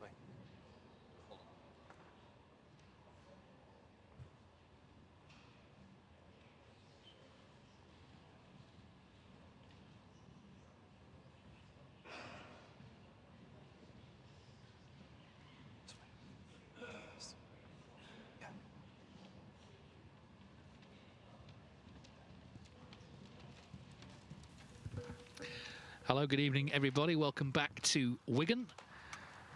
way. Hello, good evening, everybody. Welcome back to Wigan,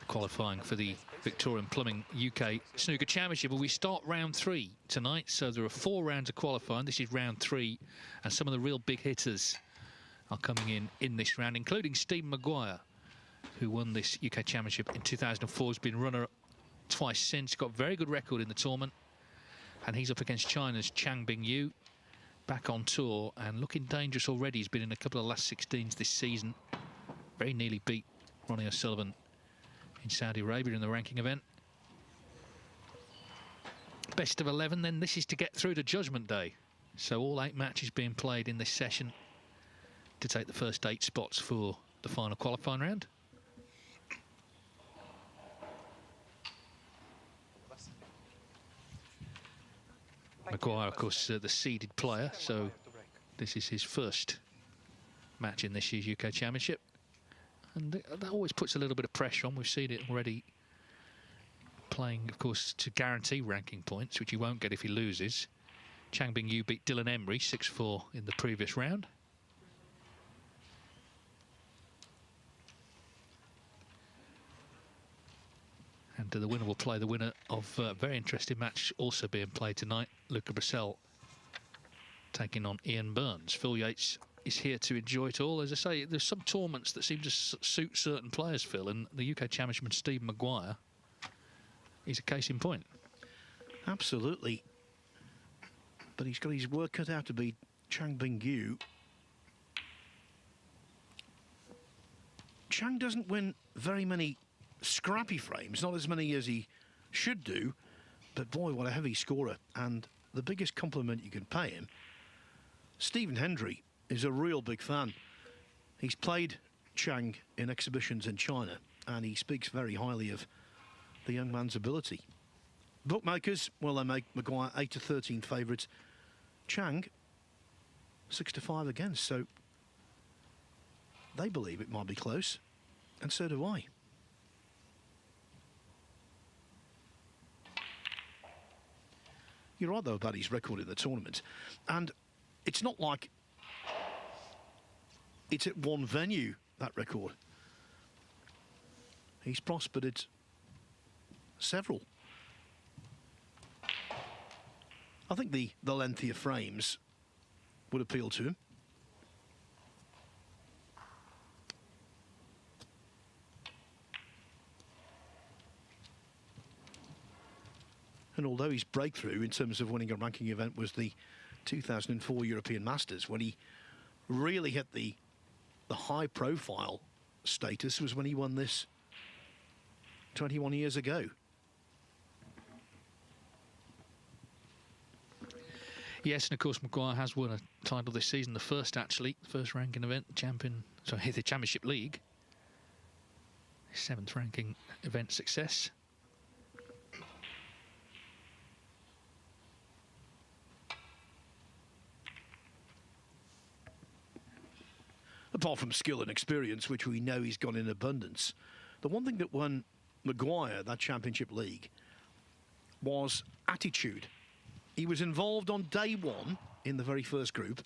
qualifying for the Victorian Plumbing UK Snooker Championship. Well, we start round 3 tonight, so there are 4 rounds of qualifying. This is round 3, and some of the real big hitters are coming in this round, including Stephen Maguire, who won this UK Championship in 2004. Has been runner twice since, got a very good record in the tournament, and he's up against China's Chang Bingyu, back on tour and looking dangerous already. He's been in a couple of last 16s this season. Very nearly beat Ronnie O'Sullivan in Saudi Arabia in the ranking event. Best of 11 then. This is to get through to Judgment Day. So all 8 matches being played in this session to take the first 8 spots for the final qualifying round. Maguire, of course, the seeded player, so this is his first match in this year's UK Championship. And that always puts a little bit of pressure on. We've seen it already playing, of course, to guarantee ranking points, which he won't get if he loses. Chang Bingyu beat Dylan Emery 6-4 in the previous round. And the winner will play the winner of a very interesting match also being played tonight. Luca Brissell taking on Ian Burns. Phil Yates is here to enjoy it all. As I say, there's some tournaments that seem to suit certain players, Phil, and the UK Championship, Stephen Maguire, is a case in point. Absolutely. But he's got his work cut out to beat Chang Bingyu. Chang doesn't win very many scrappy frames, not as many as he should do, but boy, what a heavy scorer. And the biggest compliment you can pay him, Stephen Hendry is a real big fan. He's played Chang in exhibitions in China and he speaks very highly of the young man's ability. Bookmakers, well, they make Maguire 8-13 favourites, Chang 6-5 against, so they believe it might be close, and so do I. You're right, though, about his record in the tournament. And it's not like it's at one venue, that record. He's prospered at several. I think the lengthier frames would appeal to him. And although his breakthrough in terms of winning a ranking event was the 2004 European Masters, when he really hit the high-profile status was when he won this 21 years ago. Yes, and of course Maguire has won a title this season, the first actually, the first ranking event, the Championship League. 7th ranking event success. Apart from skill and experience, which we know he's got in abundance, the one thing that won Maguire that Championship League was attitude. He was involved on day 1 in the very first group,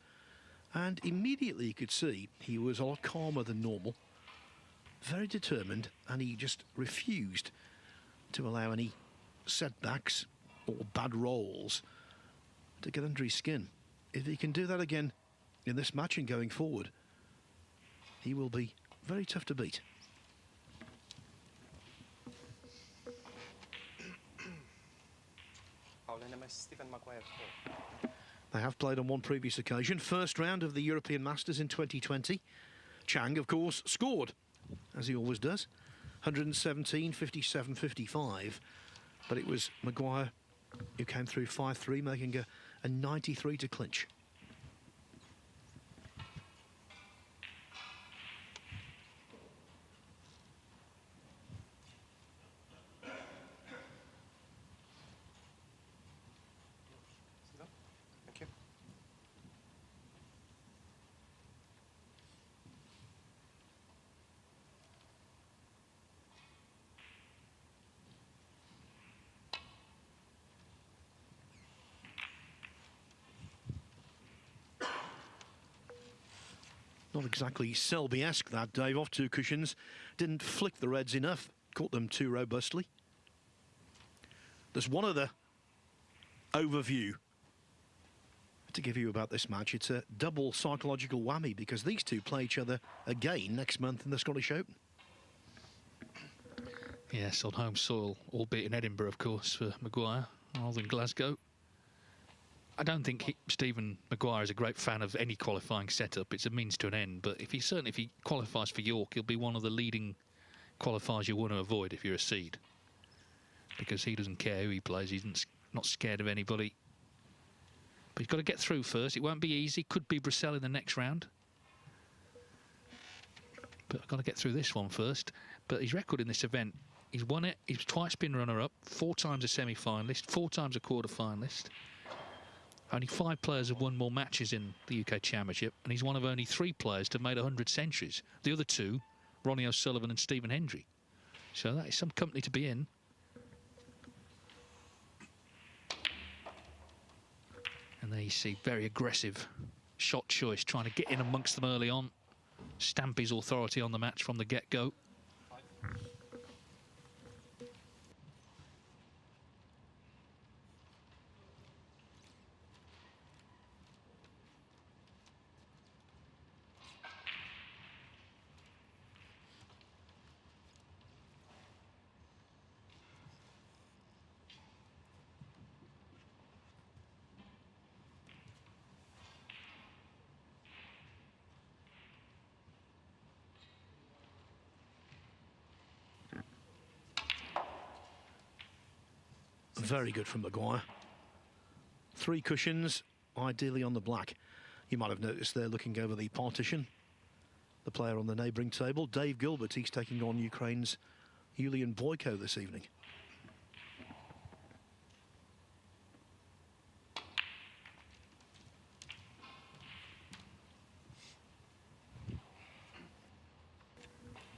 and immediately you could see he was a lot calmer than normal, very determined, and he just refused to allow any setbacks or bad rolls to get under his skin. If he can do that again in this match and going forward, he will be very tough to beat. Stephen Maguire. They have played on one previous occasion. First round of the European Masters in 2020. Chang, of course, scored, as he always does. 117, 57, 55. But it was Maguire who came through 5-3, making a 93 to clinch. Not exactly Selby-esque that, Dave. Off 2 cushions. Didn't flick the Reds enough. Caught them too robustly. There's one other overview to give you about this match. It's a double psychological whammy because these two play each other again next month in the Scottish Open. Yes, on home soil, albeit in Edinburgh, of course, for Maguire, rather than Glasgow. I don't think Stephen Maguire is a great fan of any qualifying setup. It's a means to an end. But if he qualifies for York, he'll be one of the leading qualifiers you want to avoid if you're a seed, because he doesn't care who he plays. He's not scared of anybody. But he's got to get through first. It won't be easy. Could be Brissell in the next round. But I've got to get through this one first. But his record in this event, he's won it. He's twice been runner-up, 4 times a semi-finalist, 4 times a quarter-finalist. Only 5 players have won more matches in the UK Championship, and he's one of only 3 players to have made 100 centuries. The other 2, Ronnie O'Sullivan and Stephen Hendry. So that is some company to be in. And there you see very aggressive shot choice, trying to get in amongst them early on, stamp his authority on the match from the get-go. Very good from Maguire. 3 cushions, ideally on the black. You might have noticed there, looking over the partition, the player on the neighbouring table, Dave Gilbert. He's taking on Ukraine's Yulian Boyko this evening.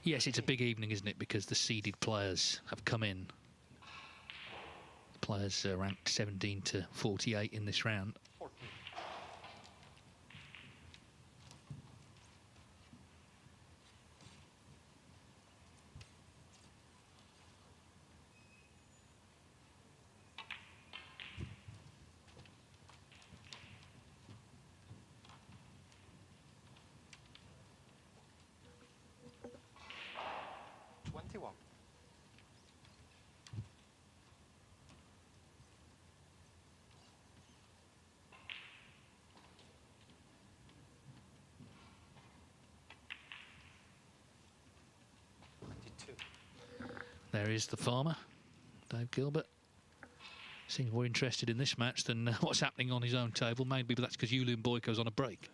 Yes, it's a big evening, isn't it? Because the seeded players have come in. Players ranked 17 to 48 in this round. 14. There is the farmer, Dave Gilbert. Seems more interested in this match than what's happening on his own table. Maybe, but that's because Yulian Boyko's on a break.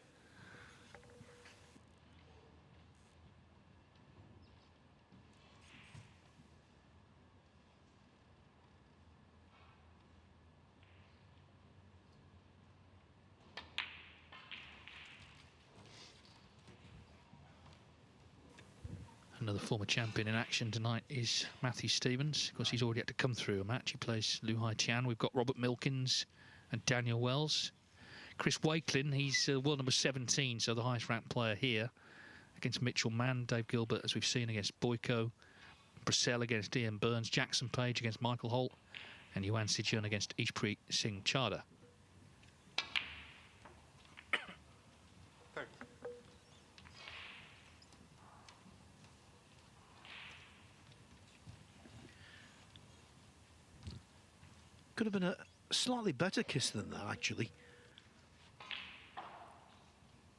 Another former champion in action tonight is Matthew Stevens. Of course, he's already had to come through a match. He plays Lu Hai Chan. We've got Robert Milkins and Daniel Wells. Chris Wakelin, he's world number 17, so the highest ranked player here, against Mitchell Mann. Dave Gilbert, as we've seen, against Boyko. Brissell against Ian Burns. Jackson Page against Michael Holt. And Yuan Sijun against Ishpreet Singh Chadha. Could have been a slightly better kiss than that, actually.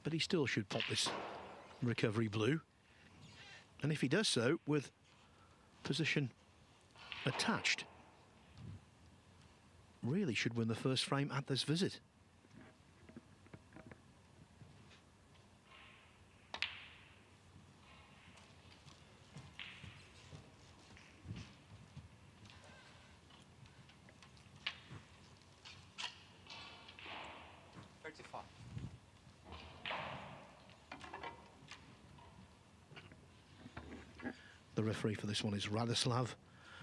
But he still should pop this recovery blue. And if he does so with position attached, really should win the first frame at this visit. The referee for this one is Radislav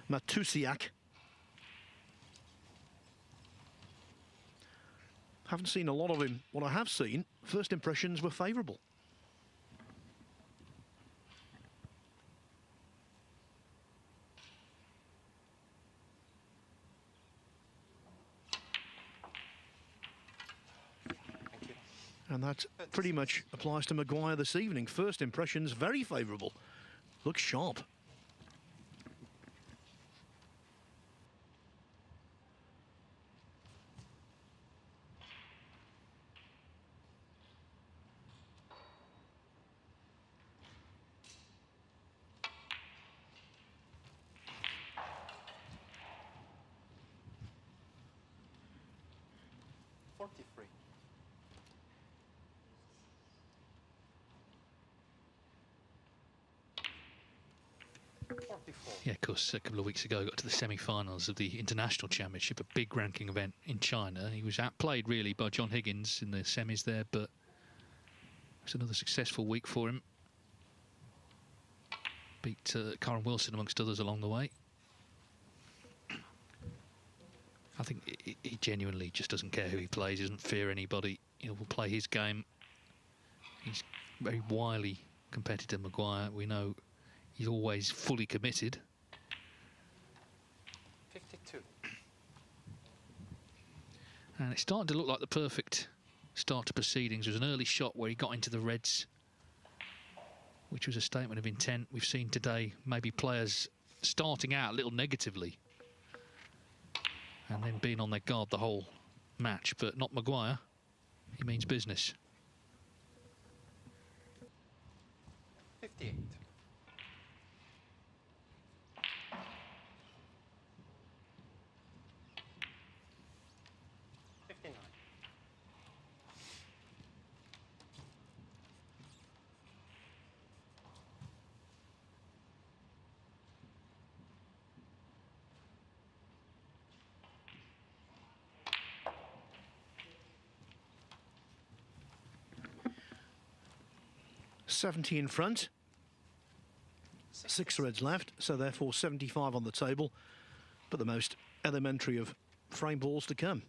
Matusiak. Haven't seen a lot of him. What I have seen, first impressions were favourable. And that pretty much applies to Maguire this evening. First impressions, very favourable. Looks sharp. Yeah, of course, a couple of weeks ago, got to the semi-finals of the International Championship, a big ranking event in China. He was outplayed, really, by John Higgins in the semis there, but it was another successful week for him. Beat Karen Wilson, amongst others, along the way. I think he genuinely just doesn't care who he plays, he doesn't fear anybody. He will play his game. He's very wily competitor, Maguire. We know he's always fully committed. 52. And it's starting to look like the perfect start to proceedings. There was an early shot where he got into the reds, which was a statement of intent. We've seen today maybe players starting out a little negatively and then being on their guard the whole match, but not Maguire. He means business. 58. $70 in front, 6 reds left, so therefore 75 on the table, but the most elementary of frame balls to come.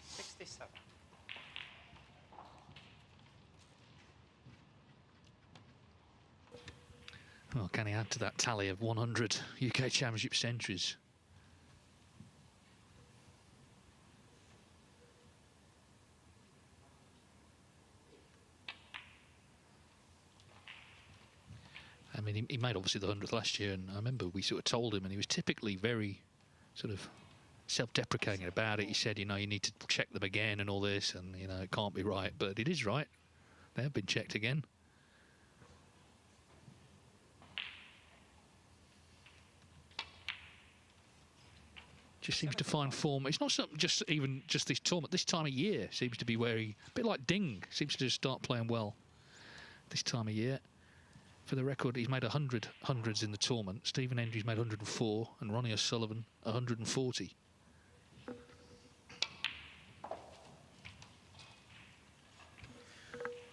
67. Well, can he add to that tally of 100 UK Championship centuries? I mean, he made obviously the 100th last year, and I remember we sort of told him, and he was typically very sort of self-deprecating about it. He said, you know, you need to check them again and all this, and, you know, it can't be right. But it is right. They have been checked again. Just seems to find form. It's not something just this tournament. This time of year seems to be where he, a bit like Ding, seems to just start playing well this time of year. For the record, he's made 100 hundreds in the tournament. Stephen Hendry's made 104, and Ronnie O'Sullivan 140.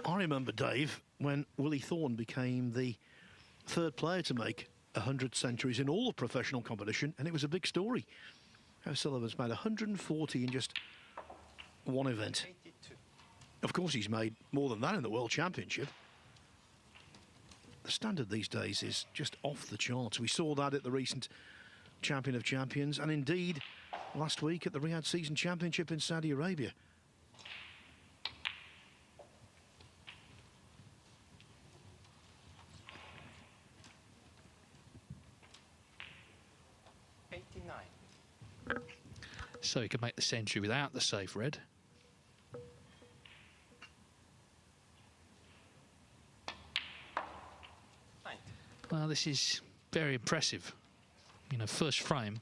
I remember, Dave, when Willie Thorne became the third player to make 100 centuries in all of professional competition, and it was a big story. O'Sullivan's made 140 in just one event. 82. Of course, he's made more than that in the World Championship. The standard these days is just off the charts. We saw that at the recent Champion of Champions, and indeed last week at the Riyadh Season Championship in Saudi Arabia. So he can make the century without the safe red. Well, this is very impressive. You know, first frame.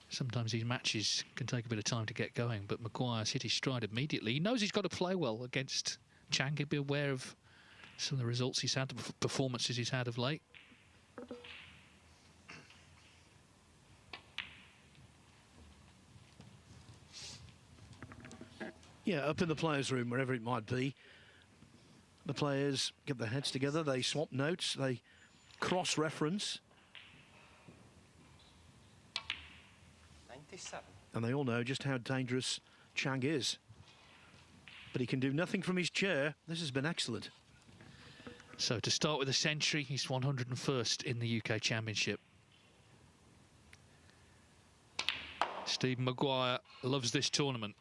Sometimes these matches can take a bit of time to get going, but Maguire's hit his stride immediately. He knows he's got to play well against Chang. He'll be aware of some of the results he's had, the performances he's had of late. Yeah, up in the players' room, wherever it might be, the players get their heads together, they swap notes, they cross-reference. 97. And they all know just how dangerous Chang is. But he can do nothing from his chair. This has been excellent. So to start with a century, he's 101st in the UK Championship. Stephen Maguire loves this tournament.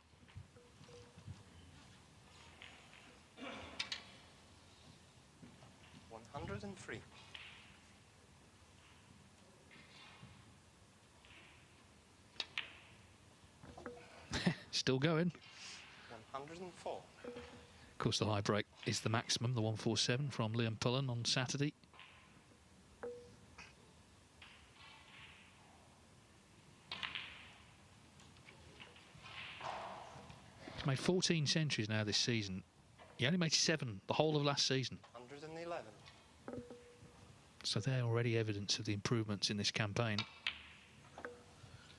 $103. Still going. 104. Of course, the high break is the maximum, the 147 from Liam Pullen on Saturday. He's made 14 centuries now this season. He only made 7 the whole of last season. 111. So they're already evidence of the improvements in this campaign.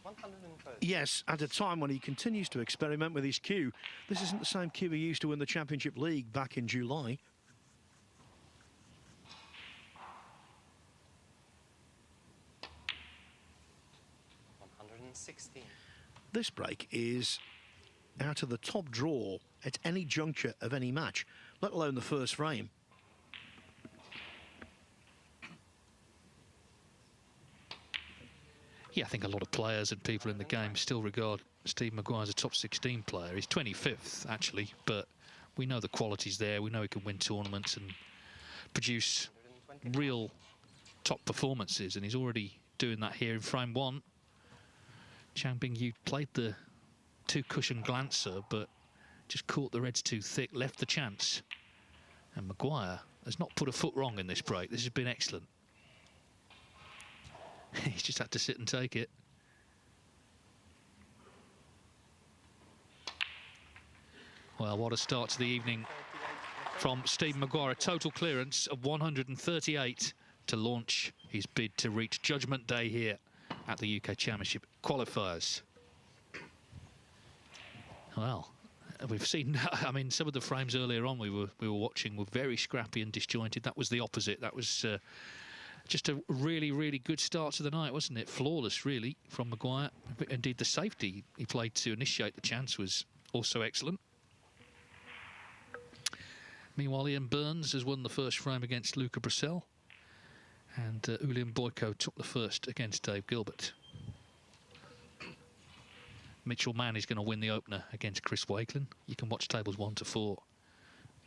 130. Yes, at a time when he continues to experiment with his cue. This isn't the same cue he used to win the Championship League back in July. $116. This break is out of the top draw at any juncture of any match, let alone the first frame. Yeah, I think a lot of players and people in the game still regard Steve Maguire as a top 16 player. He's 25th, actually, but we know the quality's there. We know he can win tournaments and produce real top performances, and he's already doing that here in frame 1. Chang Bingyu played the 2-cushion glancer, but just caught the reds too thick, left the chance. And Maguire has not put a foot wrong in this break. This has been excellent. He's just had to sit and take it. Well, what a start to the evening from Stephen Maguire. A total clearance of 138 to launch his bid to reach Judgment Day here at the UK Championship qualifiers. Well, we've seen, I mean, some of the frames earlier on we were watching were very scrappy and disjointed. That was the opposite. That was just a really, really good start to the night, wasn't it? Flawless, really, from Maguire. Indeed, the safety he played to initiate the chance was also excellent. Meanwhile, Ian Burns has won the first frame against Luca Brissell. And Ulian Boyko took the first against Dave Gilbert. Mitchell Mann is going to win the opener against Chris Wakelin. You can watch tables 1 to 4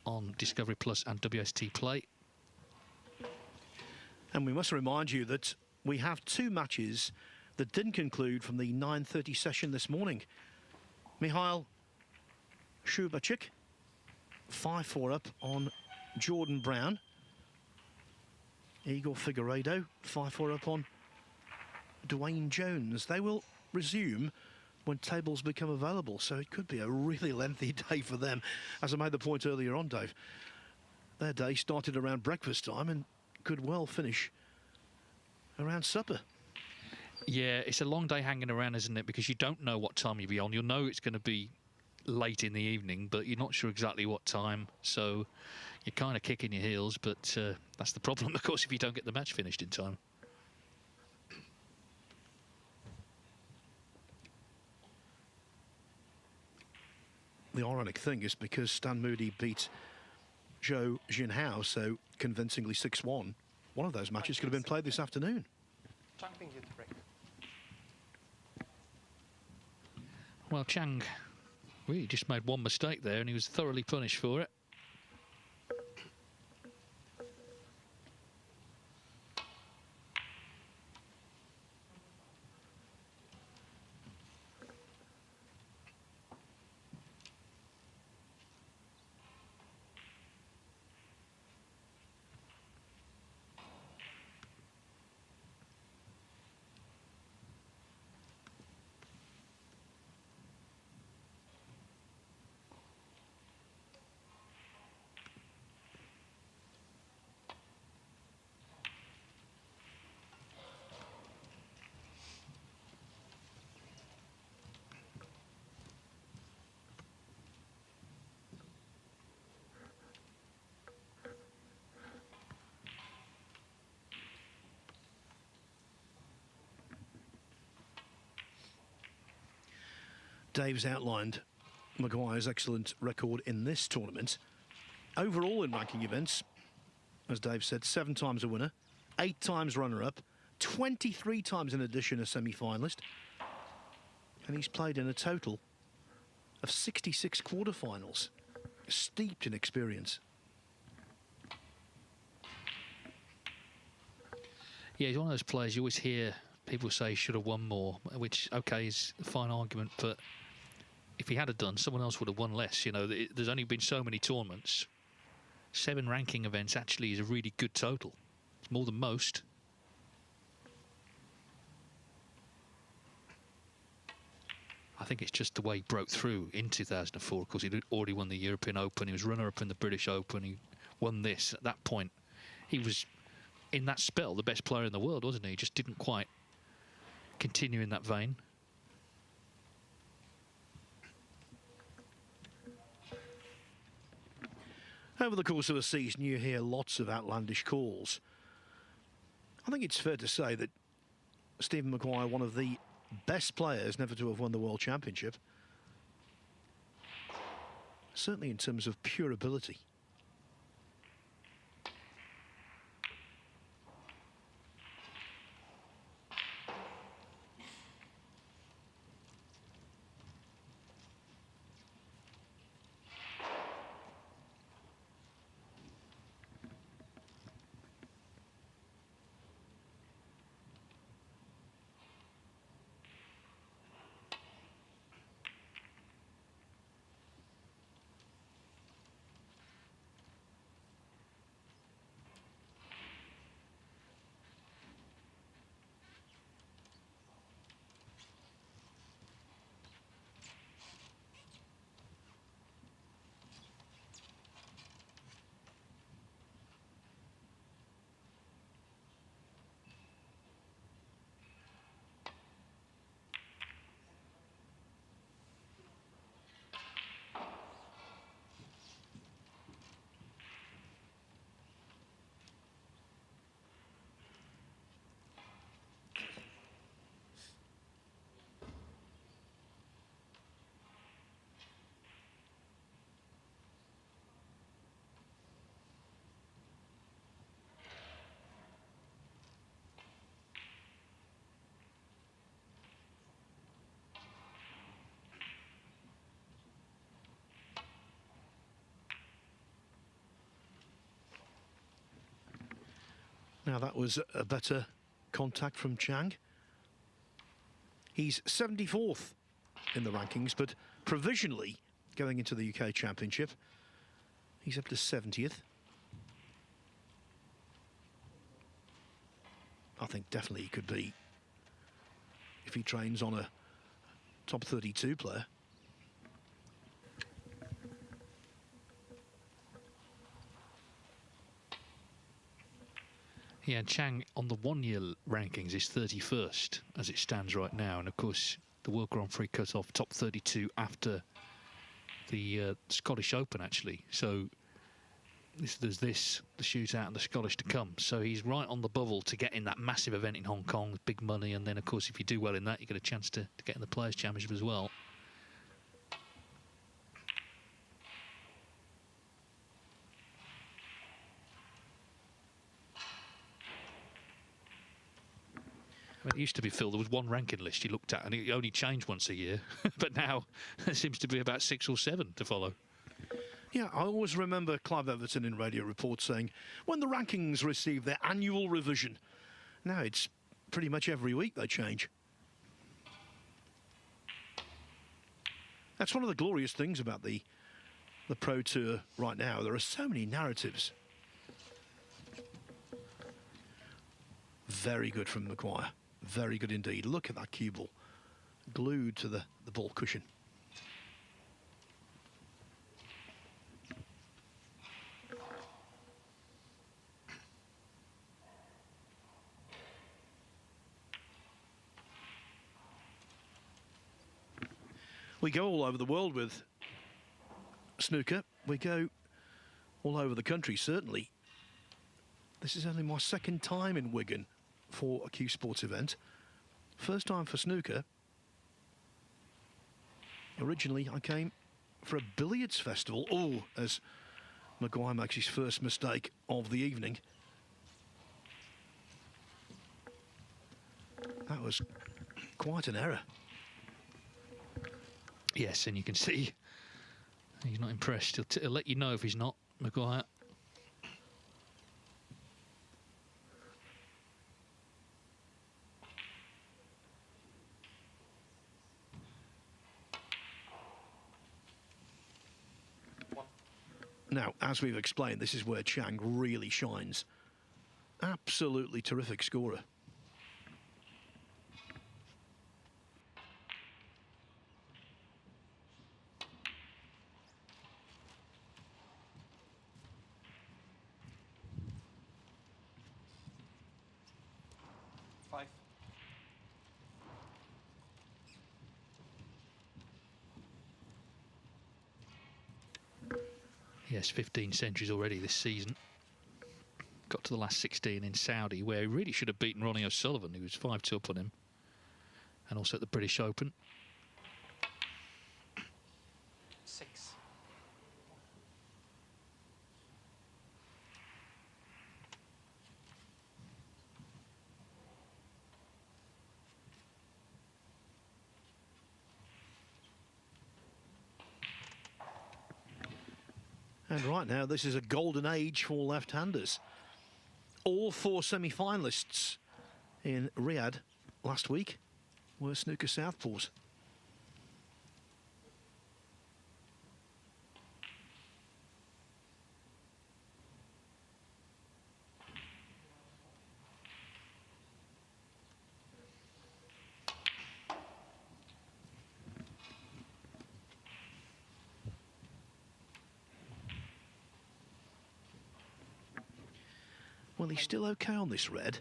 on Discovery Plus and WST Play. And we must remind you that we have 2 matches that didn't conclude from the 9:30 session this morning. Mihail Shubachik, 5-4 up on Jordan Brown. Igor Figueiredo, 5-4 up on Dwayne Jones. They will resume when tables become available, so it could be a really lengthy day for them. As I made the point earlier on, Dave, their day started around breakfast time and could well finish around supper. Yeah, it's a long day hanging around, isn't it? Because you don't know what time you'll be on. You'll know it's going to be late in the evening, but you're not sure exactly what time. So you're kind of kicking your heels, but that's the problem, of course, if you don't get the match finished in time. The ironic thing is because Stan Moody beat Zhou Jinhao so convincingly 6-1, one of those matches could have been played this afternoon. Chang Bingyu to break. Well, Chang really just made one mistake there, and he was thoroughly punished for it. Dave's outlined Maguire's excellent record in this tournament. Overall in ranking events, as Dave said, 7 times a winner, 8 times runner-up, 23 times in addition a semi-finalist. And he's played in a total of 66 quarterfinals, steeped in experience. Yeah, he's one of those players you always hear people say he should have won more, which, OK, is a fine argument, but if he had have done, someone else would have won less. You know, there's only been so many tournaments. 7 ranking events actually is a really good total. It's more than most. I think it's just the way he broke through in 2004. Of course, he'd already won the European Open. He was runner-up in the British Open. He won this. At that point, he was, in that spell, the best player in the world, wasn't he? He just didn't quite continue in that vein. Over the course of a season, you hear lots of outlandish calls. I think it's fair to say that Stephen Maguire, one of the best players never to have won the World Championship, certainly in terms of pure ability. Now that was a better contact from Chang. He's 74th in the rankings, but provisionally going into the UK Championship, he's up to 70th. I think definitely he could be, if he trains on a top 32 player. Yeah, Chang on the one-year rankings is 31st as it stands right now, and of course the World Grand Prix cut off top 32 after the Scottish Open actually. So there's the shootout and the Scottish to come. So he's right on the bubble to get in that massive event in Hong Kong with big money, and then of course if you do well in that, you get a chance to get in the Players' Championship as well. I mean, it used to be, Phil, there was one ranking list you looked at and it only changed once a year. But now there seems to be about 6 or 7 to follow. Yeah, I always remember Clive Everton in Radio Report saying, when the rankings receive their annual revision. Now it's pretty much every week they change. That's one of the glorious things about the Pro Tour right now. There are so many narratives. Very good from Maguire. Very good indeed. Look at that cue ball glued to the ball cushion. We go all over the world with snooker. We go all over the country, certainly. This is only my second time in Wigan for a Q Sports event. First time for snooker. Originally, I came for a billiards festival. Oh, as Maguire makes his first mistake of the evening. That was quite an error. Yes, and you can see he's not impressed. He'll let you know if he's not, Maguire. Now, as we've explained, this is where Chang really shines. Absolutely terrific scorer. Five. Yes, 15 centuries already this season. Got to the last 16 in Saudi, where he really should have beaten Ronnie O'Sullivan, who was 5-2 up on him. And also at the British Open. 6. And right now, this is a golden age for left-handers. All 4 semi-finalists in Riyadh last week were snooker southpaws. Well, he's still okay on this red.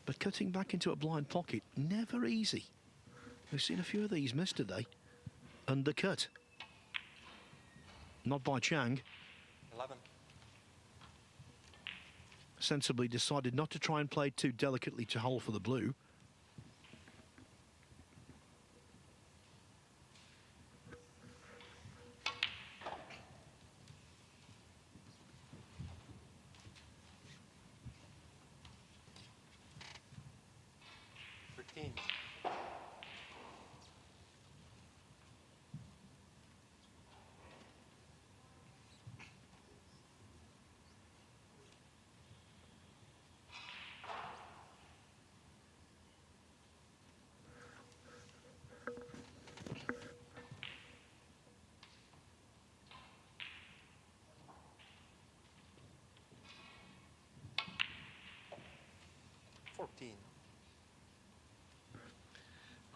But cutting back into a blind pocket, never easy. We've seen a few of these missed today. Undercut. Not by Chang. 11. Sensibly decided not to try and play too delicately to hole for the blue.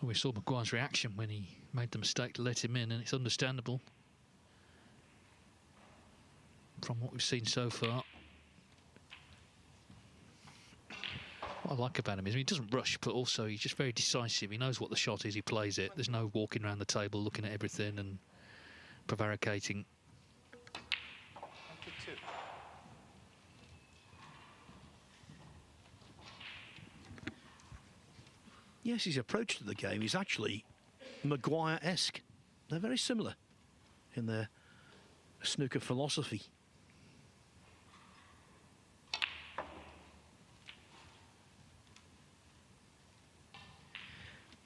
Well, we saw Maguire's reaction when he made the mistake to let him in, and it's understandable from what we've seen so far. What I like about him is he doesn't rush, but also he's just very decisive. He knows what the shot is, he plays it. There's no walking around the table looking at everything and prevaricating. 22. Yes, his approach to the game is actually Maguire-esque. They're very similar in their snooker philosophy.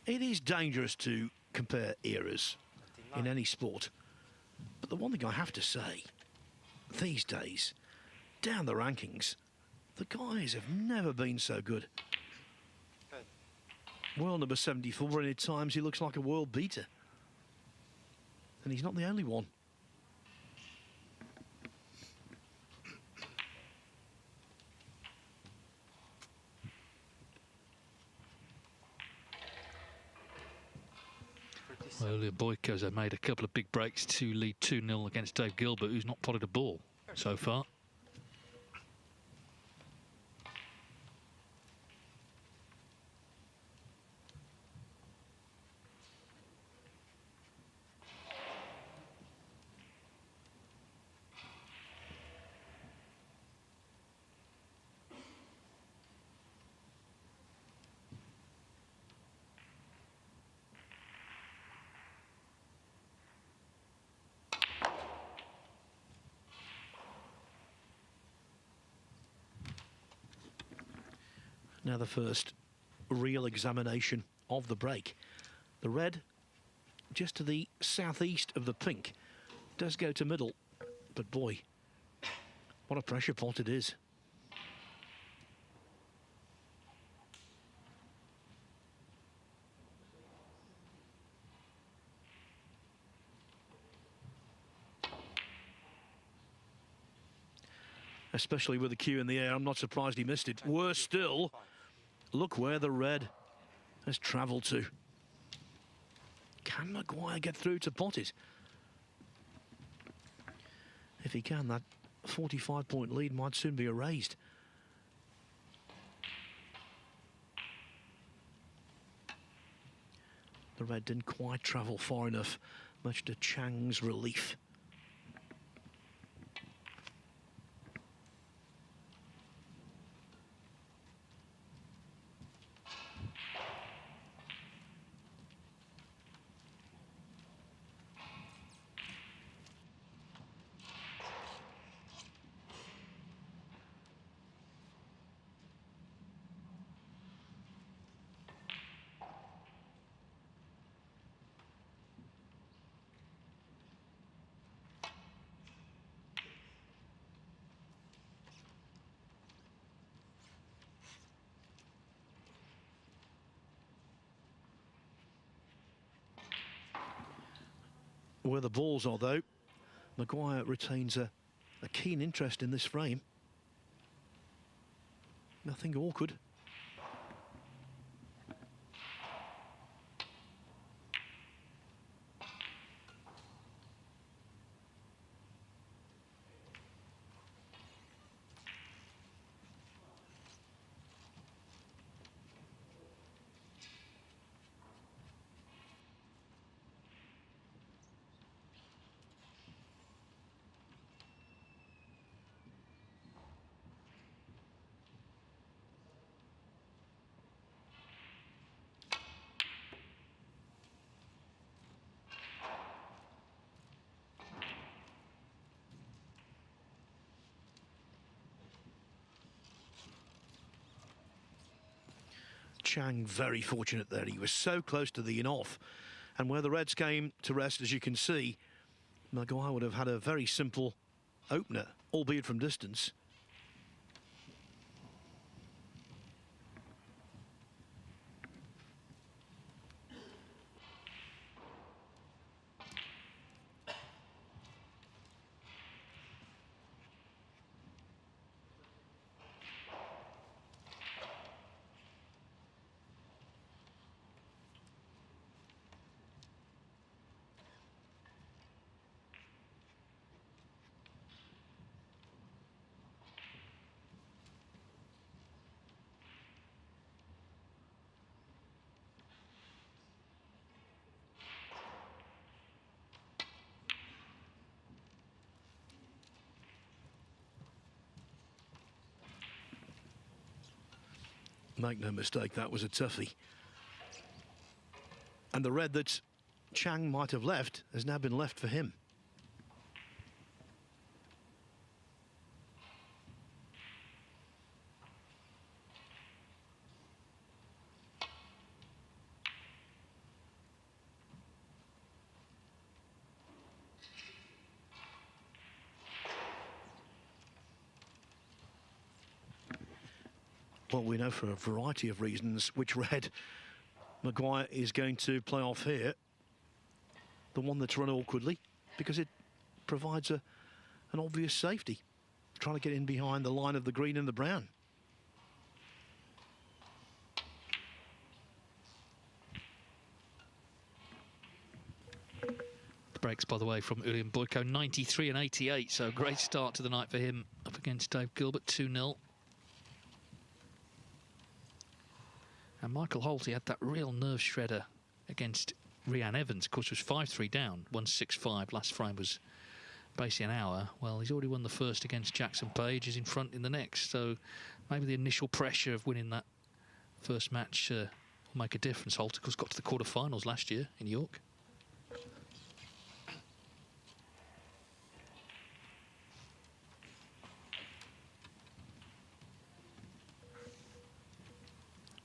It is dangerous to compare eras in any sport. But the one thing I have to say, these days, down the rankings, the guys have never been so good. World number 74, and at times he looks like a world beater. And he's not the only one. Well, earlier Boyko's made a couple of big breaks to lead 2-0 against Dave Gilbert, who's not potted a ball so far. Now the first real examination of the break. The red just to the southeast of the pink. Does go to middle, but boy, what a pressure pot it is. Especially with the cue in the air, I'm not surprised he missed it. Worse still, look where the red has travelled to. Can Maguire get through to pot it? If he can, that 45-point lead might soon be erased. The red didn't quite travel far enough, much to Chang's relief. Where the balls are, though, Maguire retains a keen interest in this frame. Nothing awkward. Chang very fortunate there. He was so close to the in-off. And where the reds came to rest, as you can see, Maguire would have had a very simple opener, albeit from distance. Make no mistake, that was a toughie. And the red that Chang might have left has now been left for him. Well, we know for a variety of reasons which red Maguire is going to play off here. The one that's run awkwardly, because it provides an obvious safety. Trying to get in behind the line of the green and the brown. The breaks, by the way, from Ulian Boyko, 93 and 88, so a great start to the night for him up against Dave Gilbert, 2-0. And Michael Holt, he had that real nerve shredder against Rhian Evans. Of course, was 5-3 down, 1-6-5. Last frame was basically an hour. Well, he's already won the first against Jackson Page. He's in front in the next. So maybe the initial pressure of winning that first match will make a difference. Holt, of course, got to the quarterfinals last year in York.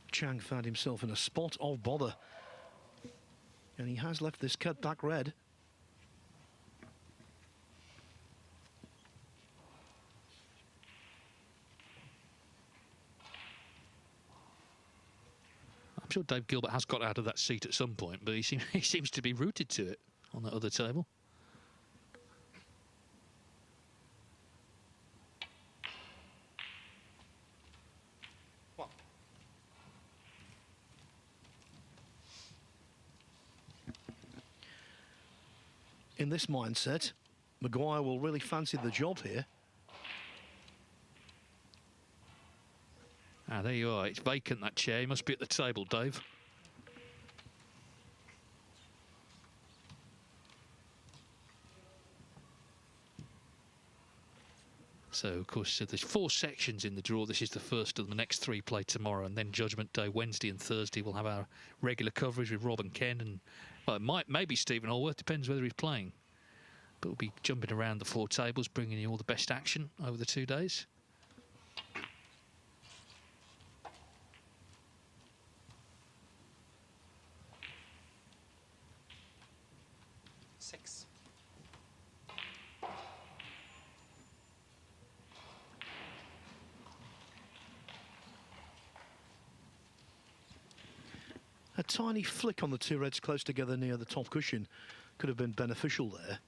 Chang found himself in a spot of bother And he has left this cut back red. I'm sure Dave Gilbert has got out of that seat at some point, but he seems to be rooted to it on that other table. One. In this mindset, Maguire will really fancy the job here. Ah, there you are. It's vacant, that chair. You must be at the table, Dave. So, of course, there's 4 sections in the draw. This is the first of them. The next 3 play tomorrow, and then Judgment Day, Wednesday and Thursday. We'll have our regular coverage with Rob and Ken, and well, it might maybe Stephen Allworth. Depends whether he's playing. But we'll be jumping around the 4 tables, bringing you all the best action over the 2 days. Six. A tiny flick on the 2 reds close together near the top cushion could have been beneficial there.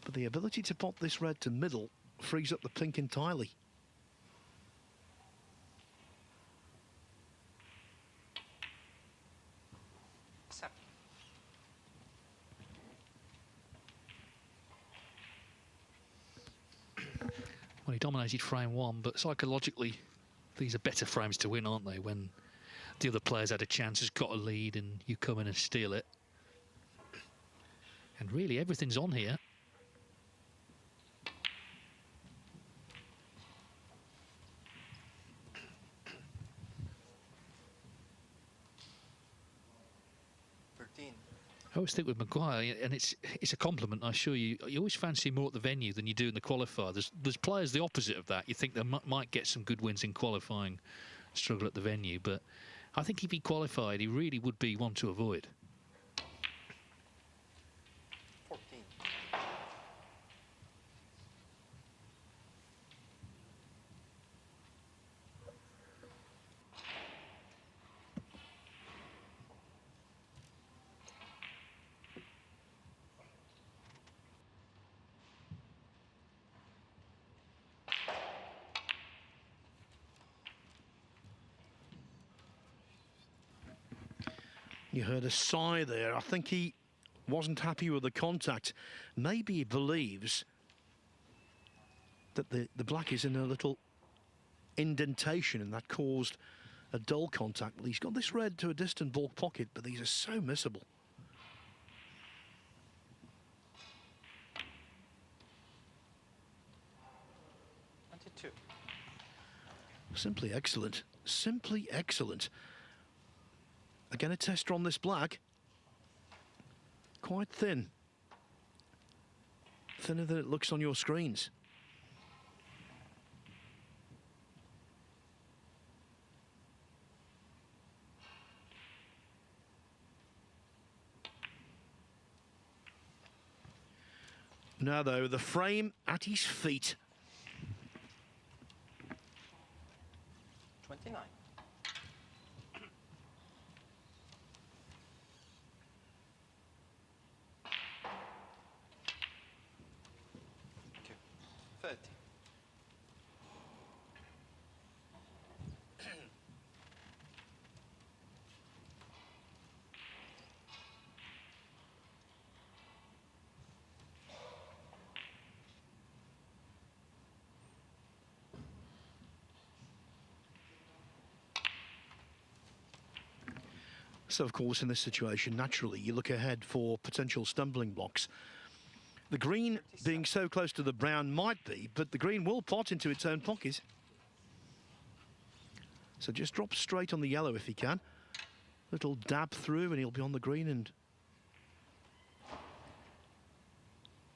But the ability to pop this red to middle frees up the pink entirely. Seven. Well, he dominated frame 1, but psychologically, these are better frames to win, aren't they? When the other players had a chance, has got a lead, and you come in and steal it. And really, everything's on here. I always think with Maguire, and it's a compliment, I assure you, you always fancy him more at the venue than you do in the qualifier. There's players the opposite of that. You think they might get some good wins in qualifying, struggle at the venue, but I think if he qualified, he really would be one to avoid. 14. You heard a sigh there. I think he wasn't happy with the contact. Maybe he believes that the black is in a little indentation and that caused a dull contact. Well, he's got this red to a distant ball pocket, but these are so missable. Simply excellent. Simply excellent. Again, a tester on this black. Quite thin. Thinner than it looks on your screens. Now, though, the frame at his feet. 29. Okay. 30. So, of course, in this situation, naturally, you look ahead for potential stumbling blocks. The green being so close to the brown might be, but the green will pot into its own pocket. So just drop straight on the yellow if he can. Little dab through and he'll be on the green, and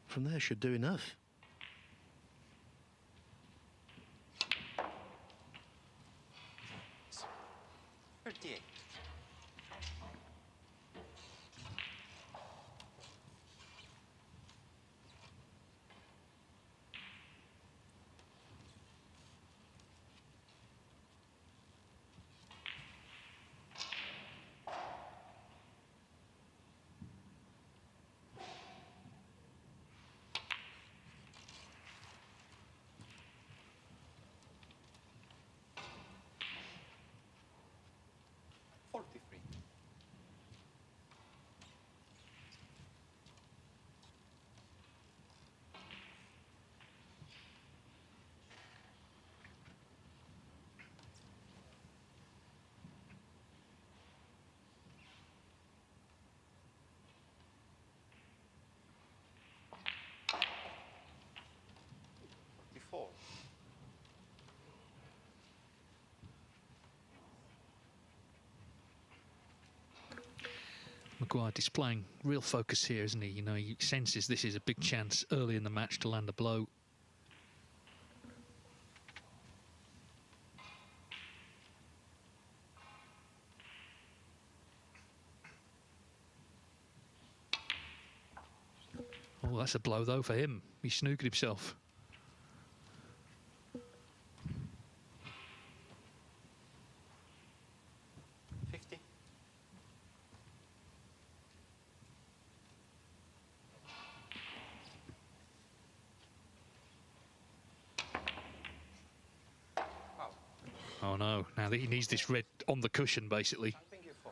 from there should do enough. 58. Four. Maguire displaying real focus here, isn't he? You know, he senses this is a big chance early in the match to land a blow. Oh, that's a blow, though, for him. He snookered himself. Oh no, now he needs this red on the cushion, basically. Chang Bingyu 4.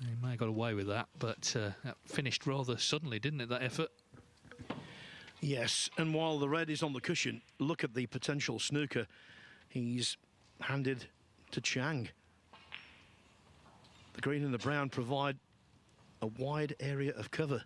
He may have got away with that, but that finished rather suddenly, didn't it, that effort? Yes, and while the red is on the cushion, look at the potential snooker he's handed to Chang. The green and the brown provide a wide area of cover.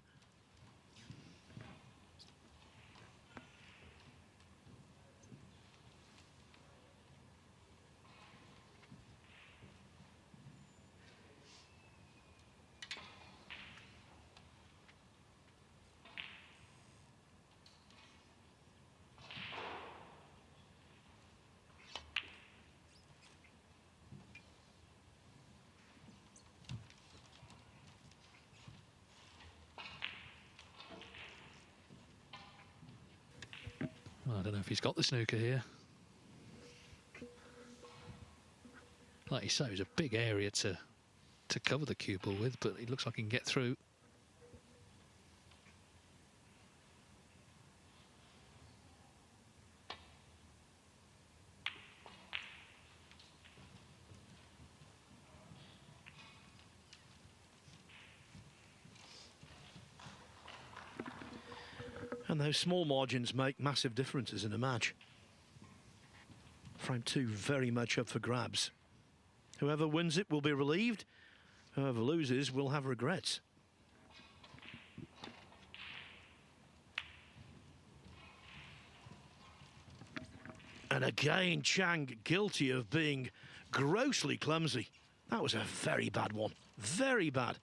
Well, I don't know if he's got the snooker here. Like you say, it was a big area to cover the cue ball with, but it looks like he can get through. And those small margins make massive differences in a match. Frame 2 very much up for grabs. Whoever wins it will be relieved. Whoever loses will have regrets. And again, Chang guilty of being grossly clumsy. That was a very bad one. Very bad.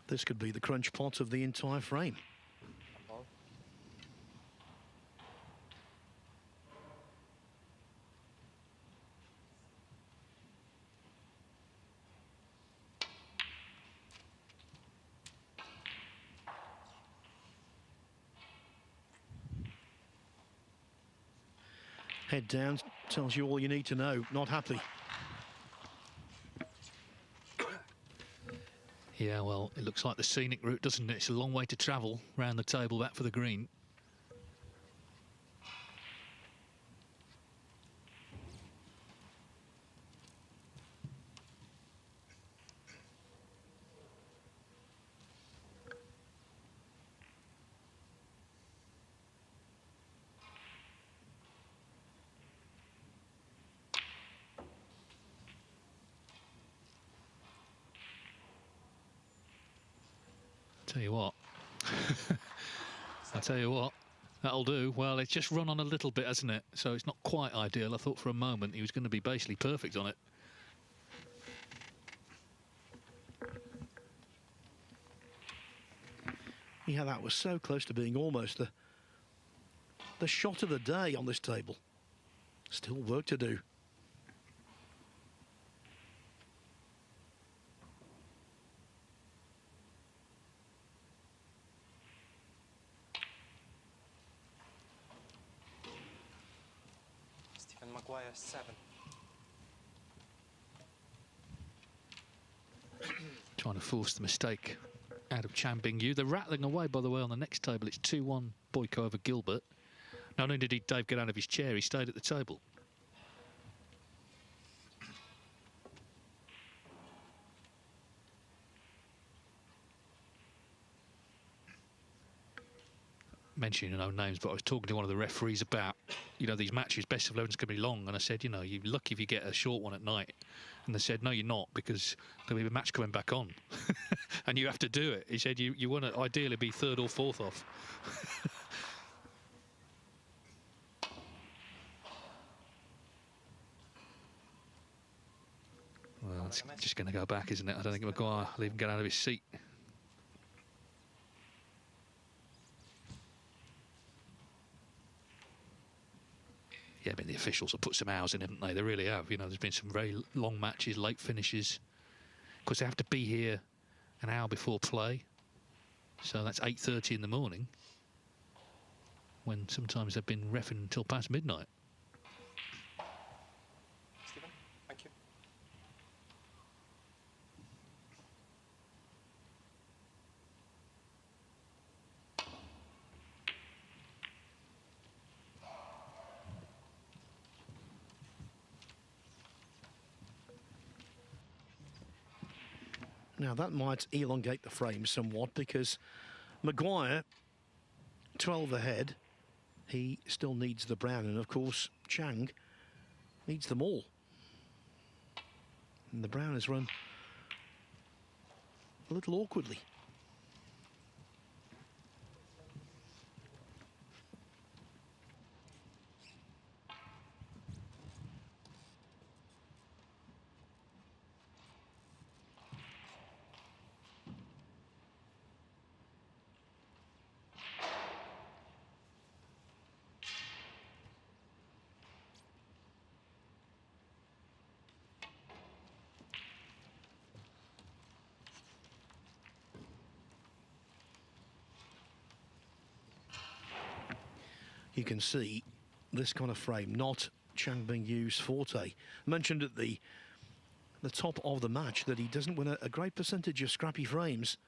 This could be the crunch pot of the entire frame. Head down tells you all you need to know. Not happy. Yeah, well, it looks like the scenic route, doesn't it? It's a long way to travel round the table back for the green. Tell you what. I'll tell you what. That'll do. Well, it's just run on a little bit, hasn't it? So it's not quite ideal. I thought for a moment he was going to be basically perfect on it. Yeah, that was so close to being almost the shot of the day on this table. Still work to do. Stephen Maguire, 7. Trying to force the mistake out of Chang Bingyu. They're rattling away, by the way, on the next table. It's 2-1 Boyko over Gilbert. Not only did Dave get out of his chair, he stayed at the table. Mentioning no names, but I was talking to one of the referees about, you know, these matches, best of 11's going to be long, and I said, you know, you're lucky if you get a short one at night. And they said, no, you're not, because there'll be a match coming back on, and you have to do it. He said, you want to ideally be third or fourth off. Well, it's just going to go back, isn't it? I don't think Maguire will even get out of his seat. Yeah, I mean, the officials have put some hours in, haven't they? They really have. You know, there's been some very long matches, late finishes. Of course, they have to be here an hour before play. So that's 8:30 in the morning, when sometimes they've been reffing until past midnight. Stephen, thank you. Now, that might elongate the frame somewhat because Maguire, 12 ahead, he still needs the brown. And, of course, Chang needs them all. And the brown has run a little awkwardly. You can see this kind of frame, not Chang Bingyu's forte. I mentioned at the top of the match that he doesn't win a great percentage of scrappy frames.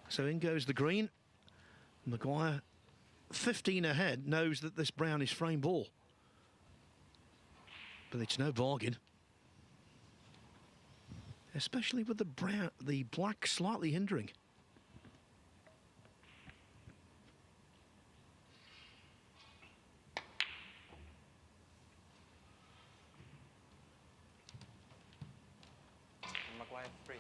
So in goes the green. Maguire, 15 ahead, knows that this brown is frame ball. But it's no bargain. Especially with the black slightly hindering. Maguire, 3.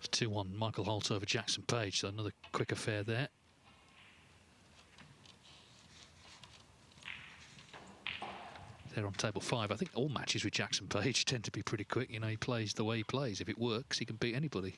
It's 2-1 Michael Holt over Jackson Page, so another quick affair there. They're on table 5. I think all matches with Jackson Page tend to be pretty quick. You know, he plays the way he plays. If it works, he can beat anybody.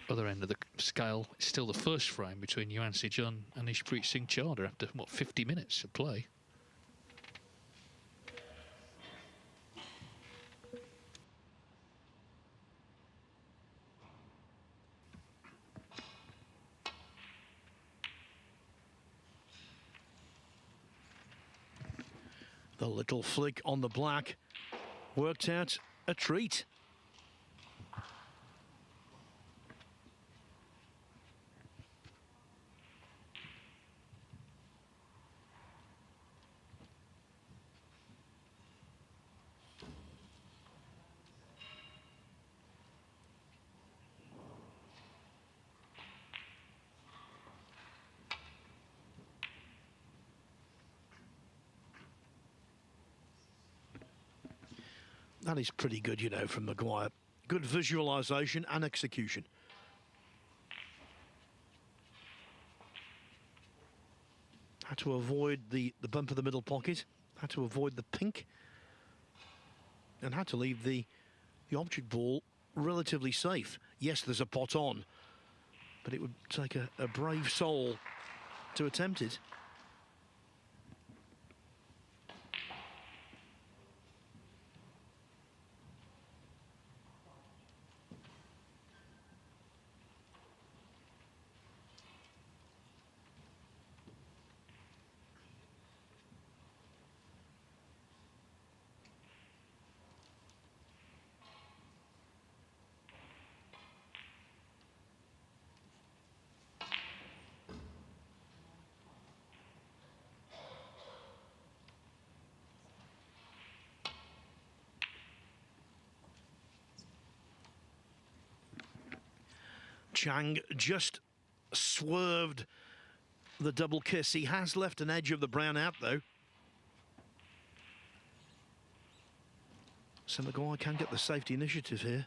Other end of the scale, it's still the first frame between Yuan Si-jun and Ishpreet Singh Chadha after, what, 50 minutes of play. The little flick on the black worked out a treat. That is pretty good, you know, from Maguire. Good visualisation and execution. Had to avoid the bump of the middle pocket. Had to avoid the pink. And had to leave the object ball relatively safe. Yes, there's a pot on. But it would take a brave soul to attempt it. Chang just swerved the double kiss. He has left an edge of the brown out, though. So Maguire can get the safety initiative here.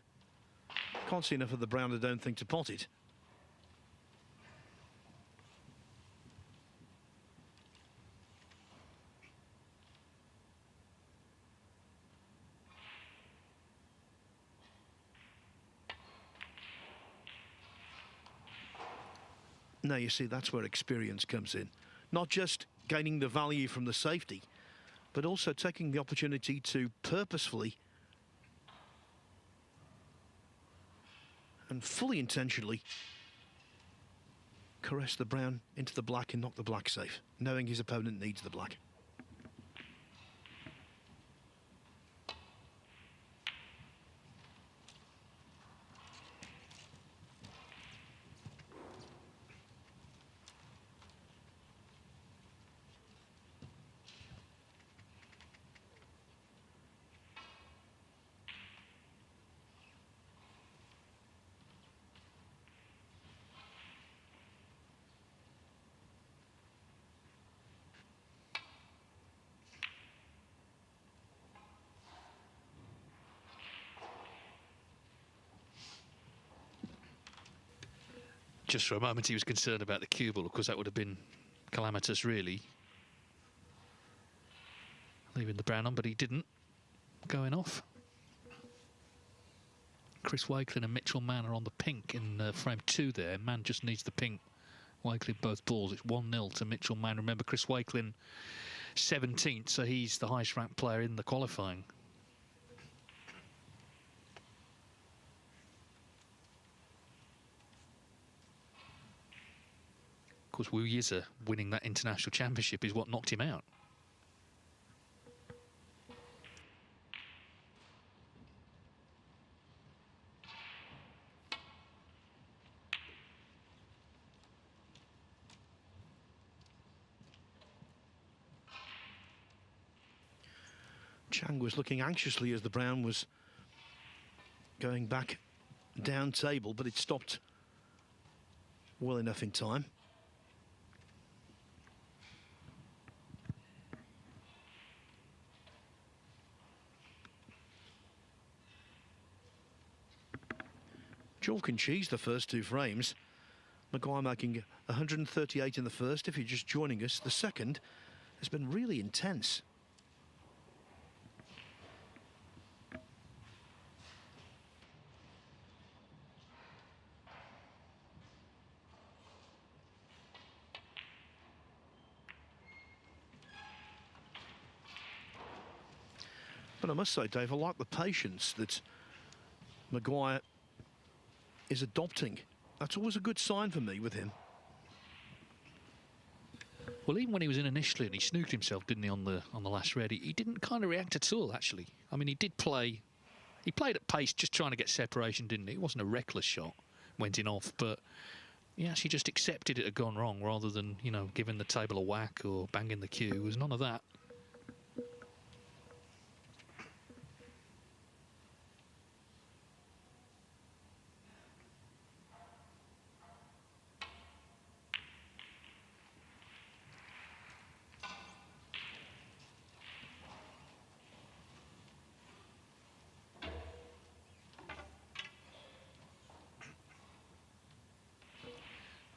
Can't see enough of the brown, I don't think, to pot it. Now, you see, that's where experience comes in. Not just gaining the value from the safety, but also taking the opportunity to purposefully and fully intentionally caress the brown into the black and knock the black safe, knowing his opponent needs the black. Just for a moment, he was concerned about the cue ball. Of course, that would have been calamitous, really. Leaving the brown on, but he didn't. Going off. Chris Wakelin and Mitchell Mann are on the pink in frame 2 there. Mann just needs the pink. Wakelin both balls. It's 1-0 to Mitchell Mann. Remember, Chris Wakelin 17th, so he's the highest ranked player in the qualifying. Of course, Wu Yiza winning that international championship is what knocked him out. Chang was looking anxiously as the brown was going back down table, but it stopped well enough in time. Chalk and cheese the first 2 frames. Maguire making 138 in the first. If you're just joining us, the second has been really intense. But I must say, Dave, I like the patience that Maguire is adopting. That's always a good sign for me with him. Well, even when he was in initially and he snooked himself, didn't he, on the last red, he didn't kind of react at all, actually. I mean, he did play... He played at pace, just trying to get separation, didn't he? It wasn't a reckless shot, went in off, but he actually just accepted it had gone wrong rather than, you know, giving the table a whack or banging the cue. There was none of that.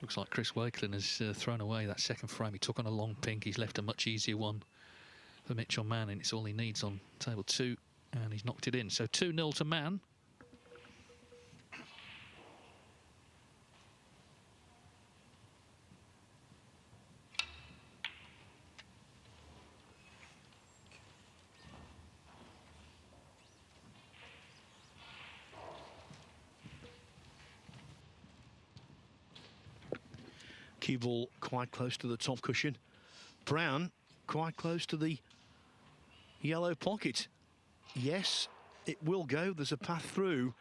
Looks like Chris Wakelin has thrown away that second frame. He took on a long pink. He's left a much easier one for Mitchell Mann, and it's all he needs on table 2, and he's knocked it in. So 2-0 to Mann. Cue ball quite close to the top cushion. Brown quite close to the yellow pocket. Yes, it will go. There's a path through.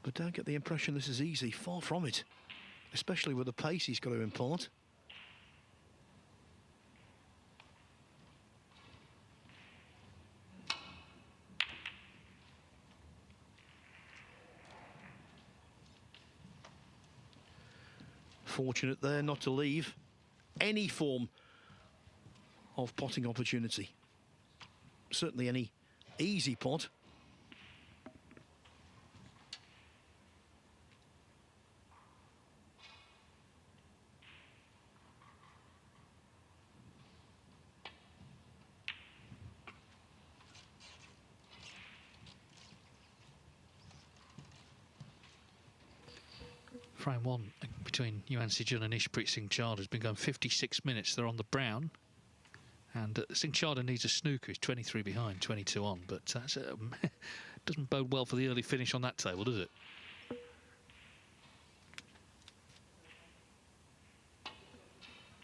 But don't get the impression this is easy. Far from it. Especially with the pace he's got to impart. Fortunate there not to leave any form of potting opportunity. Certainly any easy pot. Frame 1 between Yuan Sijun and Ishpreet Singh Chadha has been going 56 minutes. They're on the brown. And Singh Chadha needs a snooker. He's 23 behind, 22 on. But that's doesn't bode well for the early finish on that table, does it?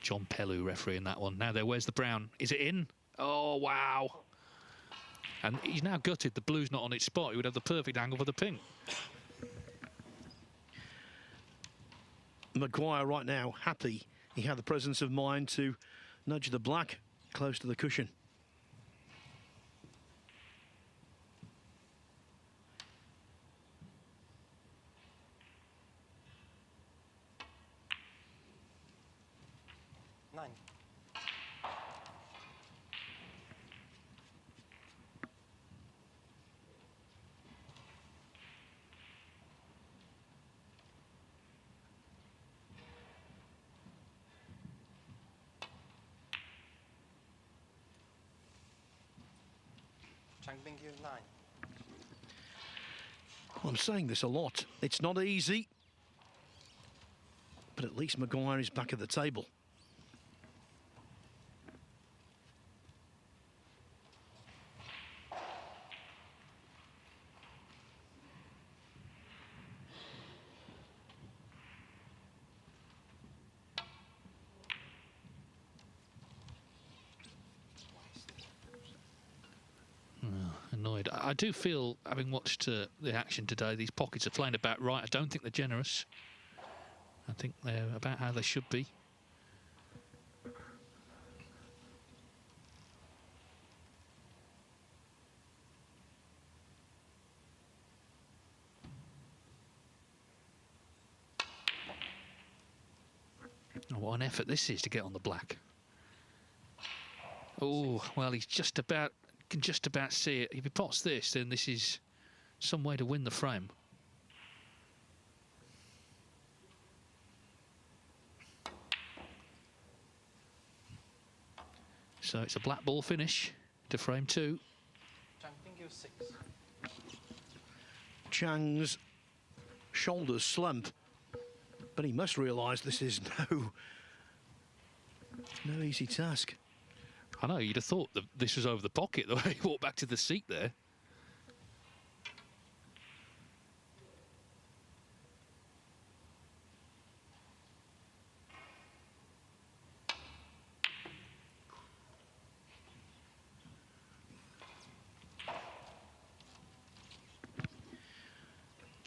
John Pellew refereeing that one. Now there, where's the brown? Is it in? Oh, wow. And he's now gutted. The blue's not on its spot. He would have the perfect angle for the pink. Maguire right now happy he had the presence of mind to nudge the black close to the cushion. Nine. Chang Bingyu 9. I'm saying this a lot. It's not easy, but at least Maguire is back at the table. Annoyed. I do feel, having watched the action today, these pockets are playing about right. I don't think they're generous. I think they're about how they should be. Oh, what an effort this is to get on the black. Oh, well, he's just about... can just about see it. If he pots this, then this is some way to win the frame. So it's a black ball finish to frame 2. Chang Bingyu 6. Chang's shoulders slump, but he must realise this is no easy task. I know, you'd have thought that this was over the pocket, the way he walked back to the seat there.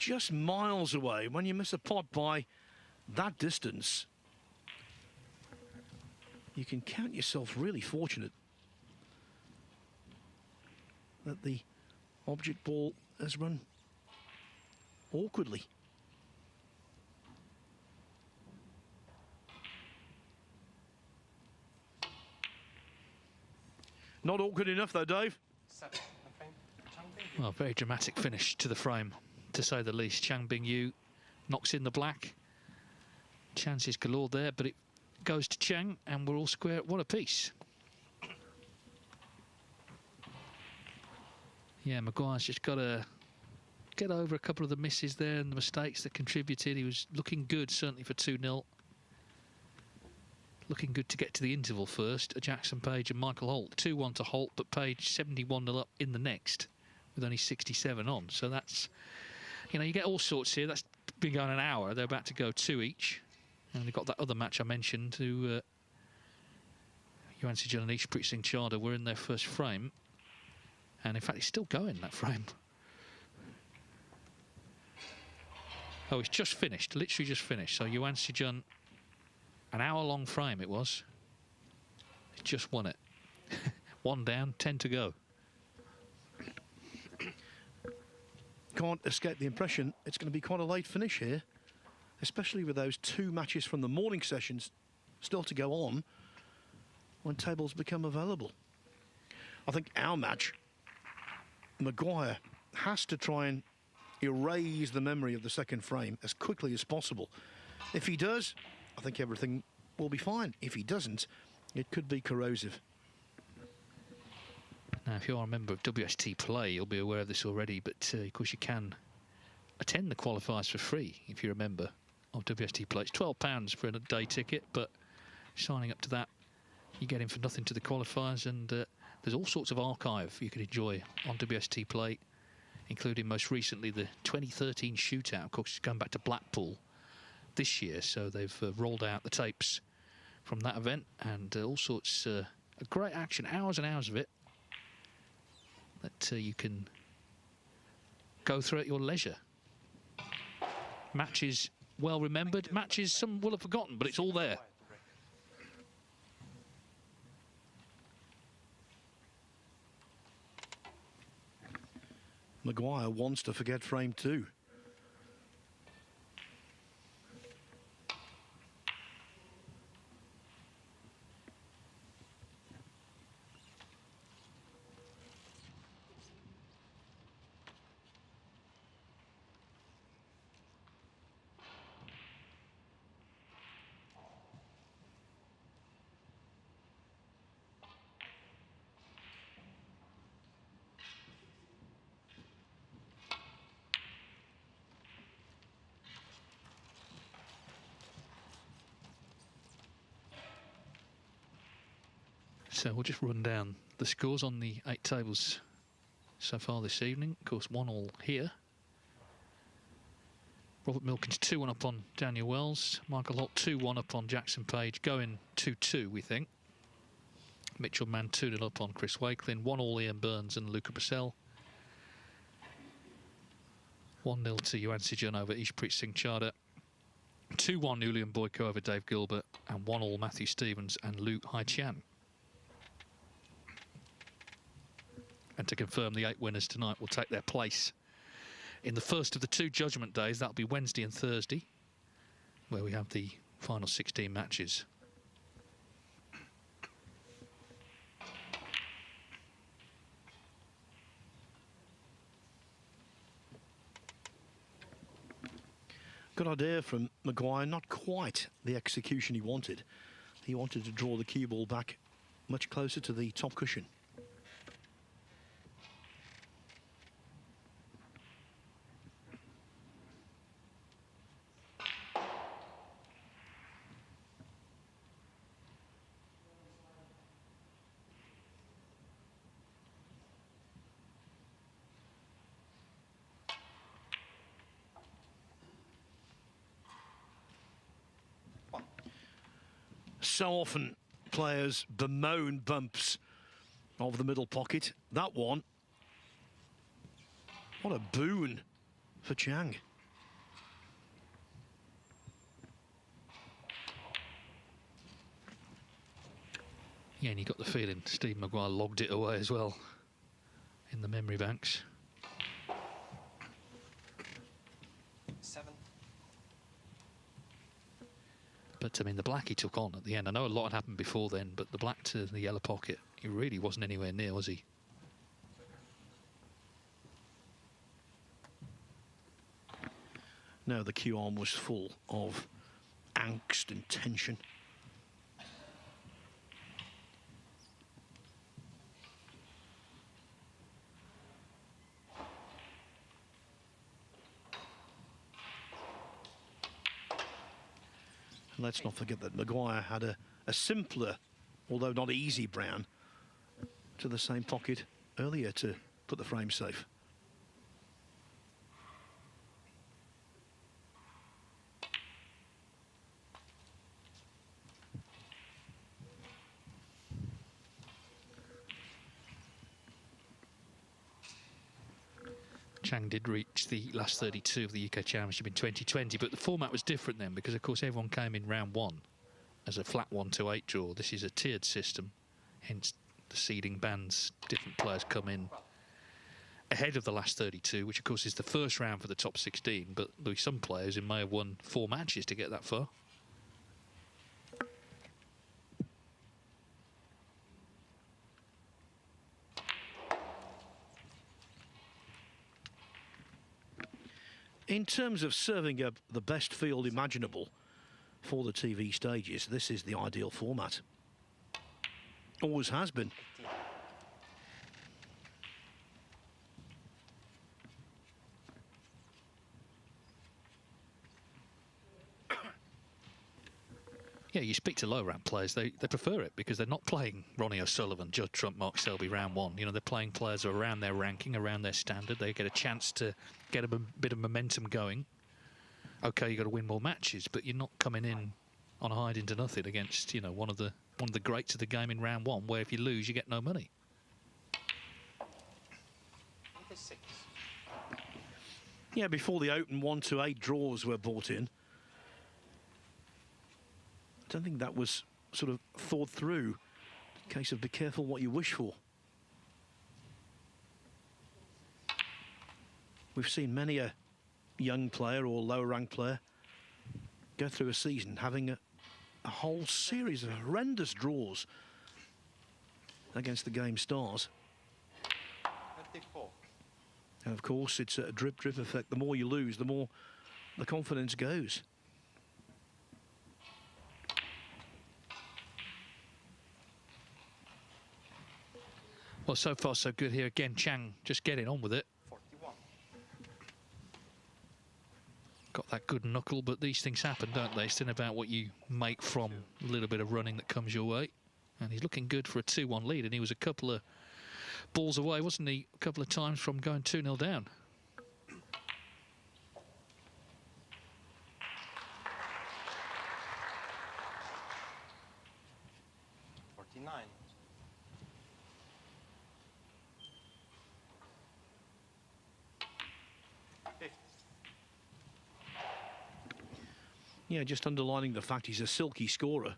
just miles away. When you miss a pot by that distance, you can count yourself really fortunate that the object ball has run awkwardly. Not awkward enough though, Dave. 7 in the frame. Chang Bingyu. Well, very dramatic finish to the frame, to say the least. Chang Bingyu knocks in the black. Chances galore there, but it goes to Chang, and we're all square at one apiece. Yeah, Maguire's just got to get over a couple of the misses there and the mistakes that contributed. He was looking good, certainly for 2-0. Looking good to get to the interval first. Jackson Page and Michael Holt. 2-1 to Holt, but Page 71-0 up in the next with only 67 on. So that's, you know, you get all sorts here. That's been going an hour. They're about to go 2 each. And they've got that other match I mentioned to Yuan Sijun and Ishpreet Singh Chadha were in their first frame. And in fact, it's still going, that frame. Oh, it's just finished, literally just finished. So Yuan Sijun, an hour-long frame it was. He just won it. 1 down, 10 to go. Can't escape the impression it's going to be quite a late finish here, especially with those 2 matches from the morning sessions still to go on when tables become available. I think our match, Maguire has to try and erase the memory of the second frame as quickly as possible. If he does, I think everything will be fine. If he doesn't, it could be corrosive. Now, if you're a member of WST Play, you'll be aware of this already, but of course you can attend the qualifiers for free if you're a member of WST Play. It's £12 for a day ticket, but signing up to that, you get in for nothing to the qualifiers, and there's all sorts of archive you can enjoy on WST Play, including most recently the 2013 shootout. Of course, it's going back to Blackpool this year, so they've rolled out the tapes from that event, and all sorts of great action, hours and hours of it, that you can go through at your leisure. Matches well remembered, matches some will have forgotten, but it's all there. Maguire wants to forget frame 2. So we'll just run down the scores on the 8 tables so far this evening. Of course, 1-1 here. Robert Milkins 2-1 up on Daniel Wells. Michael Holt 2-1 up on Jackson Page, going 2-2, we think. Mitchell Mann 2-0 up on Chris Wakelin. 1-1 Ian Burns and Luca Brissell. 1-0 to Yuan Sijun over Ishpreet Singh Chadha. 2-1 Julian Boyko over Dave Gilbert. And 1-1 Matthew Stevens and Lu Haiqian. And to confirm, the 8 winners tonight will take their place in the first of the 2 judgment days. That'll be Wednesday and Thursday, where we have the final 16 matches. Good idea from Maguire, not quite the execution he wanted. He wanted to draw the cue ball back much closer to the top cushion. So often players bemoan bumps of the middle pocket. That one, what a boon for Chang. Yeah, and you got the feeling Stephen Maguire logged it away as well in the memory banks. 7. But, I mean, the black he took on at the end. I know a lot had happened before then, but the black to the yellow pocket, he really wasn't anywhere near, was he? No, the cue arm was full of angst and tension. And let's not forget that Maguire had a simpler, although not easy, brown to the same pocket earlier to put the frame safe. Chang did reach the last 32 of the UK Championship in 2020, but the format was different then because, of course, everyone came in round 1 as a flat 1-8 draw. This is a tiered system, hence the seeding bands. Different players come in ahead of the last 32, which, of course, is the first round for the top 16, but there'll be some players who may have won 4 matches to get that far. In terms of serving up the best field imaginable for the TV stages, this is the ideal format. Always has been. 15. Yeah, you speak to low-rank players, they prefer it because they're not playing Ronnie O'Sullivan, Judd Trump, Mark Selby round 1. You know, they're playing players who are around their ranking, around their standard. They get a chance to get a bit of momentum going. OK, you've got to win more matches, but you're not coming in on a hide into nothing against, you know, one of the greats of the game in round 1, where if you lose, you get no money. 86. Yeah, before the open 1-8 draws were brought in, I don't think that was sort of thought through. Case of be careful what you wish for. We've seen many a young player or low-ranked player go through a season having a whole series of horrendous draws against the game stars. 34. And of course, it's a drip effect. The more you lose, the more the confidence goes. Well, so far so good here. Again, Chang just getting on with it. 41. Got that good knuckle, but these things happen, don't they? It's then about what you make from a little bit of running that comes your way. And he's looking good for a 2-1 lead, and he was a couple of balls away, wasn't he? A couple of times from going 2-0 down. Yeah, just underlining the fact he's a silky scorer.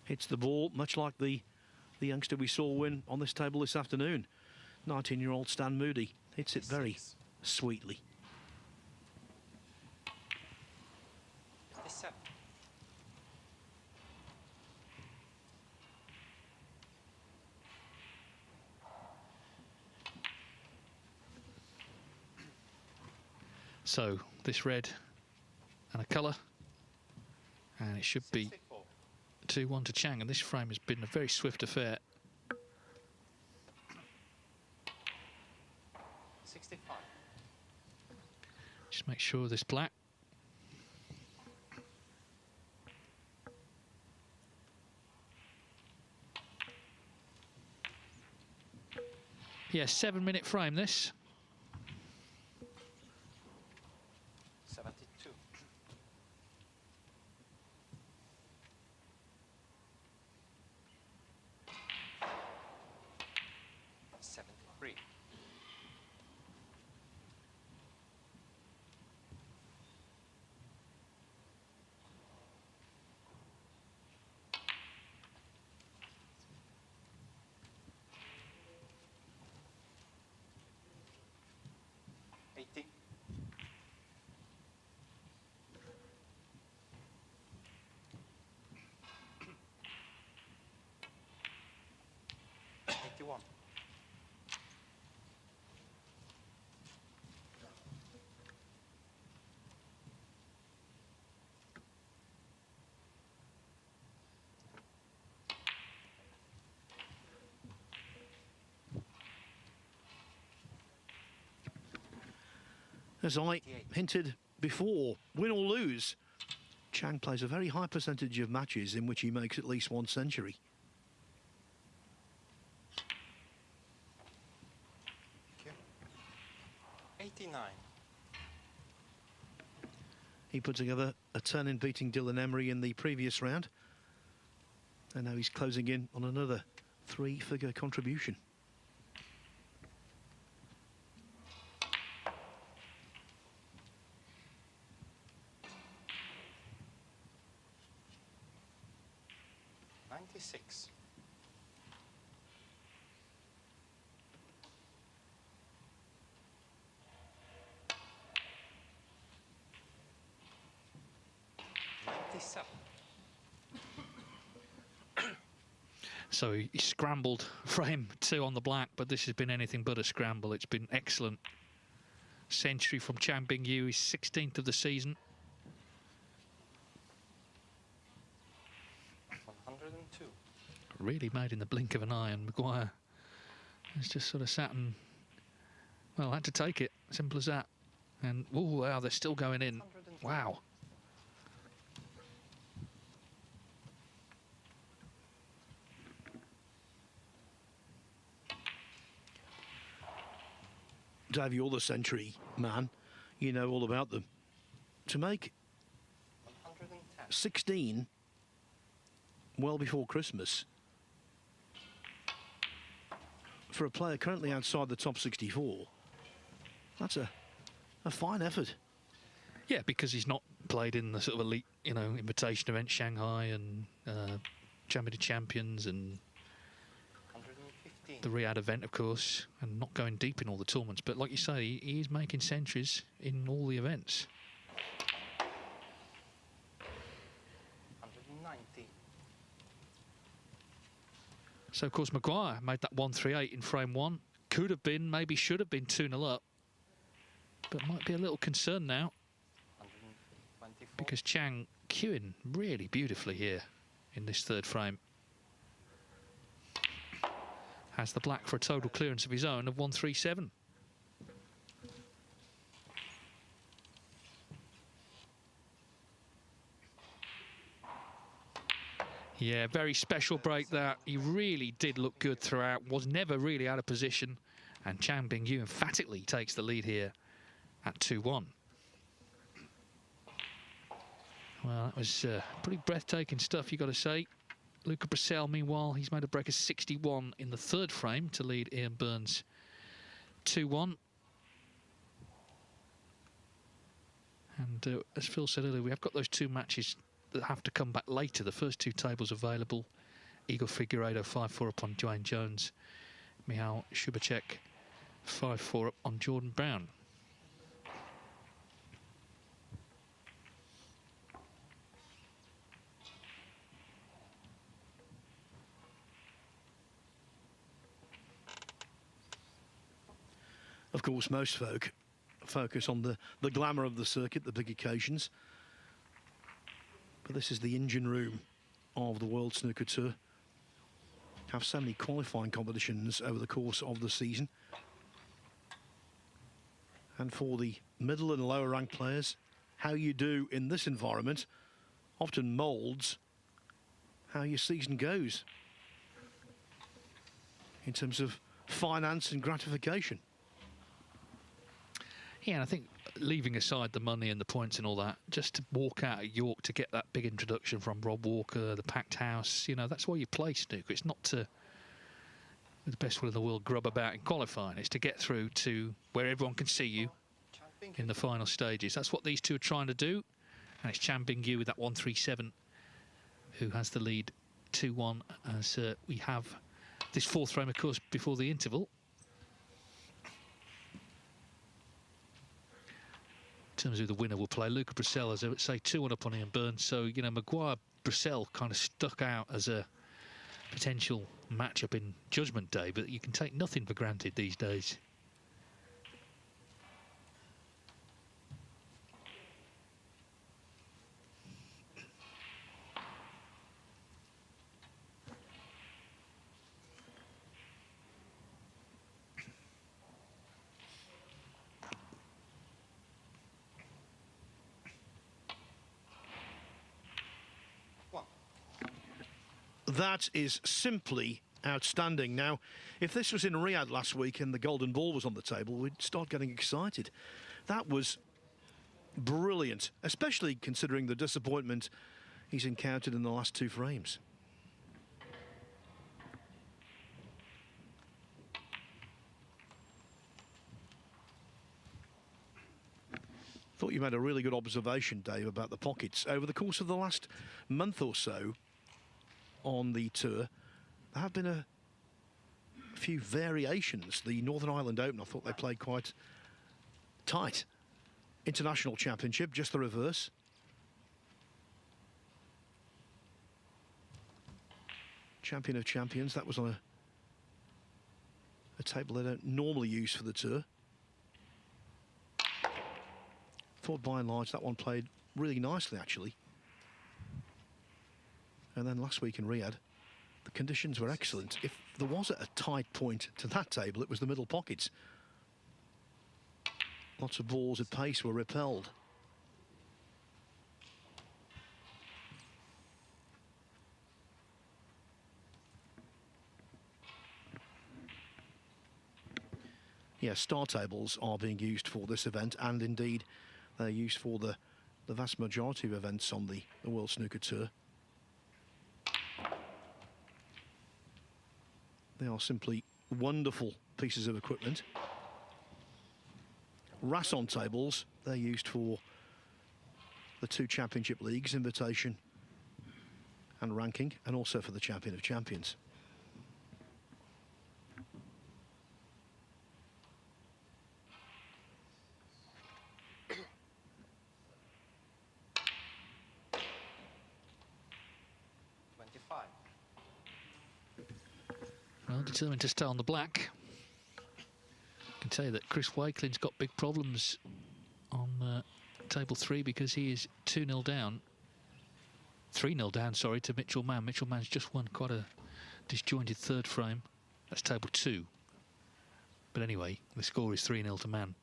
Hits the ball, much like the youngster we saw win on this table this afternoon. 19-year-old Stan Moody hits it very sweetly. 57. So this red and a colour, and it should be 2-1 to Chang, and this frame has been a very swift affair. 65. Just make sure this black. Yeah, 7-minute frame this. 72. 3. $80. 81. As I hinted before, win or lose, Chang plays a very high percentage of matches in which he makes at least one century. Thank you. 89. He put together a turn in beating Dylan Emery in the previous round. And now he's closing in on another three-figure contribution. $96. $97. So he scrambled frame 2 on the black, but this has been anything but a scramble. It's been excellent. Century from Chang Bingyu, his 16th of the season. 102. Really made in the blink of an eye, and Maguire has just sort of sat and, well, had to take it. Simple as that. And, oh, wow, they're still going in. Wow. Dave, you're the century man. You know all about them. To make 110. 16 well before Christmas for a player currently outside the top 64, that's a fine effort. Yeah, because he's not played in the sort of elite, you know, invitation event, Shanghai and Champion of Champions and 115. the Riyadh event, of course, and not going deep in all the tournaments. But like you say, he is making centuries in all the events. 190. So, of course, Maguire made that 138 in frame 1. Could have been, maybe should have been 2-0 up. But might be a little concerned now, 124. because Chang queuing really beautifully here in this third frame. Has the black for a total clearance of his own of 137. Yeah, very special break that. He really did look good throughout, was never really out of position. And Chang Bingyu emphatically takes the lead here at 2-1. Well, that was pretty breathtaking stuff, you got to say. Luca Brissell, meanwhile, he's made a break of 61 in the third frame to lead Ian Burns 2-1. And as Phil said earlier, we have got those two matches that have to come back later. The first two tables available. Igor Figueiredo 5-4 up on Dwayne Jones. Michal Shubacek 5-4 up on Jordan Brown. Of course, most folk focus on the glamour of the circuit, the big occasions. But this is the engine room of the World Snooker Tour. Have so many qualifying competitions over the course of the season. And for the middle and lower ranked players, how you do in this environment often moulds how your season goes in terms of finance and gratification. Yeah, and I think leaving aside the money and the points and all that, just to walk out of York to get that big introduction from Rob Walker, the packed house, you know, that's why you play snooker. It's not to with the best will in the world grub about in qualifying. It's to get through to where everyone can see you Chang Bingyu. in the final stages. That's what these two are trying to do. And it's Chang Bingyu with that 137 who has the lead 2-1 as we have this fourth frame, of course, before the interval. In terms of who the winner will play, Luca Brissell has, say, 2-1 up on Ian Burns. So, you know, Maguire, Brissell kind of stuck out as a potential matchup in Judgment Day, but you can take nothing for granted these days. That is simply outstanding. Now, if this was in Riyadh last week and the golden ball was on the table, we'd start getting excited. That was brilliant, especially considering the disappointment he's encountered in the last two frames. Thought you made a really good observation, Dave, about the pockets. Over the course of the last month or so on the tour, there have been a few variations. The Northern Ireland Open, I thought they played quite tight. International Championship, just the reverse. Champion of Champions, that was on a table they don't normally use for the tour. Thought by and large that one played really nicely, actually. And then last week in Riyadh, the conditions were excellent. If there was a tight point to that table, it was the middle pockets. Lots of balls at pace were repelled. Yeah, star tables are being used for this event, and indeed they're used for the vast majority of events on the World Snooker Tour. They are simply wonderful pieces of equipment. Rasson tables, they're used for the two championship leagues, Invitation and Ranking, and also for the Champion of Champions. Well, determined to stay on the black. I can tell you that Chris Wakeling's got big problems on table 3 because he is 2-0 down. 3-0 down, sorry, to Mitchell Mann. Mitchell Mann's just won quite a disjointed third frame. That's table 2. But anyway, the score is 3-0 to Mann.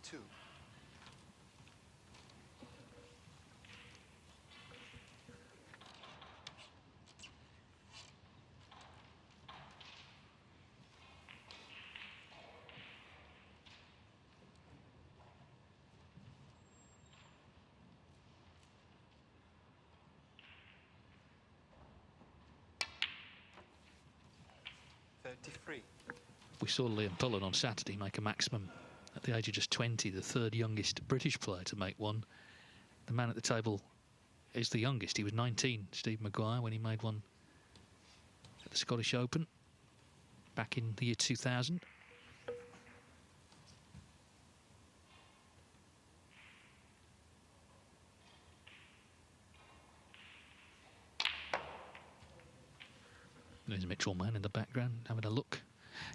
Two. We saw Liam Pullen on Saturday make a maximum at the age of just 20, the third youngest British player to make one. The man at the table is the youngest. He was 19, Stephen Maguire, when he made one at the Scottish Open back in the year 2000. There's Mitchell Mann in the background having a look.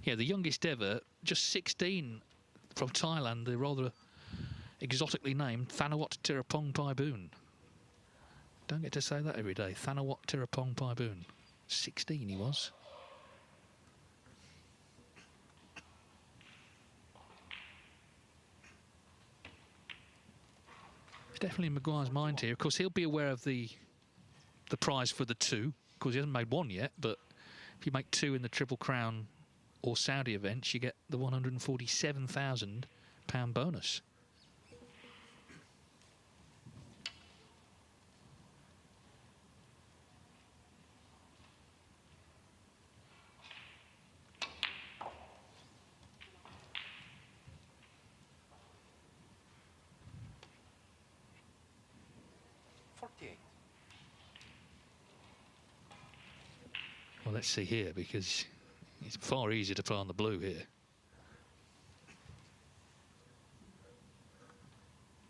Yeah, the youngest ever, just 16, from Thailand, the rather exotically named Thanawat Tirapong Paiboon. Don't get to say that every day. Thanawat Tirapong Paiboon. 16 he was. It's definitely in Maguire's mind here. Of course, he'll be aware of the prize for the 2. Of course, he hasn't made 1 yet, but if you make 2 in the Triple Crown or Saudi events, you get the £147,000 bonus. Well, let's see here, because it's far easier to play on the blue here.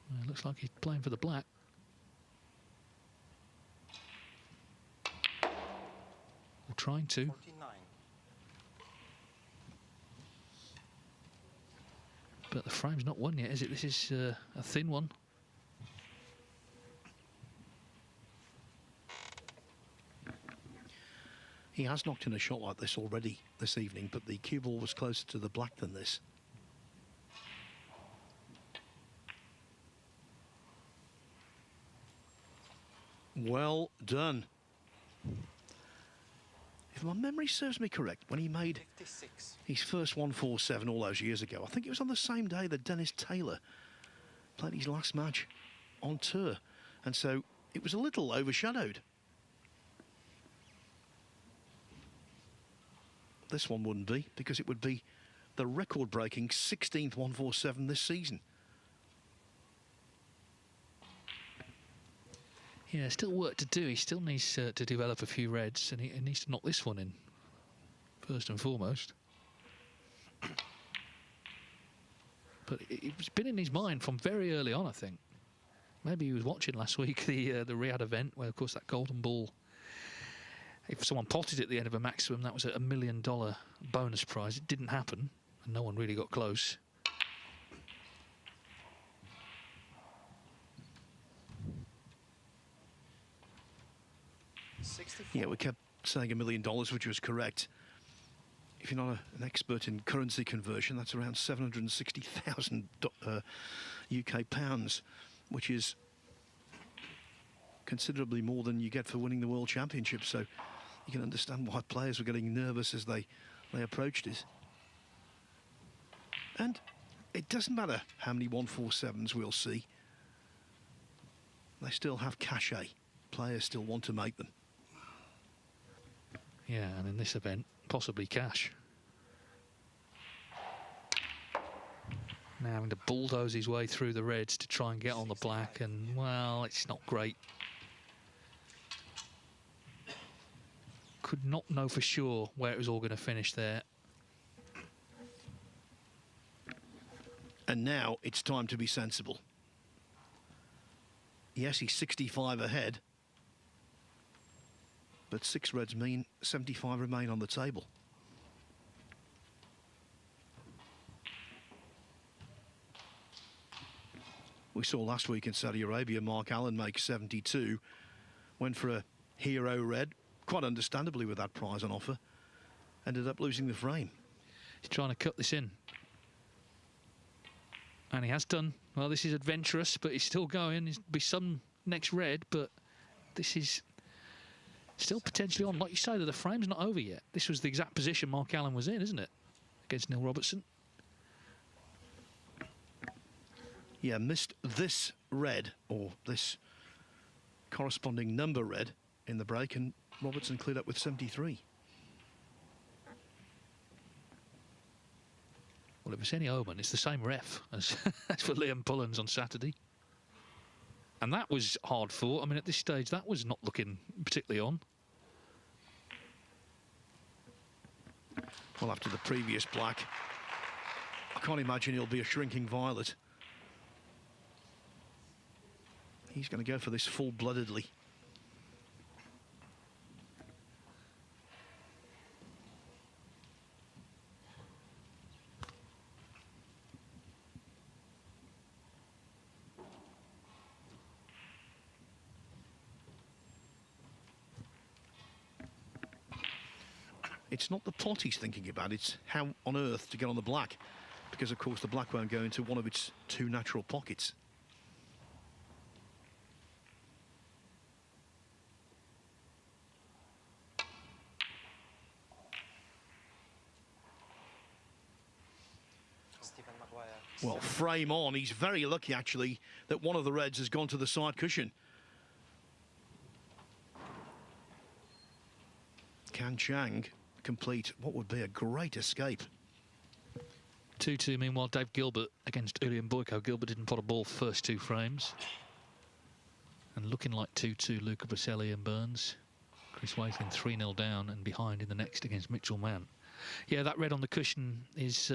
Well, it looks like he's playing for the black. Or trying to. 49. But the frame's not won yet, is it? This is a thin one. He has knocked in a shot like this already this evening, but the cue ball was closer to the black than this. Well done. If my memory serves me correct, when he made 56. his first 147 all those years ago, I think it was on the same day that Dennis Taylor played his last match on tour. And so it was a little overshadowed. This one wouldn't be, because it would be the record-breaking 16th 147 this season. Yeah, still work to do. He still needs to develop a few reds, and he needs to knock this one in, first and foremost. But it's been in his mind from very early on, I think. Maybe he was watching last week the Riyadh event, where, of course, that golden ball, if someone potted it at the end of a maximum, that was a $1 million bonus prize. It didn't happen, and no one really got close. Yeah, we kept saying $1 million, which was correct. If you're not an expert in currency conversion, that's around 760,000 UK pounds, which is considerably more than you get for winning the World Championship. So you can understand why players were getting nervous as they approached it. And it doesn't matter how many 147s we'll see. They still have cachet. Players still want to make them. Yeah, and in this event, possibly cash. Now having to bulldoze his way through the reds to try and get on the black, and, well, it's not great. Could not know for sure where it was all going to finish there. And now it's time to be sensible. Yes, he's 65 ahead, but 6 reds mean 75 remain on the table. We saw last week in Saudi Arabia, Mark Allen make 72, went for a hero red, quite understandably with that prize on offer, ended up losing the frame. He's trying to cut this in. And he has done. Well, this is adventurous, but he's still going. There'll be some next red, but this is still potentially on. Like you say, the frame's not over yet. This was the exact position Mark Allen was in, isn't it? Against Neil Robertson. Yeah, missed this red, or this corresponding number red in the break, and Robertson cleared up with 73. Well, if it's any omen, it's the same ref as, as for Liam Pullens on Saturday. And that was hard fought. I mean, at this stage, that was not looking particularly on. Well, after the previous black, I can't imagine he'll be a shrinking violet. He's going to go for this full-bloodedly. It's not the pot he's thinking about, it's how on earth to get on the black. Because, of course, the black won't go into one of its 2 natural pockets. Well, frame on. He's very lucky, actually, that one of the reds has gone to the side cushion. Can Chang complete what would be a great escape? 2-2, meanwhile, Dave Gilbert against Ulian Boyko. Gilbert didn't pot a ball first 2 frames. And looking like 2-2, Luca Briselli and Burns. Chris Waithin 3-0 down and behind in the next against Mitchell Mann. Yeah, that red on the cushion is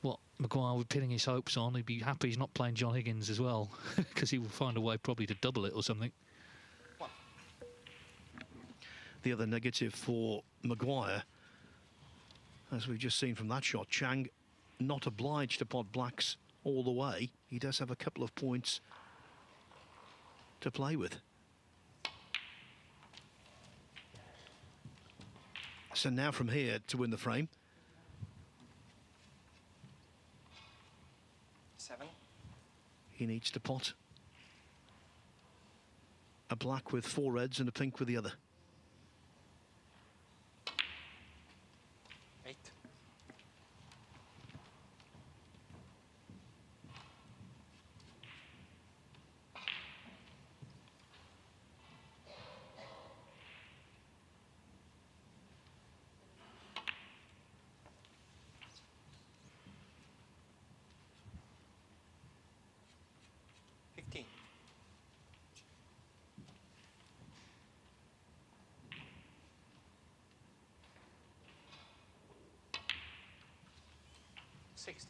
what Maguire was pinning his hopes on. He'd be happy he's not playing John Higgins as well, because he will find a way probably to double it or something. The other negative for Maguire, as we've just seen from that shot, Chang not obliged to pot blacks all the way. He does have a couple of points to play with. So now from here to win the frame. 7. He needs to pot a black with 4 reds and a pink with the other. 8. 15. 60.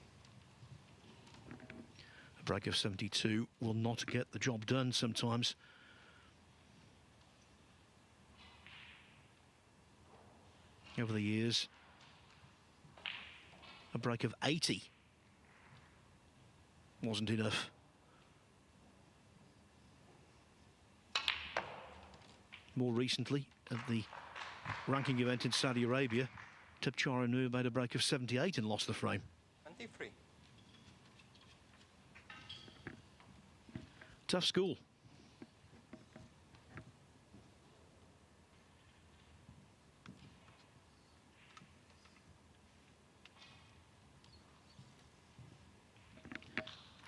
A break of 72 will not get the job done sometimes. Over the years, a break of 80 wasn't enough. More recently, at the ranking event in Saudi Arabia, Tipchara Nu made a break of 78 and lost the frame. 23. Tough school.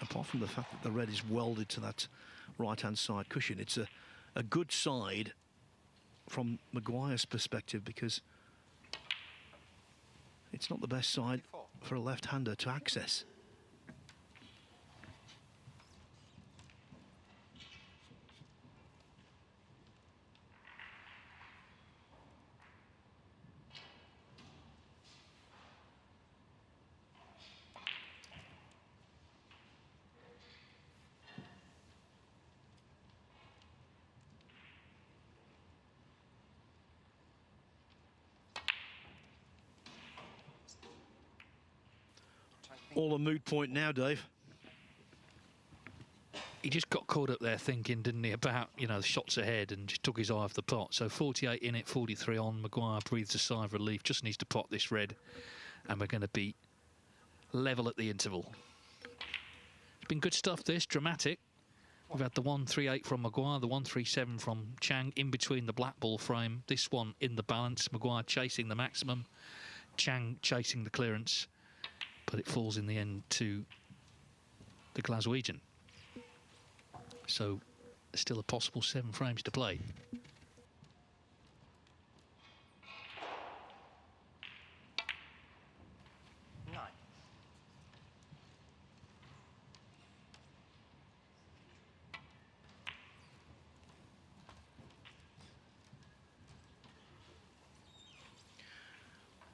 Apart from the fact that the red is welded to that right-hand side cushion, it's a good side from Maguire's perspective, because it's not the best side 24. for a left-hander to access. All a moot point now, Dave. He just got caught up there thinking, didn't he, about, you know, the shots ahead, and just took his eye off the pot. So 48 in it, 43 on. Maguire breathes a sigh of relief, just needs to pot this red, and we're going to be level at the interval. It's been good stuff, this, dramatic. We've had the 138 from Maguire, the 137 from Chang in between the black ball frame. This one in the balance, Maguire chasing the maximum, Chang chasing the clearance, but it falls in the end to the Glaswegian. So still a possible 7 frames to play.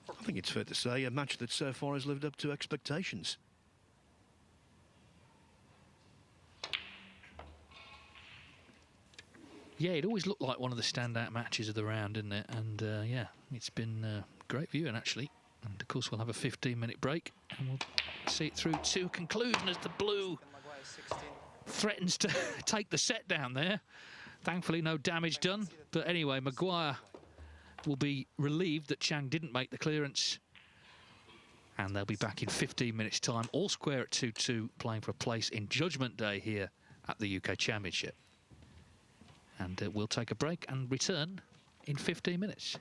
I think it's fair to say a match that so far has lived up to expectations. Yeah, it always looked like one of the standout matches of the round, didn't it? And yeah, it's been great viewing, actually. And of course, we'll have a 15-minute break, and we'll see it through to conclusion as the blue threatens to take the set down there. Thankfully, no damage done. But anyway, Maguire will be relieved that Chang didn't make the clearance. And they'll be back in 15 minutes' time, all square at 2-2, playing for a place in Judgment Day here at the UK Championship. And we'll take a break and return in 15 minutes.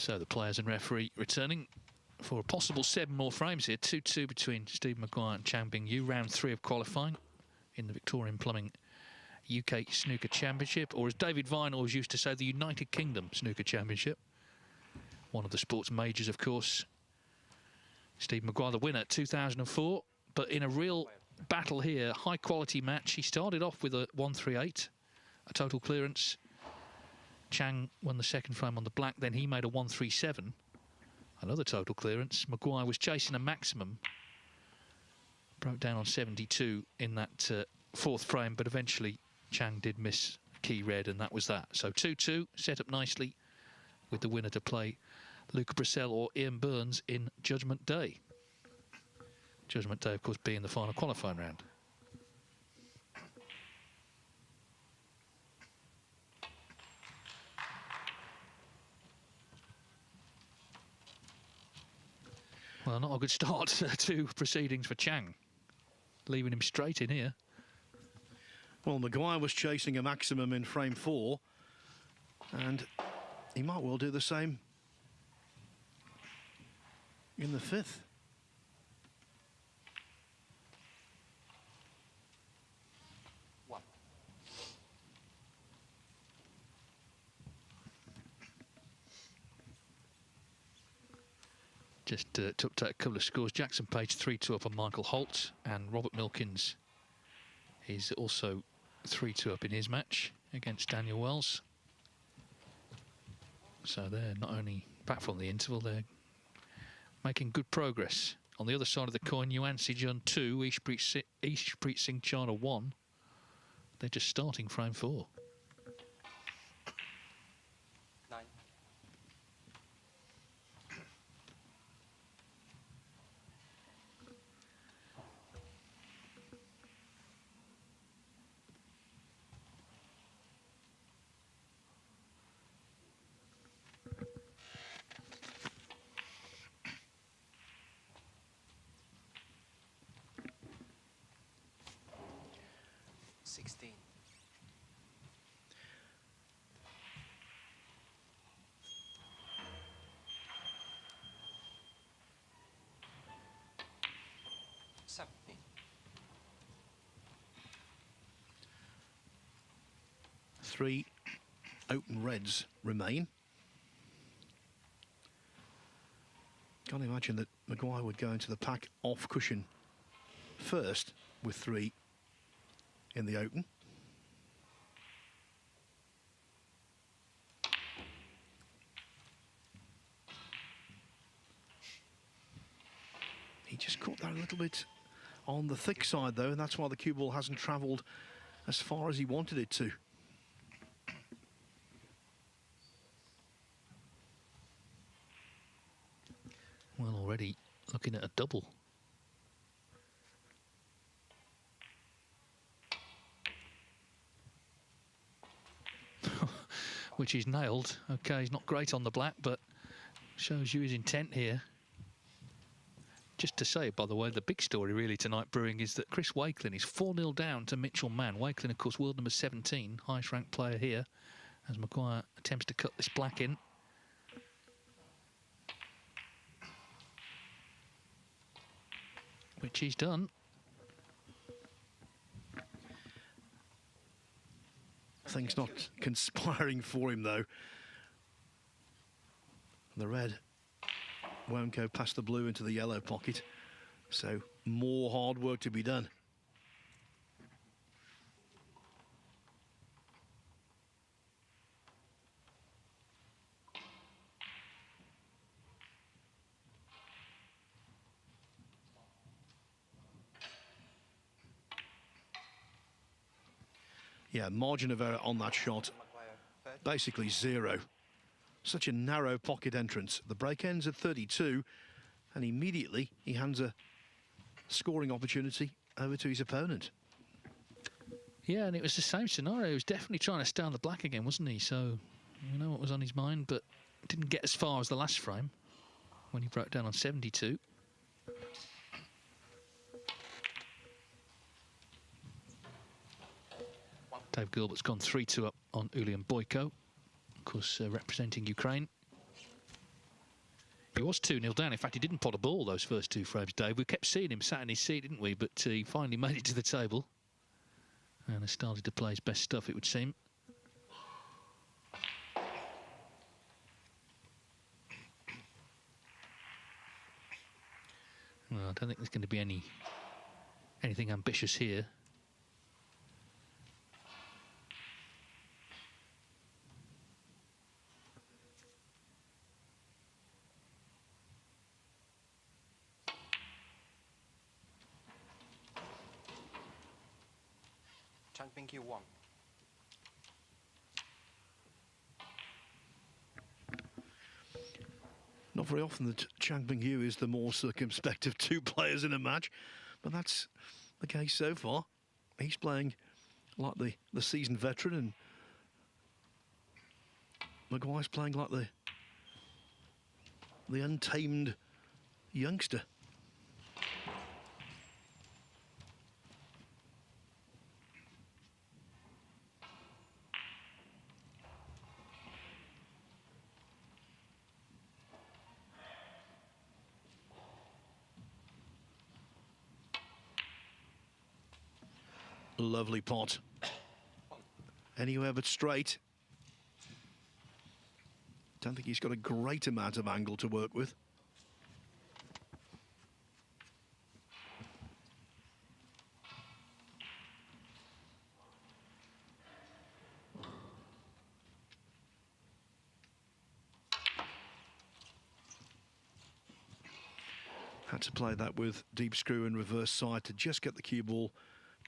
So the players and referee returning for a possible 7 more frames here. 2-2 between Stephen Maguire and Chang Bingyu. Round 3 of qualifying in the Victorian Plumbing UK Snooker Championship, or as David Vine always used to say, the United Kingdom Snooker Championship. One of the sports majors, of course. Stephen Maguire, the winner, 2004. But in a real battle here, high-quality match. He started off with a 138, a total clearance. Chang won the second frame on the black, then he made a 137, another total clearance. Maguire was chasing a maximum, broke down on 72 in that fourth frame, but eventually Chang did miss key red, and that was that. So 2-2, set up nicely with the winner to play Luca Brissell or Ian Burns in Judgment Day. Judgment Day, of course, being the final qualifying round. Well, not a good start to proceedings for Chang, leaving him straight in here. Well, Maguire was chasing a maximum in frame 4, and he might well do the same in the 5th. Just took a couple of scores. Jackson Page 3-2 up on Michael Holt, and Robert Milkins is also 3-2 up in his match against Daniel Wells. So they're not only back from the interval, they're making good progress. On the other side of the coin, Yuan Sijun 2, Ishpreet Singh Chana 1. They're just starting frame 4. 9. 16. Three open reds remain. Can't imagine that Maguire would go into the pack off cushion first with 3 in the open. He just caught that a little bit on the thick side though, and that's why the cue ball hasn't travelled as far as he wanted it to. Well, already looking at a double. Which he's nailed. Okay, he's not great on the black, but shows you his intent here. Just to say, by the way, the big story really tonight brewing is that Chris Wakelin is 4-0 down to Mitchell Mann. Wakelin, of course, world number 17, highest ranked player here, as Maguire attempts to cut this black in. Which he's done. Things not conspiring for him, though. The red won't go past the blue into the yellow pocket, so more hard work to be done. Yeah, margin of error on that shot, basically 0. Such a narrow pocket entrance. The break ends at 32, and immediately he hands a scoring opportunity over to his opponent. Yeah, and it was the same scenario. He was definitely trying to stay on the black again, wasn't he? So you know what was on his mind, but didn't get as far as the last frame when he broke down on 72. Dave Gilbert's gone 3-2 up on Ulian Boyko, of course, representing Ukraine. He was 2-0 down. In fact, he didn't pot a ball those first 2 frames, Dave. We kept seeing him sat in his seat, didn't we? But he finally made it to the table and has started to play his best stuff, it would seem. Well, I don't think there's going to be anything ambitious here. Chang Bingyu 1. Not very often that Chang Bingyu is the more circumspect of 2 players in a match, but that's the case so far. He's playing like the seasoned veteran, and Maguire's playing like the untamed youngster. Lovely pot. Anywhere but straight. Don't think he's got a great amount of angle to work with. Had to play that with deep screw and reverse side to just get the cue ball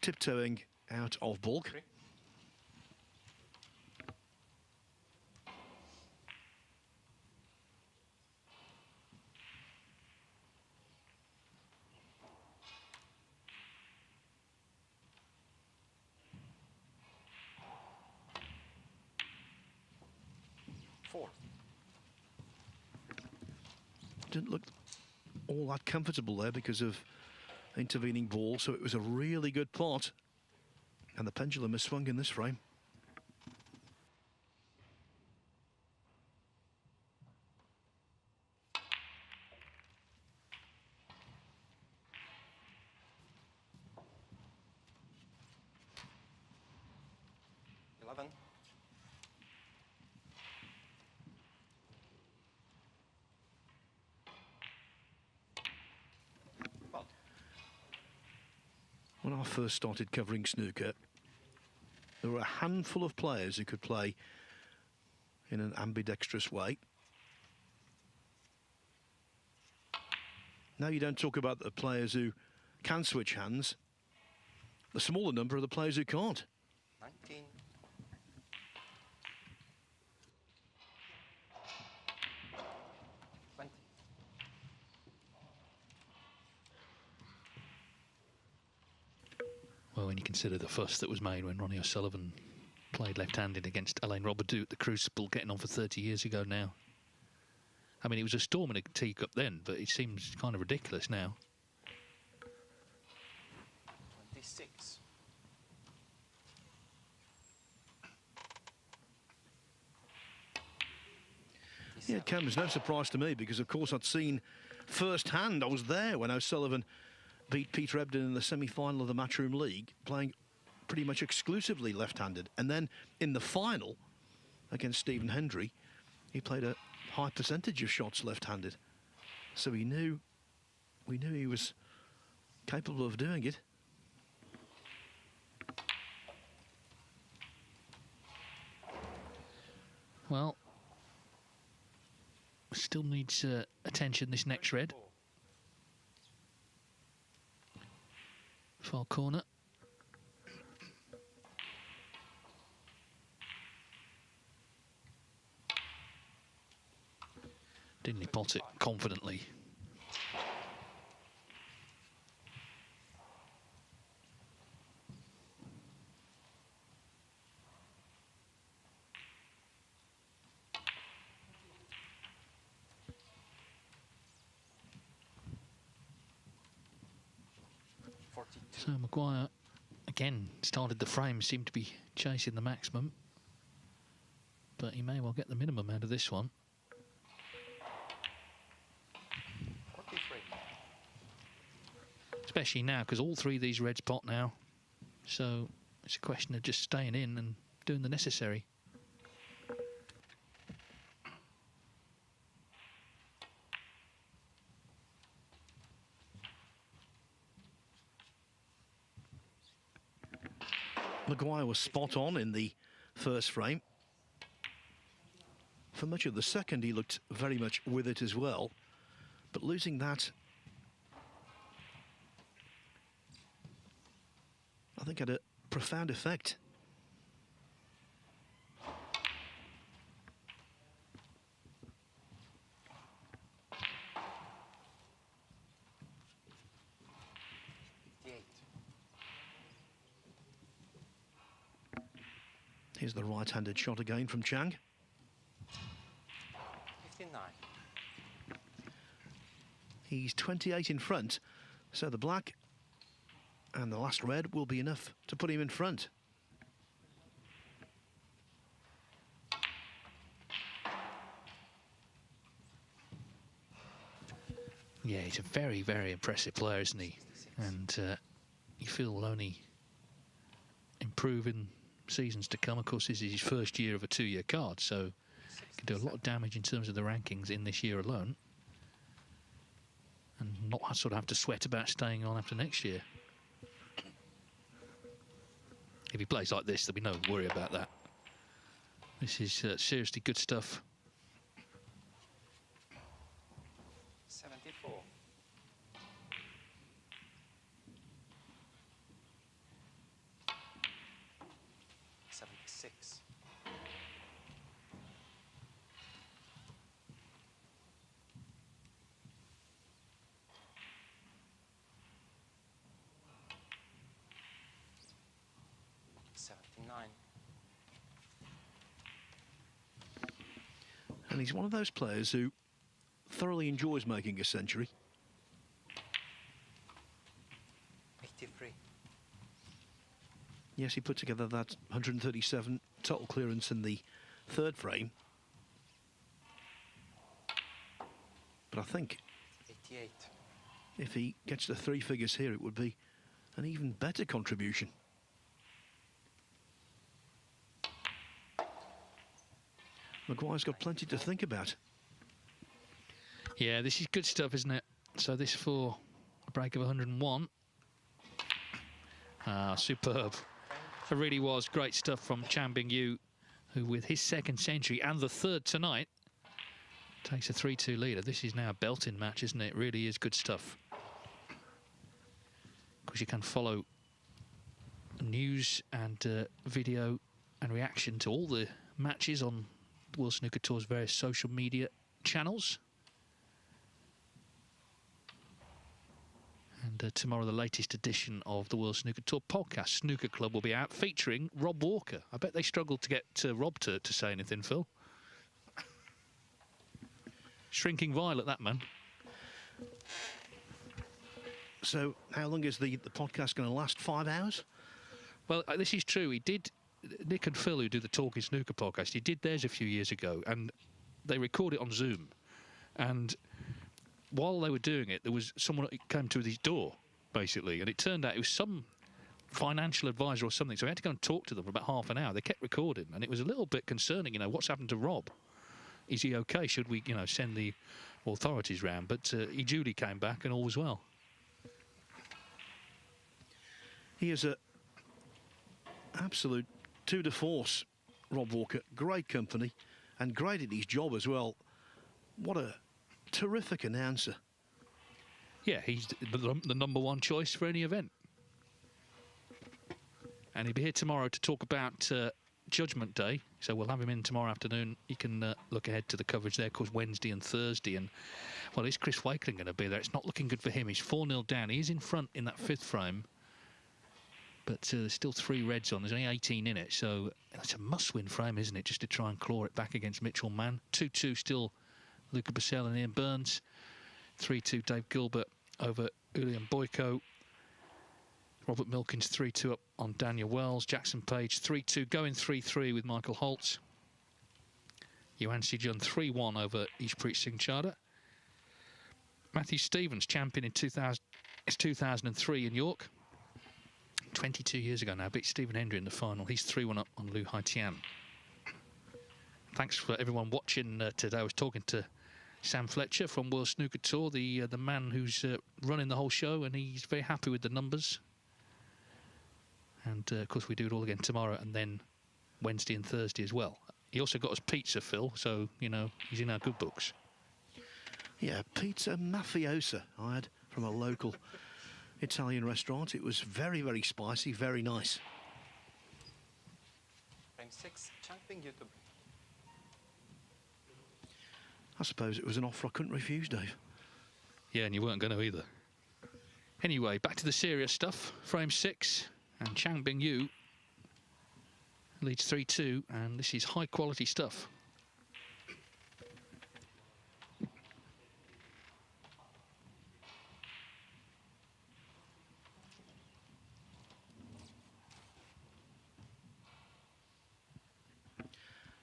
tiptoeing out of bulk. 3. Didn't look all that comfortable there because of intervening ball, so it was a really good pot, and the pendulum has swung in this frame. When I first started covering snooker, there were a handful of players who could play in an ambidextrous way. Now you don't talk about the players who can switch hands. The smaller number are the players who can't. 19. Well, when you consider the fuss that was made when Ronnie O'Sullivan played left-handed against Alain Roberdeau at the Crucible, getting on for 30 years ago now. I mean, it was a storm in a teacup then, but it seems kind of ridiculous now. 26. Yeah, it comes no surprise to me because, of course, I'd seen firsthand. I was there when O'Sullivan beat Peter Ebdon in the semi-final of the Matchroom League, playing pretty much exclusively left-handed. And then in the final against Stephen Hendry, he played a high percentage of shots left-handed. So we knew he was capable of doing it. Well, still needs attention, this next red. Far corner. Didn't he pot it confidently? So Maguire again started the frame, seemed to be chasing the maximum, but he may well get the minimum out of this one. especially now because all three of these reds pot now. So it's a question of just staying in and doing the necessary. Maguire was spot on in the first frame. For much of the second, he looked very much with it as well. But losing that, I think, had a profound effect. Here's the right-handed shot again from Chang. 59. He's 28 in front, so the black and the last red will be enough to put him in front. Yeah, he's a very, very impressive player, isn't he? And you feel will only improve in seasons to come. Of course, this is his first year of a 2-year card, so he can do a lot of damage in terms of the rankings in this year alone, and not sort of have to sweat about staying on after next year. If he plays like this, there'll be no worry about that. This is seriously good stuff. 74. 76. 79. And he's one of those players who thoroughly enjoys making a century. 83. Yes, he put together that 137 total clearance in the third frame. But I think 88. if he gets the 3 figures here, it would be an even better contribution. Maguire's got plenty to think about. Yeah, this is good stuff, isn't it? So this for a break of 101. Superb. It really was great stuff from Chang Bingyu, who with his second century and the third tonight takes a 3-2 leader. This is now a belting match, isn't it? It really is good stuff. Of course, you can follow news and video and reaction to all the matches on the World Snooker Tour's various social media channels. And tomorrow, the latest edition of the World Snooker Tour podcast, Snooker Club, will be out, featuring Rob Walker. I bet they struggled to get Rob to say anything, Phil. Shrinking violet, that man. So how long is the podcast going to last? 5 hours? Well, this is true. He did, Nick and Phil, who do the Talking Snooker podcast, he did theirs a few years ago, and they record it on Zoom. And while they were doing it, there was someone that came to his door, basically, and it turned out it was some financial advisor or something, so I had to go and talk to them for about half an hour. They kept recording, and it was a little bit concerning, you know, what's happened to Rob? Is he okay? Should we, you know, send the authorities round? But he duly came back, and all was well. He is a absolute tour de force, Rob Walker. Great company and great at his job as well. What a terrific announcer. Yeah, he's the number one choice for any event. And he'll be here tomorrow to talk about Judgment Day. So we'll have him in tomorrow afternoon. You can look ahead to the coverage there, of course, Wednesday and Thursday. And, well, is Chris Wakeling going to be there? It's not looking good for him. He's 4-0 down. He is in front in that 5th frame. But there's still 3 reds on. There's only 18 in it. So it's a must-win frame, isn't it, just to try and claw it back against Mitchell Mann. 2-2 still Luca Bassell and Ian Burns. 3-2 Dave Gilbert over Ulian Boyko. Robert Milkins 3-2 up on Daniel Wells. Jackson Page 3-2, going 3-3 with Michael Holtz. Yuan Sijun 3-1 over Ishpreet Singh Chadha. Matthew Stevens, champion in 2000, It's 2003 in York. 22 years ago now, beat Stephen Hendon in the final. He's 3-1 up on Liu Haitian. Thanks for everyone watching today. I was talking to Sam Fletcher from World Snooker Tour, the man who's running the whole show, and he's very happy with the numbers. And of course we do it all again tomorrow and then Wednesday and Thursday as well. He also got us pizza, Phil, so you know he's in our good books. Yeah, pizza mafiosa I had from a local Italian restaurant. It was very, very spicy, very nice. Frame 6, Chang Bingyu to I suppose it was an offer I couldn't refuse, Dave. Yeah, and you weren't going to either. Anyway, back to the serious stuff. Frame 6, and Chang Bingyu leads 3-2, and this is high quality stuff.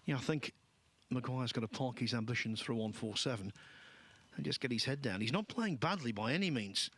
Yeah, I think Maguire's got to park his ambitions for a 147 and just get his head down. He's not playing badly by any means.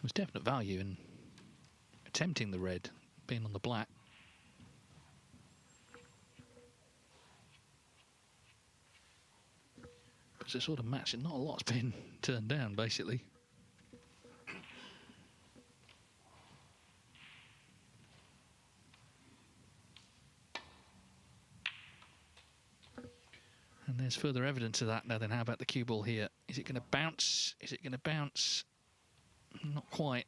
There's definite value in attempting the red, being on the black. But it's a sort of match and not a lot's been turned down, basically. And there's further evidence of that now. Then how about the cue ball here? Is it going to bounce? Is it going to bounce? Not quite.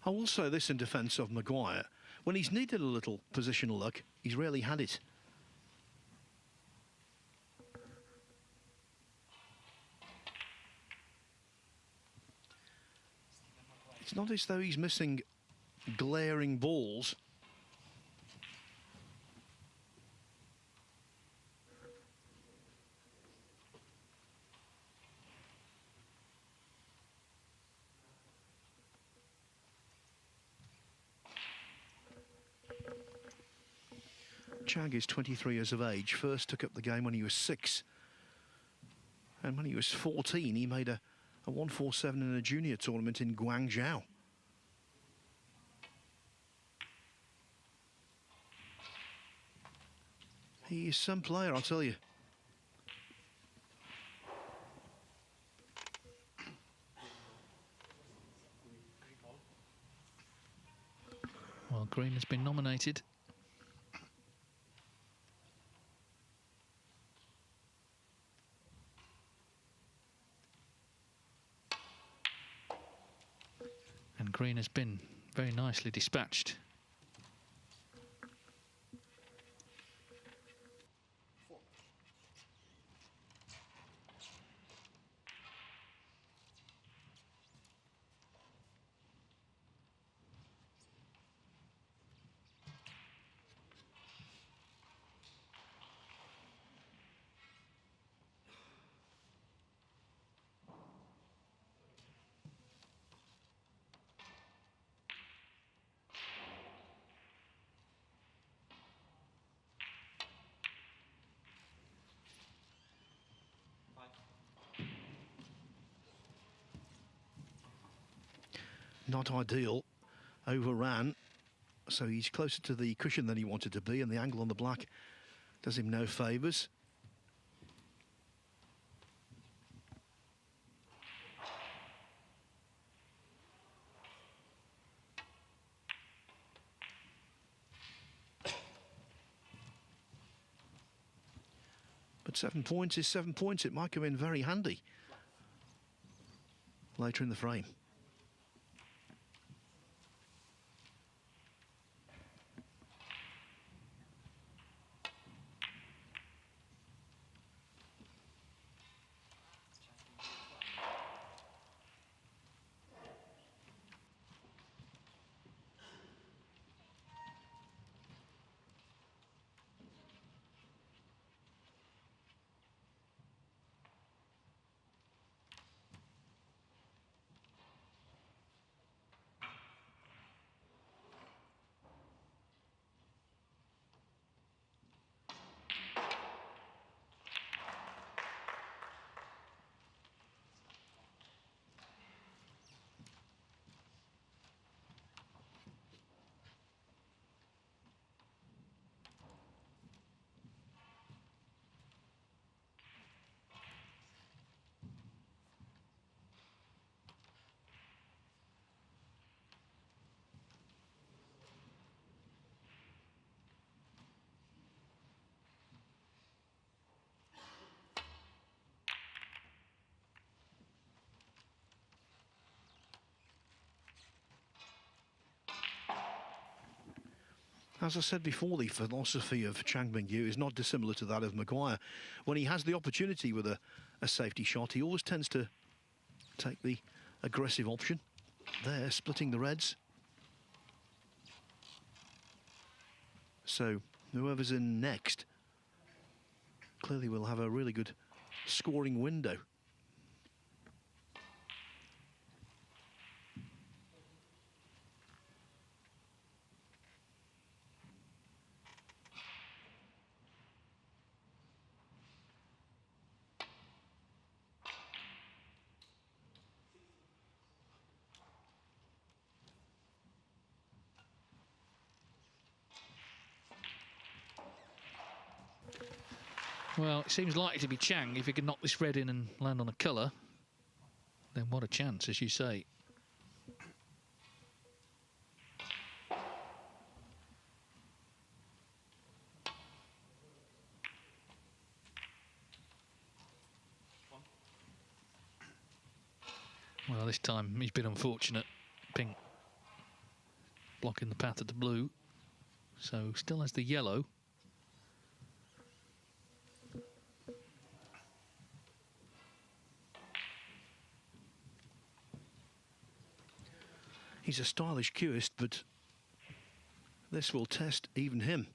I will say this in defence of Maguire. When he's needed a little positional luck, he's rarely had it. It's not as though he's missing glaring balls. Chang is 23 years of age. First took up the game when he was 6. And when he was 14, he made a 147 in a junior tournament in Guangzhou. He is some player, I'll tell you. Well, green has been nominated. And green has been very nicely dispatched. Not ideal, overran, so he's closer to the cushion than he wanted to be, and the angle on the black does him no favours. But 7 points is 7 points. It might come in very handy later in the frame. As I said before, the philosophy of Chang Bingyu is not dissimilar to that of Maguire. When he has the opportunity with a safety shot, he always tends to take the aggressive option. There, splitting the reds. So whoever's in next clearly will have a really good scoring window. Well, it seems likely to be Chang. If he can knock this red in and land on a colour, then what a chance, as you say. Well, this time he's been unfortunate. Pink blocking the path of the blue. So still has the yellow. He's a stylish cueist, but this will test even him.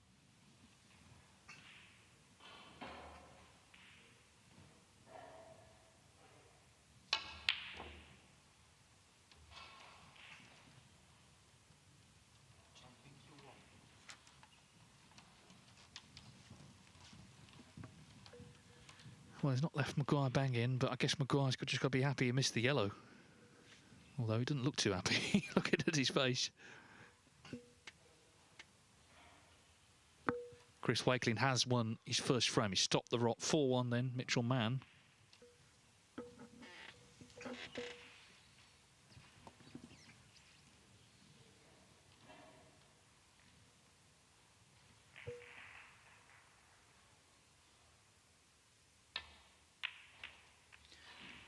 Well, he's not left Maguire banging, but I guess Maguire's just got to be happy he missed the yellow. Although he doesn't look too happy, looking at his face. Chris Wakeling has won his first frame. He stopped the rock 4-1 then, Mitchell Mann.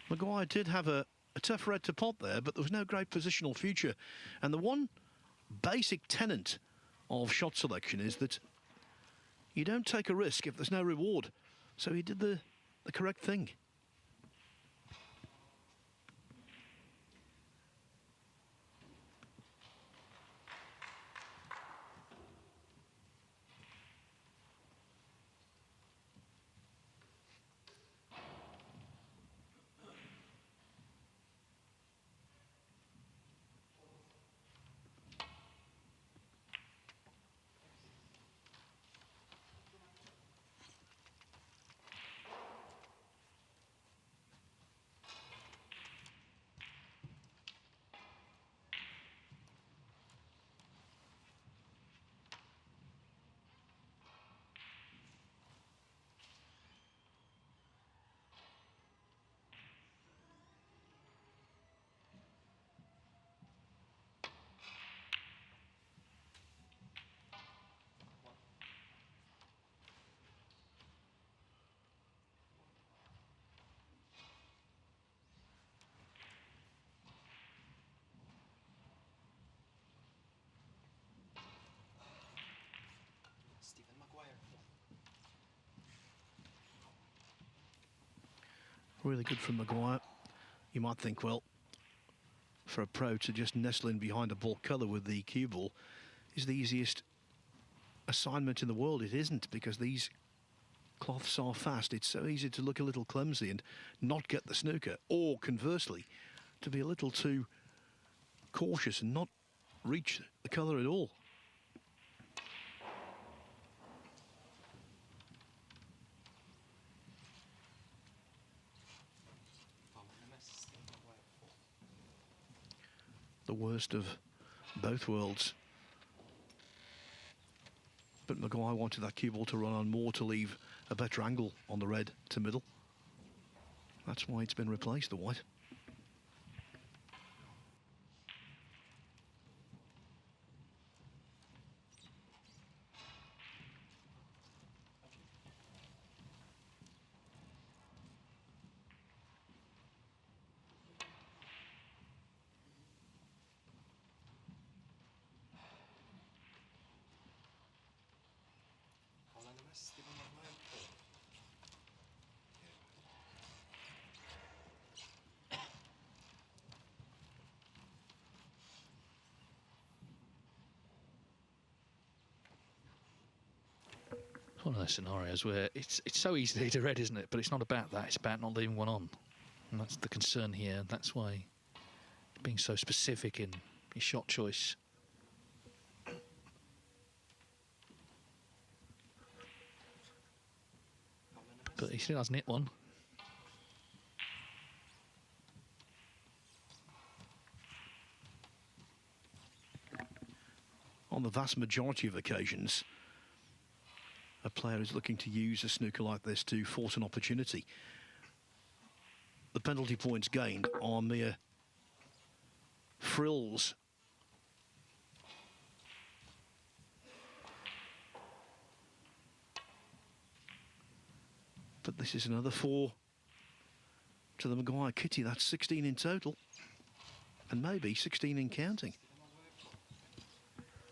Maguire did have a tough red to pot there, but there was no great positional future. And the one basic tenet of shot selection is that you don't take a risk if there's no reward. So he did the correct thing. Really good from Maguire. You might think, well, for a pro to just nestle in behind a ball colour with the cue ball is the easiest assignment in the world. It isn't, because these cloths are fast. It's so easy to look a little clumsy and not get the snooker, or conversely, to be a little too cautious and not reach the colour at all. The worst of both worlds. But Maguire wanted that cue ball to run on more to leave a better angle on the red to middle. That's why it's been replaced, the white. Stephen Maguire. It's one of those scenarios where it's so easy to hit a red, isn't it? But it's not about that. It's about not leaving one on. And that's the concern here. That's why being so specific in your shot choice. But he still hasn't hit one. On the vast majority of occasions, a player is looking to use a snooker like this to force an opportunity. The penalty points gained are mere frills. But this is another 4 to the Maguire kitty. That's 16 in total, and maybe 16 in counting.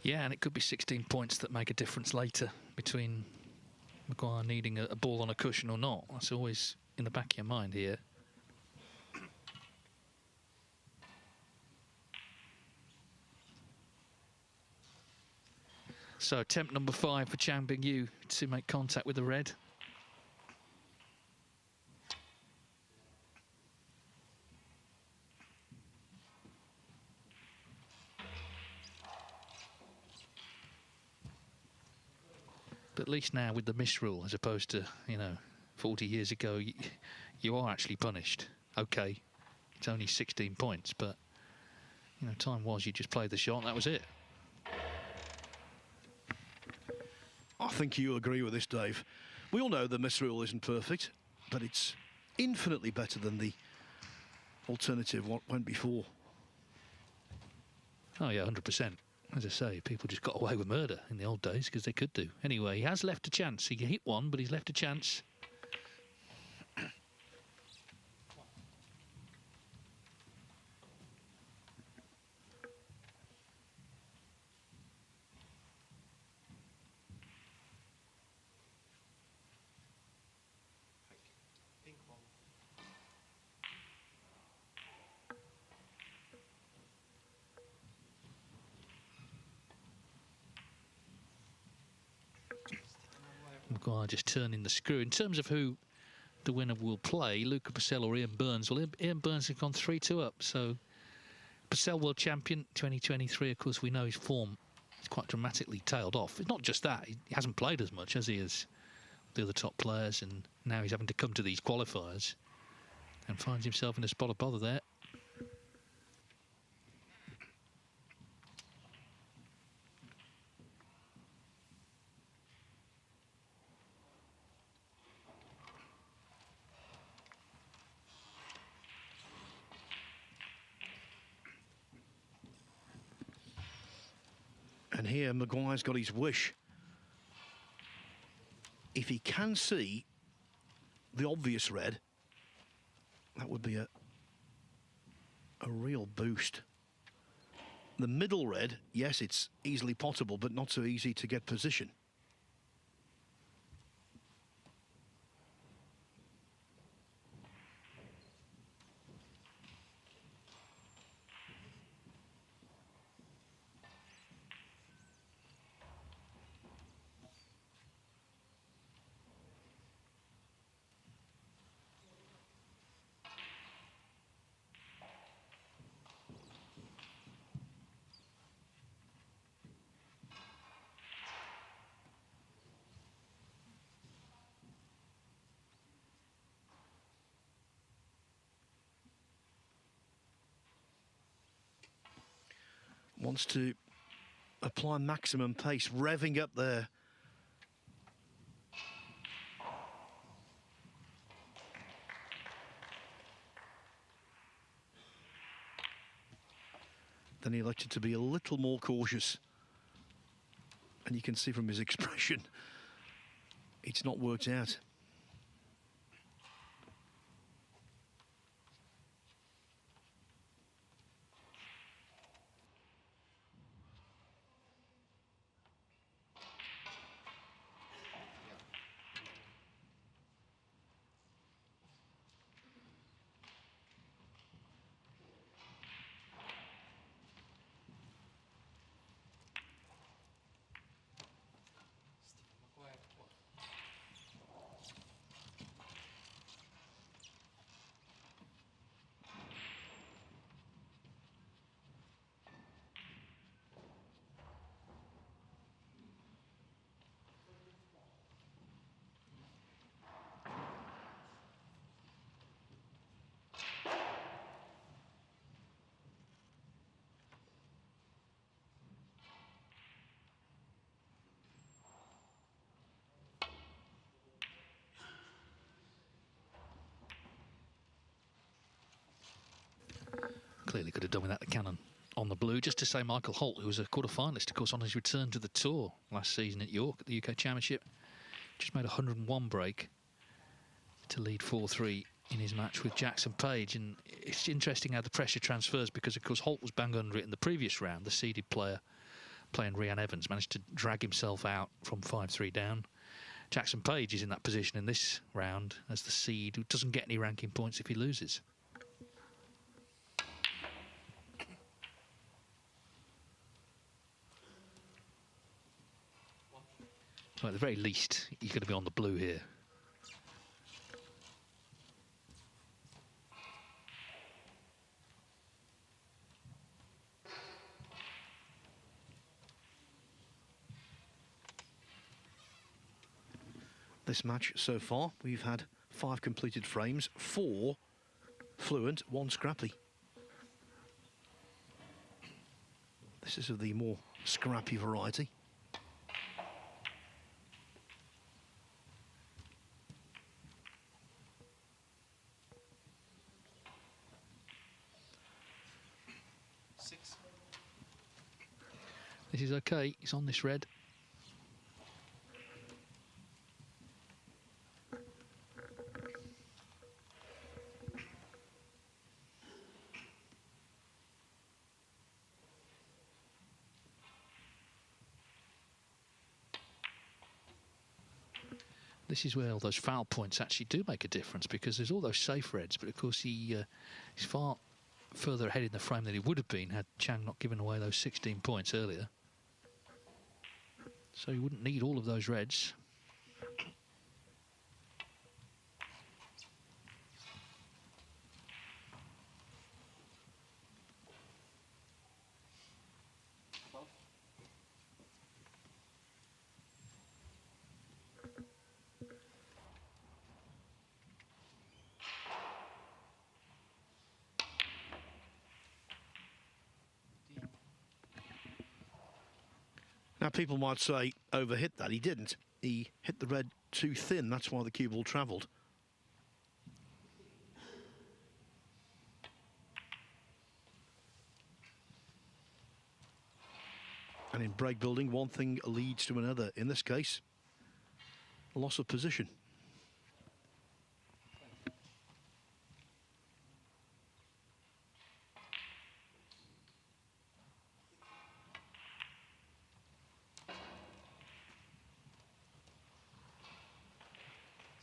Yeah, and it could be 16 points that make a difference later between Maguire needing a ball on a cushion or not. That's always in the back of your mind here. So attempt number 5 for Chang Bingyu to make contact with the red. But at least now with the miss rule, as opposed to, 40 years ago, you are actually punished. OK, it's only 16 points, but, time was you just played the shot and that was it. I think you agree with this, Dave. We all know the miss rule isn't perfect, but it's infinitely better than the alternative what went before. Oh, yeah, 100%. As I say, people just got away with murder in the old days because they could do. Anyway, he has left a chance. He hit one, but he's left a chance. Pink ball. Maguire just turning the screw. In terms of who the winner will play, Luca Purcell or Ian Burns. Well, Ian Burns has gone 3-2 up, so Purcell world champion 2023. Of course, we know his form is quite dramatically tailed off. It's not just that, he hasn't played as much as he has the other top players, and now he's having to come to these qualifiers and finds himself in a spot of bother there. And here, Maguire's got his wish. If he can see the obvious red, that would be a real boost. The middle red, yes, it's easily potable, but not so easy to get position. wants to apply maximum pace, revving up there. Then he elected to be a little more cautious. And you can see from his expression, it's not worked out. Stephen Maguire. Clearly could have done without the cannon on the blue. Just to say, Michael Holt, who was a quarter-finalist, of course, on his return to the tour last season at York at the UK Championship, just made a 101 break to lead 4-3 in his match with Jackson Page. And it's interesting how the pressure transfers, because, of course, Holt was bang under it in the previous round. The seeded player playing Rhian Evans managed to drag himself out from 5-3 down. Jackson Page is in that position in this round as the seed, who doesn't get any ranking points if he loses. Well, at the very least, he's going to be on the blue here. This match so far, we've had 5 completed frames, 4 fluent, 1 scrappy. This is of the more scrappy variety. This is okay. He's on this red. This is where all those foul points actually do make a difference, because there's all those safe reds, but of course he's far further ahead in the frame than he would have been had Chang not given away those 16 points earlier. So he wouldn't need all of those reds. Now, people might say overhit that. He didn't. He hit the red too thin. That's why the cue ball travelled. And in break building, one thing leads to another. In this case, loss of position.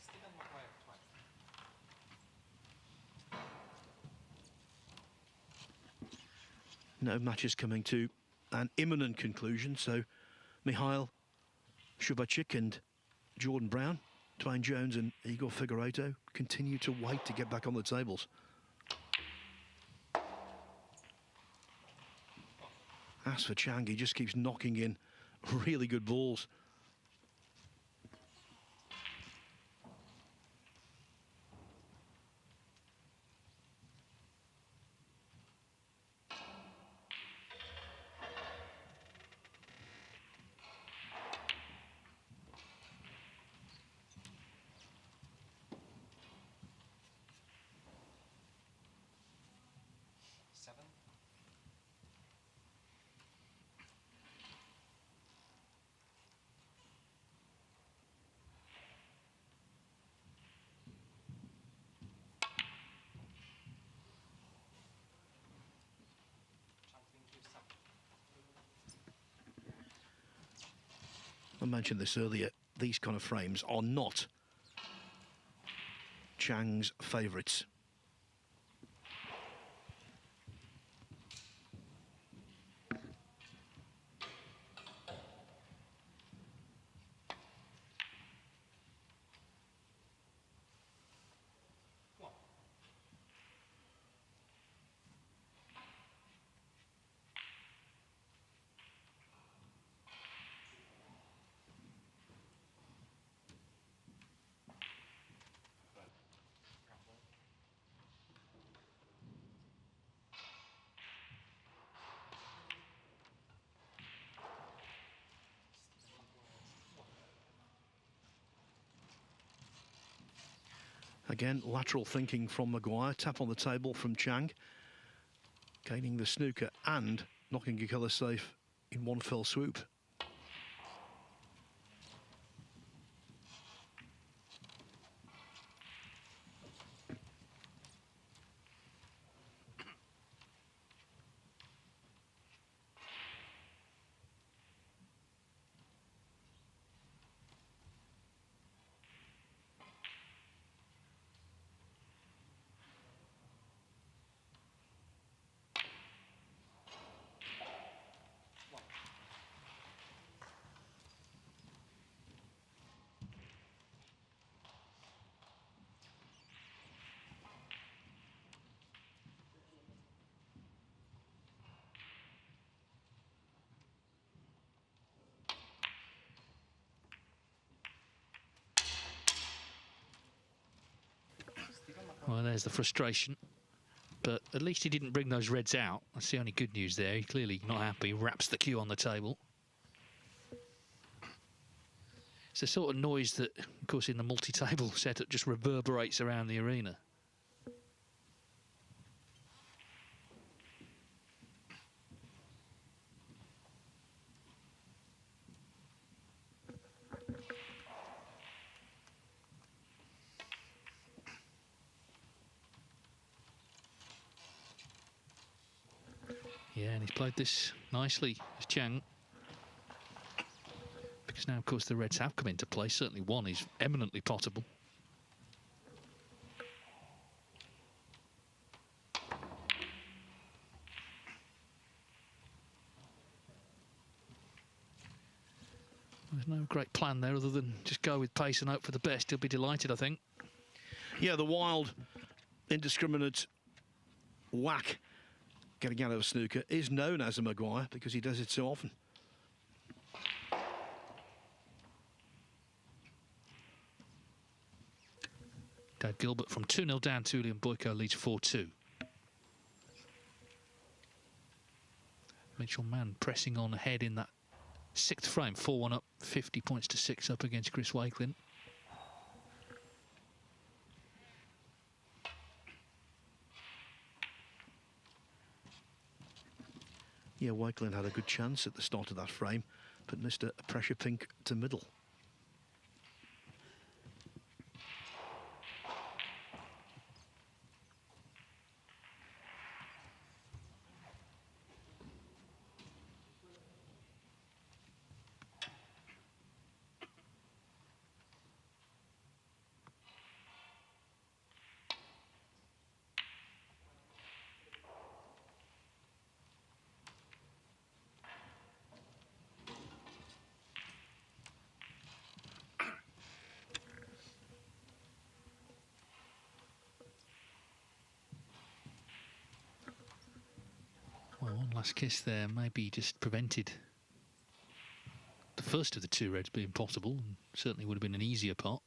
Stephen Maguire twice. No matches coming to an imminent conclusion, so Mihail Shubachik and Jordan Brown, Dwayne Jones and Igor Figueiredo continue to wait to get back on the tables. As for Chang, he just keeps knocking in really good balls. I mentioned this earlier, these kind of frames are not Chang's favourites. Again, lateral thinking from Maguire. Tap on the table from Chang. Gaining the snooker and knocking a colour safe in one fell swoop. Well, there's the frustration. But at least he didn't bring those reds out. That's the only good news there. He clearly not happy. Wraps the cue on the table. It's the sort of noise that, of course, in the multi-table setup just reverberates around the arena. Yeah, and he's played this nicely, as Chang. Because now, of course, the reds have come into play. Certainly one is eminently potable. There's no great plan there other than just go with pace and hope for the best. He'll be delighted, I think. Yeah, the wild, indiscriminate whack getting out of a snooker is known as a Maguire because he does it so often. Dave Gilbert from 2-0 down to Julian Boyko leads 4-2. Mitchell Mann pressing on ahead in that sixth frame, 4-1 up, 50 points to 6 up against Chris Wakelin. Yeah, Wakelin had a good chance at the start of that frame, but missed a pressure pink to middle. Well, one last kiss there maybe just prevented the first of the two reds being possible, and certainly would have been an easier pot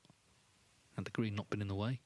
had the green not been in the way.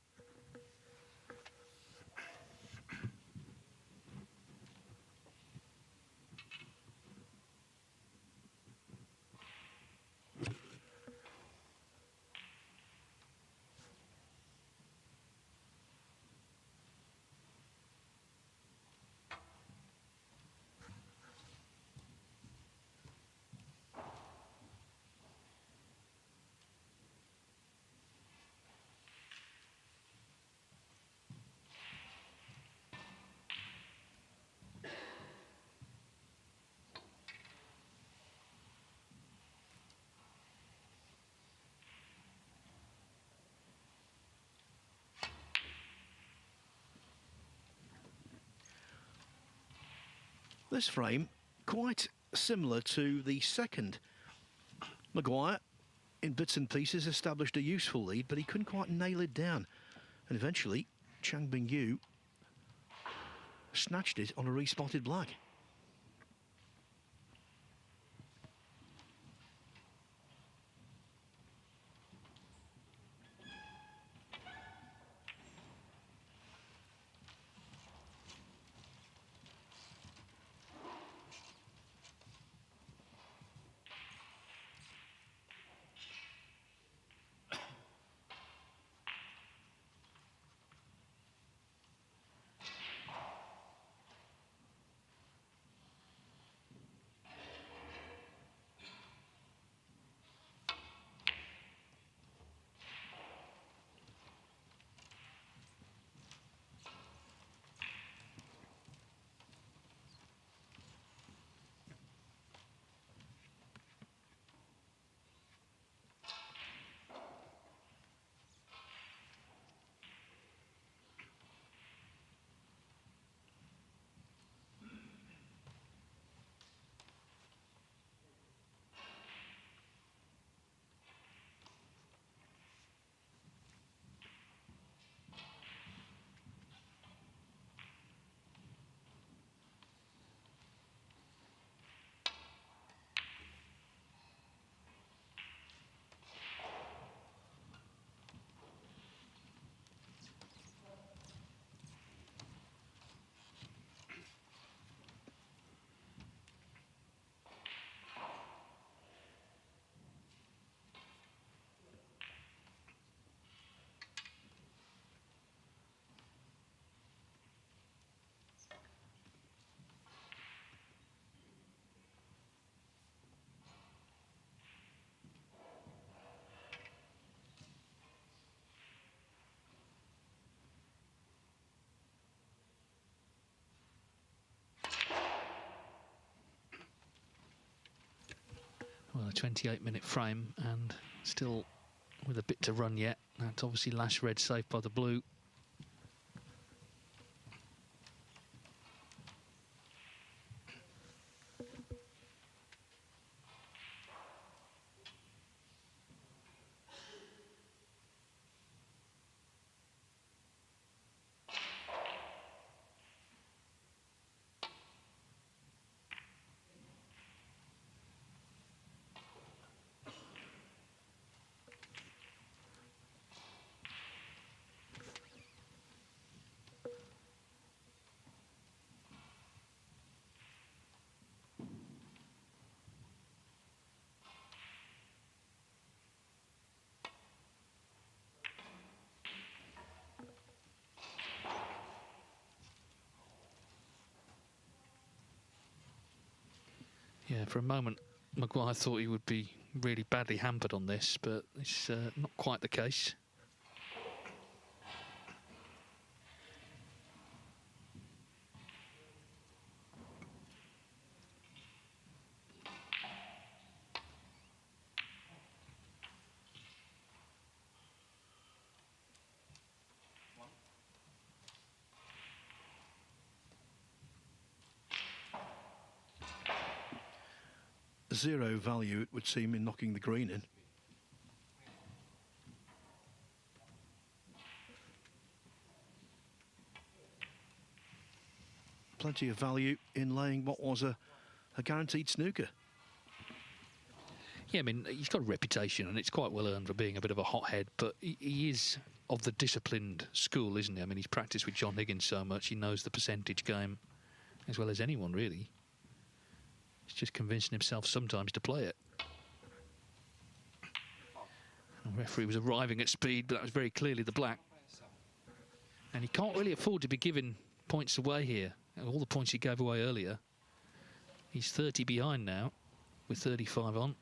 This frame quite similar to the second. Maguire, in bits and pieces, established a useful lead, but he couldn't quite nail it down. And eventually, Chang Bingyu snatched it on a respotted black. Well, a 28-minute frame and still with a bit to run yet. That's obviously last red safe by the blue. Yeah, for a moment, Maguire thought he would be really badly hampered on this, but it's not quite the case. Zero value, it would seem, in knocking the green in. Plenty of value in laying what was a guaranteed snooker. Yeah, I mean, he's got a reputation, and it's quite well earned for being a bit of a hothead, but he is of the disciplined school, isn't he? I mean, he's practiced with John Higgins so much, he knows the percentage game as well as anyone, really. He's just convincing himself sometimes to play it. The referee was arriving at speed, but that was very clearly the black. And he can't really afford to be giving points away here. All the points he gave away earlier. He's 30 behind now, with 35 on.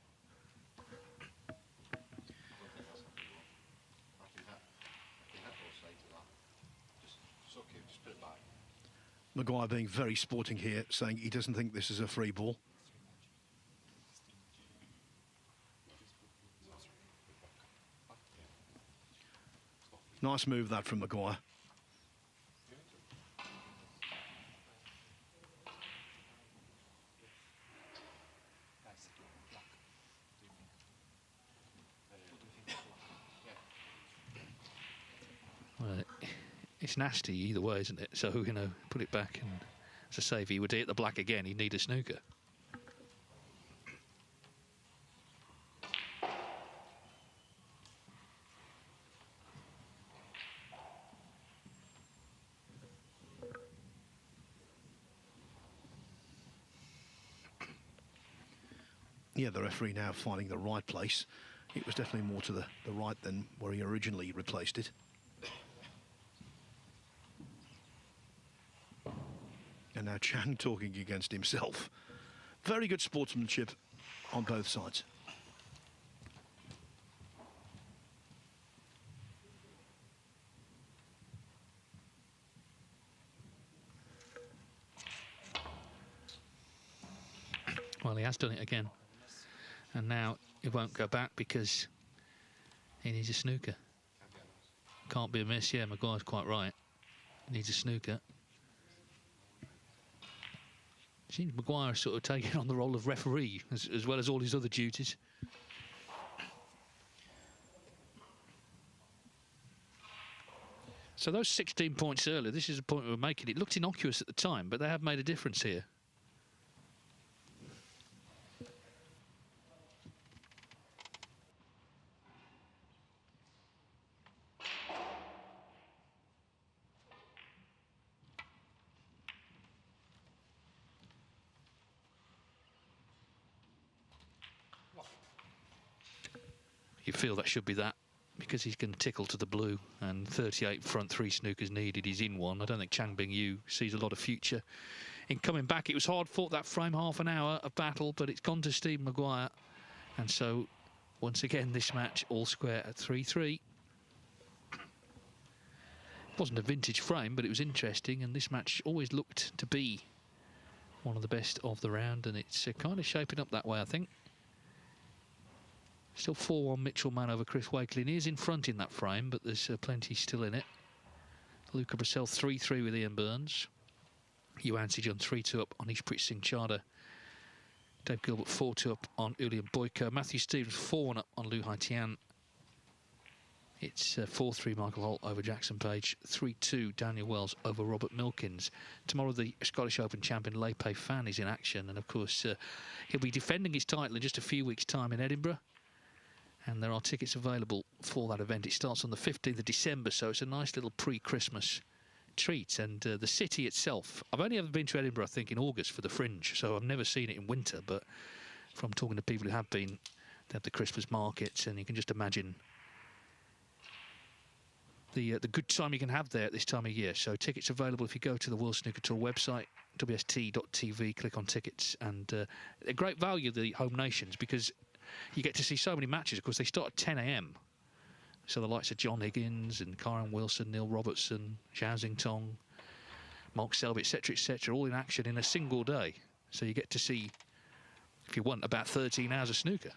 Maguire being very sporting here, saying he doesn't think this is a free ball. Nice move that from Maguire. It's nasty either way, isn't it? So, you know, put it back. And as I say, if he were to hit the black again, he'd need a snooker. Yeah, the referee now finding the right place. It was definitely more to the right than where he originally replaced it. And now Chang talking against himself. Very good sportsmanship on both sides. Well, he has done it again. And now it won't go back because he needs a snooker. Can't be a miss. Yeah, Maguire's quite right. He needs a snooker. Seems Maguire sort of taking on the role of referee as well as all his other duties. So those 16 points earlier, this is the point we were making. It looked innocuous at the time, but they have made a difference here. You feel that should be that because he's going to tickle to the blue, and 38 front three snookers needed. He's in one. I don't think Chang Bingyu sees a lot of future in coming back. It was hard fought, that frame, half an hour of battle, but it's gone to Stephen Maguire. And so once again this match all square at 3-3. It wasn't a vintage frame, but it was interesting, and this match always looked to be one of the best of the round, and it's kind of shaping up that way, I think. Still 4-1 Mitchell man over Chris Wakely, and he is in front in that frame, but there's plenty still in it. Luca Brissell 3-3 with Ian Burns. Yuan Sijun 3-2 up on Ishpreet Singh Chadha. Dave Gilbert 4-2 up on Ulian Boyko. Matthew Stevens 4-1 up on Lu Haitian. It's 4-3 Michael Holt over Jackson Page. 3-2 Daniel Wells over Robert Milkins. Tomorrow the Scottish Open champion Lepe Fan is in action, and of course he'll be defending his title in just a few weeks' time in Edinburgh. And there are tickets available for that event. It starts on the 15th of December, so it's a nice little pre-Christmas treat. And the city itself, I've only ever been to Edinburgh, I think, in August for the Fringe, so I've never seen it in winter. But from talking to people who have been, they have the Christmas markets, and you can just imagine the good time you can have there at this time of year. So tickets available if you go to the World Snooker Tour website, wst.tv, click on tickets, and a great value, the home nations, because you get to see so many matches. Of course, they start at 10 AM. So the likes of John Higgins and Kyron Wilson, Neil Robertson, Zhao Xingtong, Mark Selby, etc., all in action in a single day. So you get to see, if you want, about 13 hours of snooker.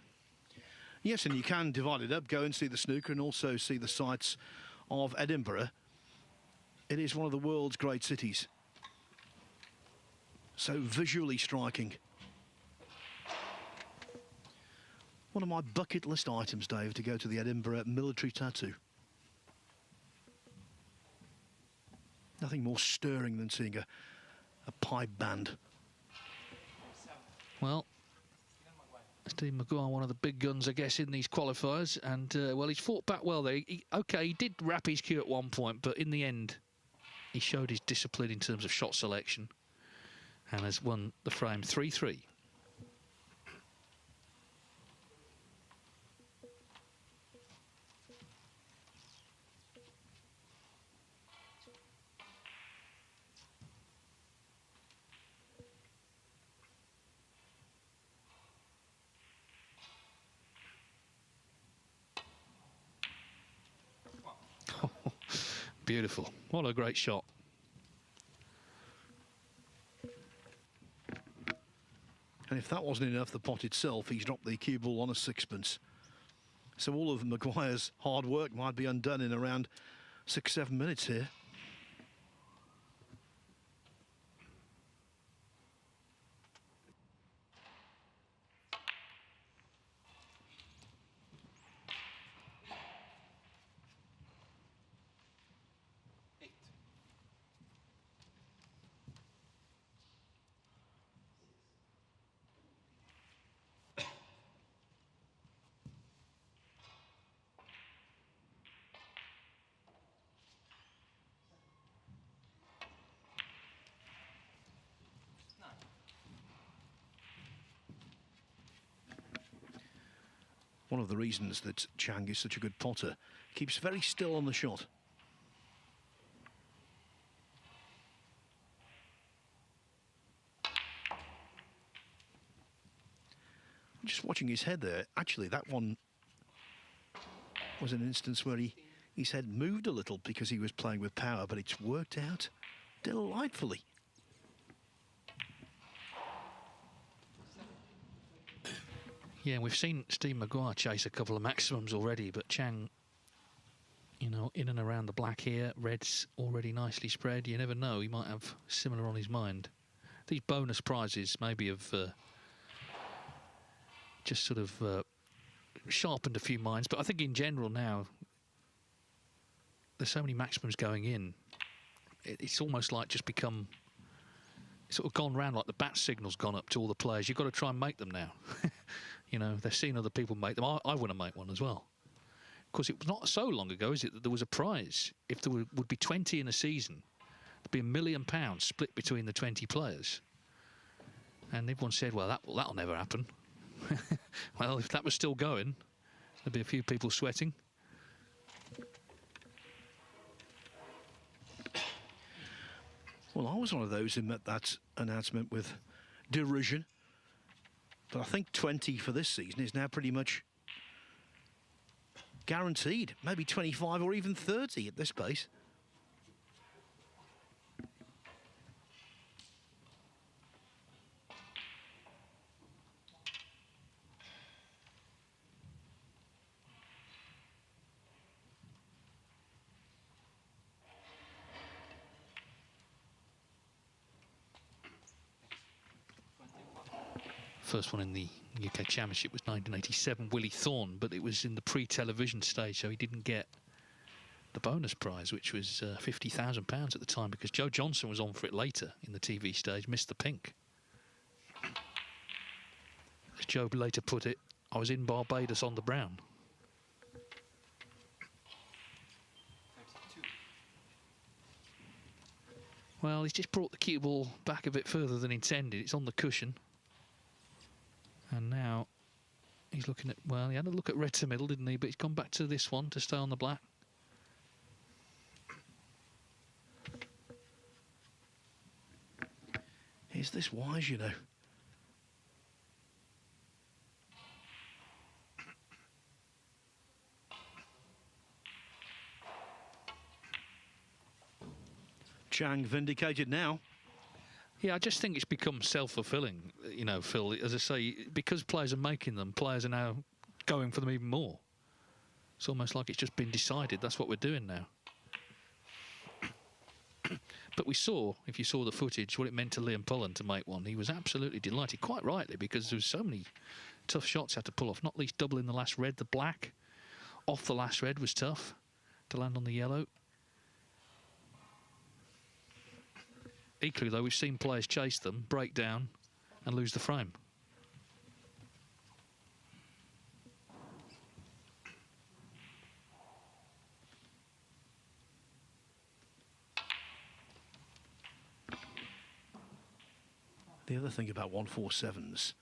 Yes, and you can divide it up, go and see the snooker and also see the sights of Edinburgh. It is one of the world's great cities. So visually striking. One of my bucket list items, Dave, to go to the Edinburgh military tattoo. Nothing more stirring than seeing a pipe band. Well, Steve Maguire, one of the big guns, I guess, in these qualifiers. And, well, he's fought back well there. OK, he did wrap his cue at one point, but in the end, he showed his discipline in terms of shot selection and has won the frame 3-3. Beautiful. What a great shot. And if that wasn't enough, the pot itself, he's dropped the cue ball on a sixpence. So all of Maguire's hard work might be undone in around 6-7 minutes here. One of the reasons that Chang is such a good potter. Keeps very still on the shot. Just watching his head there, actually that one was an instance where his head moved a little because he was playing with power, but it's worked out delightfully. Yeah, we've seen Stephen Maguire chase a couple of maximums already, but Chang, you know, in and around the black here, red's already nicely spread. You never know, he might have similar on his mind. These bonus prizes maybe have just sort of sharpened a few minds, but I think in general now, there's so many maximums going in, it's almost like just become, it's sort of gone round like the bat signal's gone up to all the players. You've got to try and make them now. You know, they're seeing other people make them. I want to make one as well. Because it was not so long ago, is it, that there was a prize. If there would be 20 in a season, there'd be £1 million split between the 20 players. And everyone said, well, that'll never happen. Well, if that was still going, there'd be a few people sweating. Well, I was one of those who met that announcement with derision. But I think 20 for this season is now pretty much guaranteed. Maybe 25 or even 30 at this pace. First one in the UK Championship was 1987, Willie Thorne, but it was in the pre-television stage, so he didn't get the bonus prize, which was £50,000 at the time, because Joe Johnson was on for it later in the TV stage, missed the pink. As Joe later put it, I was in Barbados on the brown. 32. Well, he's just brought the cue ball back a bit further than intended. It's on the cushion. And now he's looking at, well, he had a look at red to middle, didn't he? But he's gone back to this one to stay on the black. Is this wise, you know? Chang vindicated now. Yeah, I just think it's become self-fulfilling, you know, Phil. As I say, because players are making them, players are now going for them even more. It's almost like it's just been decided. That's what we're doing now. But we saw, if you saw the footage, what it meant to Liam Pullen to make one. He was absolutely delighted, quite rightly, because there was so many tough shots he had to pull off, not least doubling the last red, the black. Off the last red was tough to land on the yellow. Equally, though, we've seen players chase them, break down, and lose the frame. The other thing about 147s,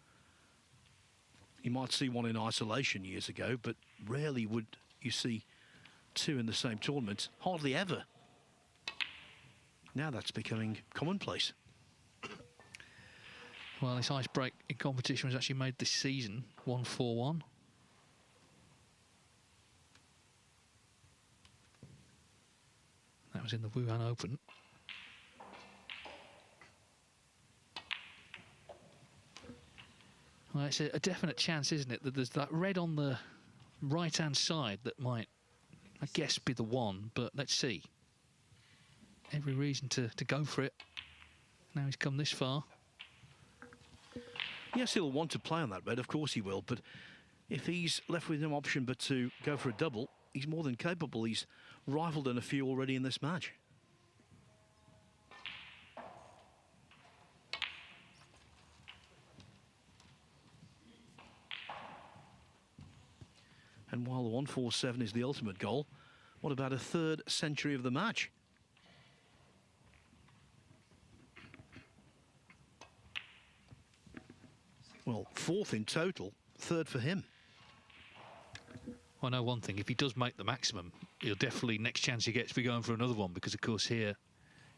you might see one in isolation years ago, but rarely would you see two in the same tournament, hardly ever. Now that's becoming commonplace. Well, this ice break in competition was actually made this season, 141. That was in the Wuhan Open. Well, it's a definite chance, isn't it, that there's that red on the right-hand side that might, I guess, be the one, but let's see. Every reason to go for it. Now he's come this far. Yes, he'll want to play on that red, of course he will, but if he's left with no option but to go for a double, he's more than capable. He's rifled in a few already in this match. And while the 147 is the ultimate goal, what about a third century of the match? Well, fourth in total, third for him. I know one thing, if he does make the maximum, he'll definitely, next chance he gets, be going for another one, because of course here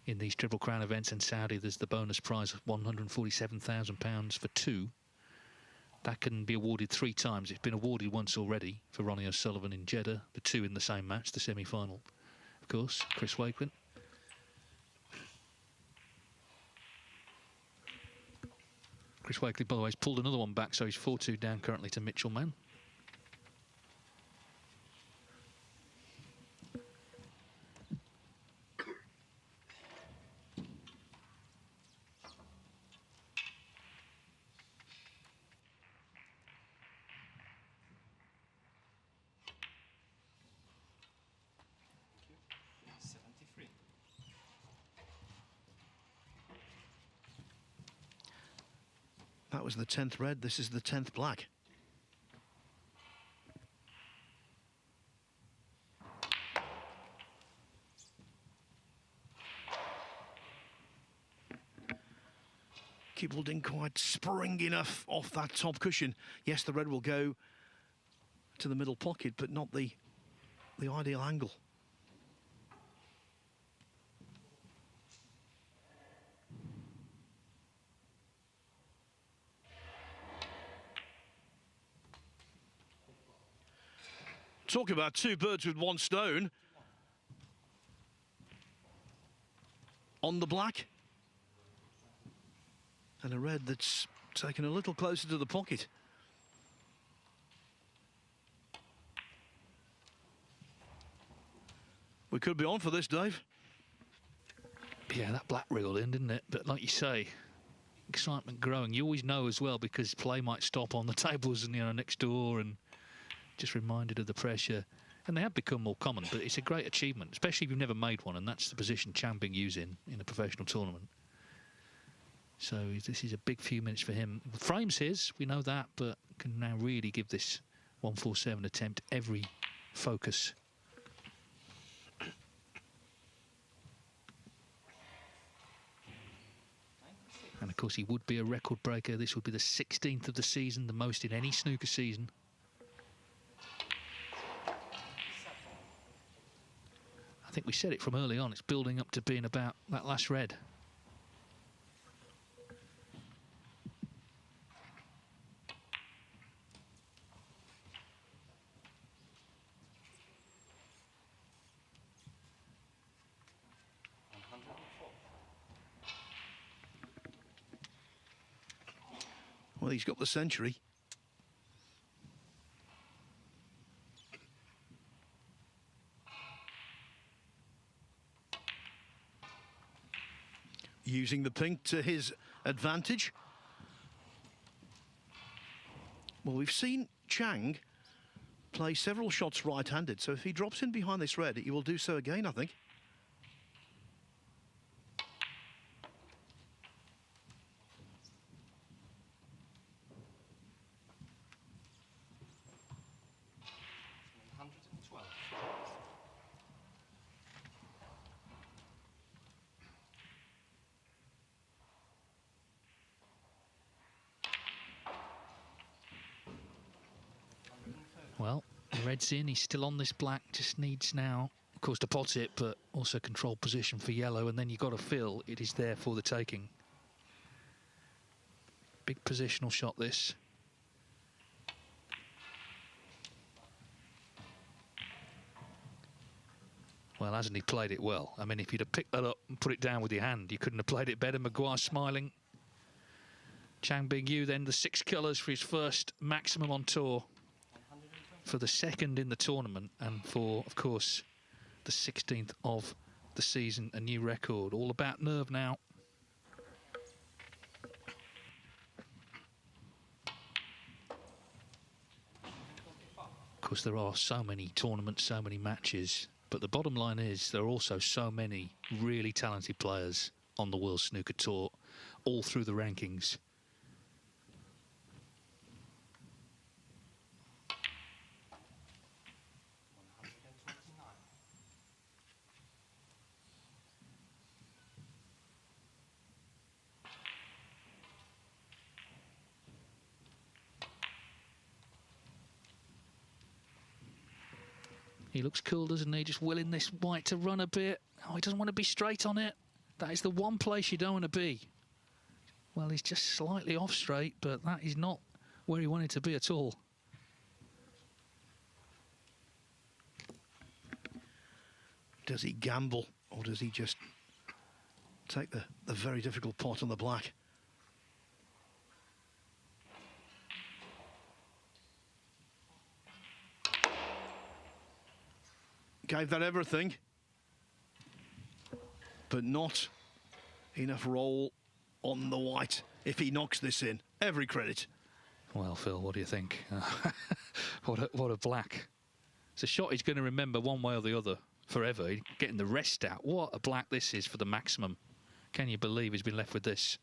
in these Triple Crown events in Saudi, there's the bonus prize of £147,000 for 2. That can be awarded 3 times. It's been awarded once already for Ronnie O'Sullivan in Jeddah, the 2 in the same match, the semi-final. Of course, Chris Wakeman. Chris Wakely, by the way, has pulled another one back, so he's 4-2 down currently to Mitchell Mann. That was the 10th red. This is the 10th black. Kibble didn't quite spring enough off that top cushion. Yes, the red will go to the middle pocket, but not the ideal angle. Talk about 2 birds with 1 stone. On the black. And a red that's taken a little closer to the pocket. We could be on for this, Dave. Yeah, that black reeled in, didn't it? But like you say, excitement growing. You always know as well, because play might stop on the tables and, you know, next door, and just reminded of the pressure. And they have become more common, but it's a great achievement, especially if you've never made one, and that's the position Chang Bingyu's in a professional tournament. So this is a big few minutes for him. Frames his, we know that, but can now really give this 147 attempt every focus. And of course he would be a record breaker. This would be the 16th of the season, the most in any snooker season. I think we said it from early on, it's building up to being about that last red. Well, he's got the century. Using the pink to his advantage. Well, we've seen Chang play several shots right-handed, so if he drops in behind this red, he will do so again, I think. Well, the red's in, he's still on this black, just needs now, of course, to pot it, but also control position for yellow, and then you've got to feel it is there for the taking. Big positional shot, this. Well, hasn't he played it well? I mean, if you'd have picked that up and put it down with your hand, you couldn't have played it better. Maguire smiling. Chang Bingyu then the 6 colours for his first maximum on tour, for the 2nd in the tournament, and for, of course, the 16th of the season, a new record. All about nerve now. Of course, there are so many tournaments, so many matches, but the bottom line is there are also so many really talented players on the World Snooker Tour, all through the rankings. He looks cool, doesn't he? Just willing this white to run a bit. Oh, he doesn't want to be straight on it. That is the one place you don't want to be. Well, he's just slightly off straight, but that is not where he wanted to be at all. Does he gamble, or does he just take the very difficult pot on the black? Gave that everything, but not enough roll on the white. If he knocks this in, every credit. Well, Phil, what do you think? What a black. It's a shot he's going to remember one way or the other forever. He's getting the rest out. What a black this is for the maximum. Can you believe he's been left with this?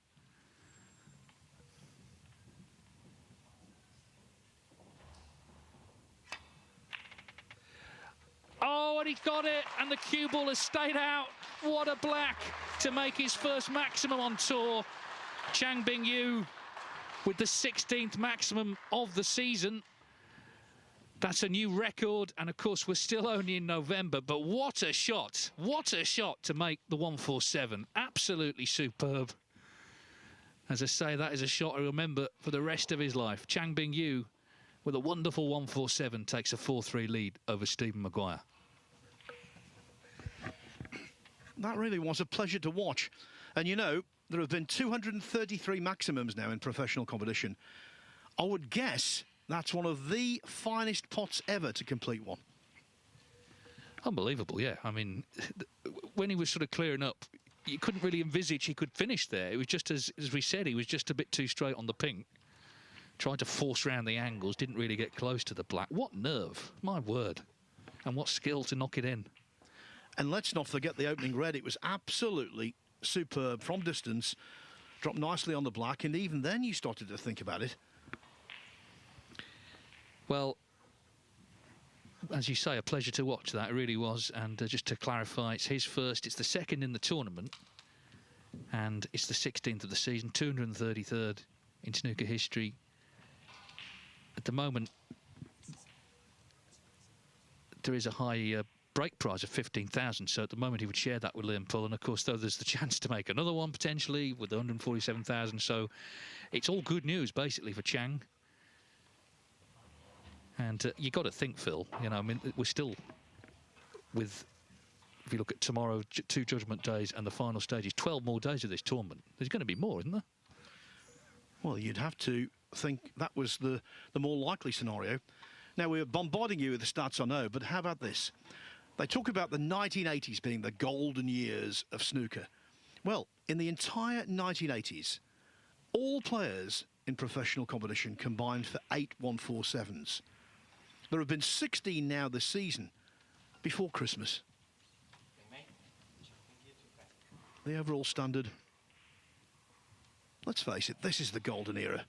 Oh, and he got it, and the cue ball has stayed out. What a black to make his first maximum on tour. Chang Bingyu with the 16th maximum of the season. That's a new record, and of course we're still only in November, but what a shot to make the 147. Absolutely superb. As I say, that is a shot I remember for the rest of his life. Chang Bingyu with a wonderful 147 takes a 4-3 lead over Stephen Maguire. That really was a pleasure to watch. And you know, there have been 233 maximums now in professional competition. I would guess that's one of the finest pots ever to complete one. Unbelievable, yeah. I mean, when he was sort of clearing up, you couldn't really envisage he could finish there. It was just, as we said, he was just a bit too straight on the pink. Tried to force round the angles, didn't really get close to the black. What nerve, my word. And what skill to knock it in. And let's not forget the opening red. It was absolutely superb from distance. Dropped nicely on the black, and even then you started to think about it. Well, as you say, a pleasure to watch that, it really was. And just to clarify, it's his first, it's the second in the tournament, and it's the 16th of the season, 233rd in snooker history. At the moment, there is a high break prize of 15,000, so at the moment he would share that with Liam Pull, and of course, though, there's the chance to make another one potentially with 147,000, so it's all good news basically for Chang. And you got to think, Phil, you know, I mean, we're still with, if you look at tomorrow, 2 judgment days and the final stages, 12 more days of this tournament. There's going to be more, isn't there? Well, you'd have to think that was the more likely scenario. Now, we're bombarding you with the stats, I know, but how about this? They talk about the 1980s being the golden years of snooker. Well, in the entire 1980s, all players in professional competition combined for 8 147s. There have been 16 now this season, before Christmas. The overall standard, let's face it, this is the golden era.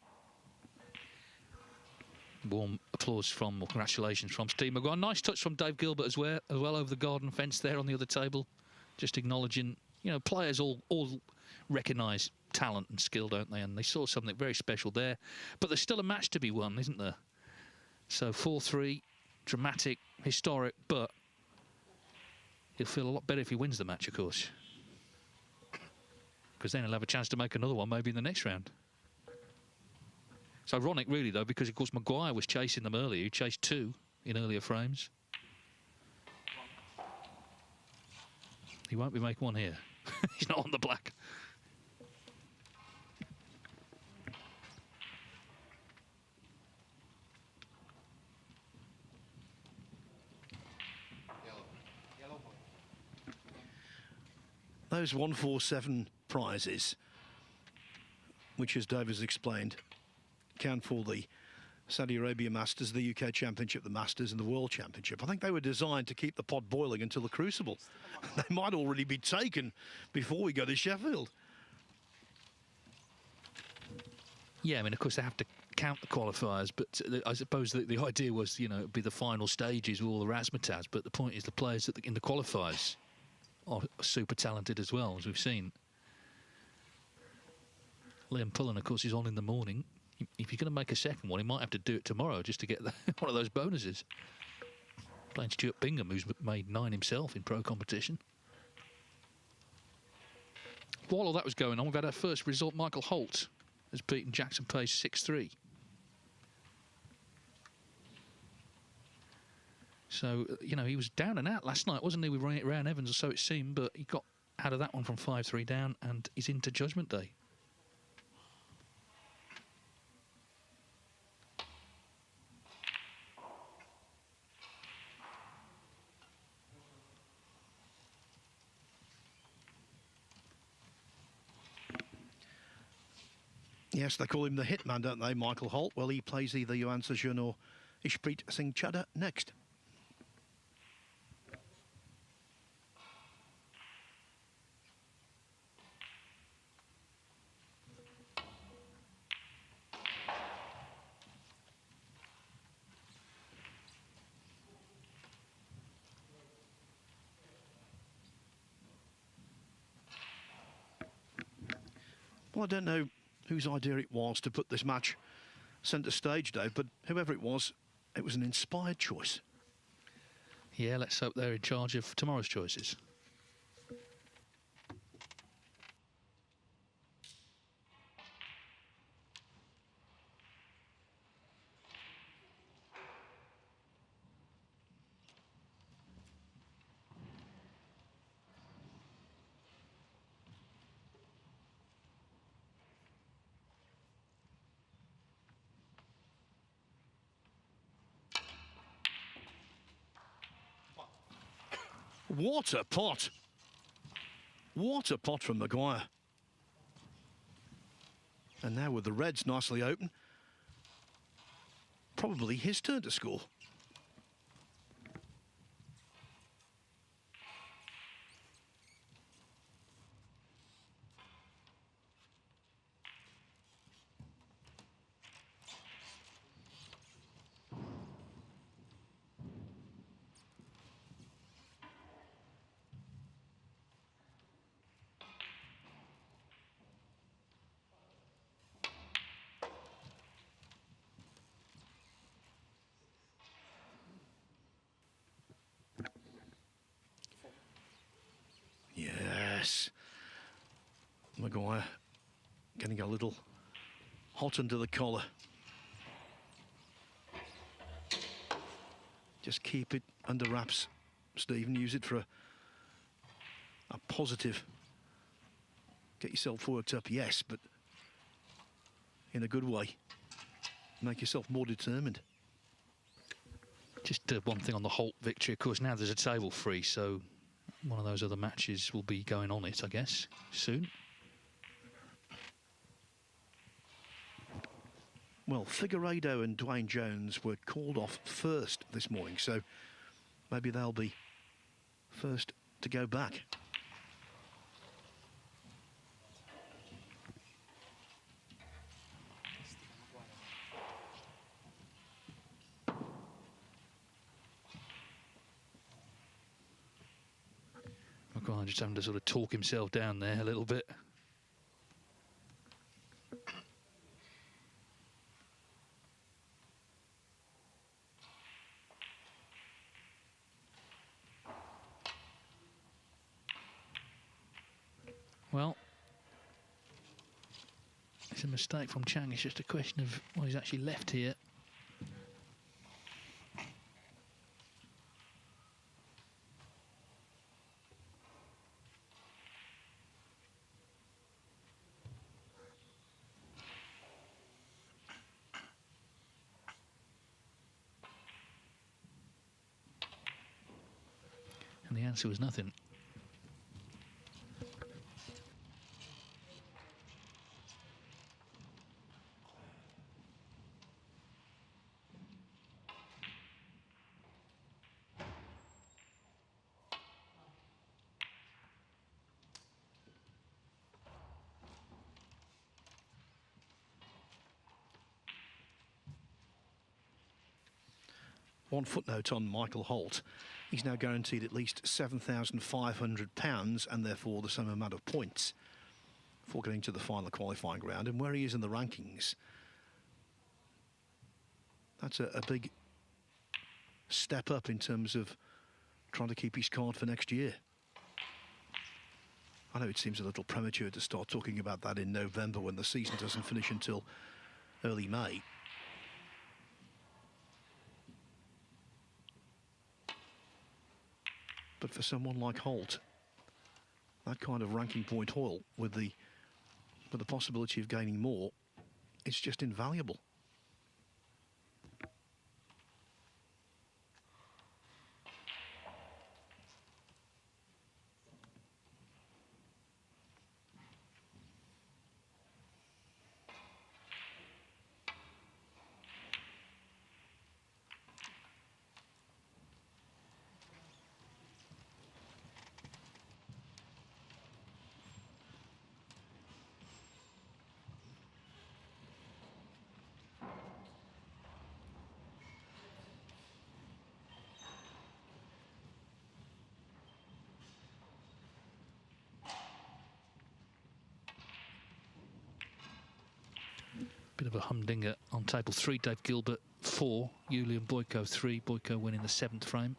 Warm applause from, or congratulations from Steve Maguire. Nice touch from Dave Gilbert as well over the garden fence there on the other table. Just acknowledging, you know, players all recognise talent and skill, don't they? And they saw something very special there. But there's still a match to be won, isn't there? So 4-3, dramatic, historic, but he'll feel a lot better if he wins the match, of course. Because then he'll have a chance to make another one maybe in the next round. It's ironic, really, though, because, of course, Maguire was chasing them earlier. He chased 2 in earlier frames. He won't be making one here. He's not on the black. Yellow point. Those 147 prizes, which, as Dave has explained, count for the Saudi Arabia Masters, the UK Championship, the Masters and the World Championship. I think they were designed to keep the pot boiling until the Crucible. They might already be taken before we go to Sheffield. Yeah, I mean, of course, they have to count the qualifiers, but I suppose that the idea was, you know, it'd be the final stages with all the razzmatazz, but the point is the players that in the qualifiers are super talented as well, as we've seen. Liam Pullen, of course, is on in the morning. If you're going to make a second one, he might have to do it tomorrow just to get one of those bonuses. Playing Stuart Bingham, who's made 9 himself in pro competition. While all that was going on, we've had our first result. Michael Holt has beaten Jackson Pace 6-3. So, you know, he was down and out last night, wasn't he, with Ryan Evans, or so it seemed, but he got out of that one from 5-3 down and he's into Judgment Day. Yes, they call him the hitman, don't they, Michael Holt? Well, he plays either Yuan Sejun or Ishpreet Singh Chadha next. Well, I don't know whose idea it was to put this match centre stage, Dave, but whoever it was an inspired choice. Yeah, let's hope they're in charge of tomorrow's choices. What a pot! What a pot from Maguire. And now with the Reds nicely open, probably his turn to score. Yes. Maguire getting a little hot under the collar. Just keep it under wraps, Stephen. Use it for a positive. Get yourself worked up, yes, but in a good way. Make yourself more determined. Just one thing on the Holt victory, of course, now there's a table free, so one of those other matches will be going on it, I guess, soon. Well, Figueiredo and Dwayne Jones were called off first this morning, so maybe they'll be first to go back. Maguire just having to sort of talk himself down there a little bit. Well, it's a mistake from Chang. It's just a question of what he's actually left here. And the answer was nothing. One footnote on Michael Holt. He's now guaranteed at least £7,500 and therefore the same amount of points for getting to the final qualifying round. And where he is in the rankings, that's a big step up in terms of trying to keep his card for next year? I know it seems a little premature to start talking about that in November when the season doesn't finish until early May. But for someone like Holt, that kind of ranking point haul with the possibility of gaining more, it's just invaluable. Bit of a humdinger on table 3. Dave Gilbert 4, Julian Boyko 3. Boyko winning the 7th frame.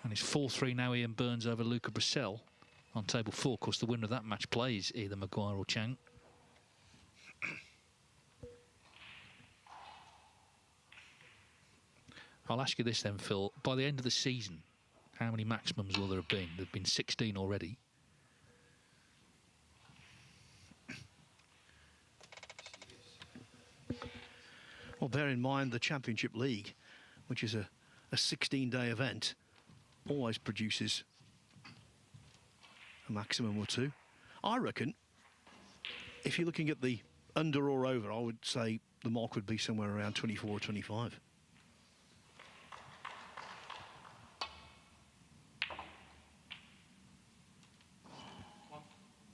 And it's 4-3 now, Ian Burns over Luca Brissell on table 4. Of course, the winner of that match plays either Maguire or Chang. I'll ask you this then, Phil. By the end of the season, how many maximums will there have been? There have been 16 already. Well, bear in mind the Championship League, which is a 16-day event, always produces a maximum or 2. I reckon if you're looking at the under or over, I would say the mark would be somewhere around 24 or 25.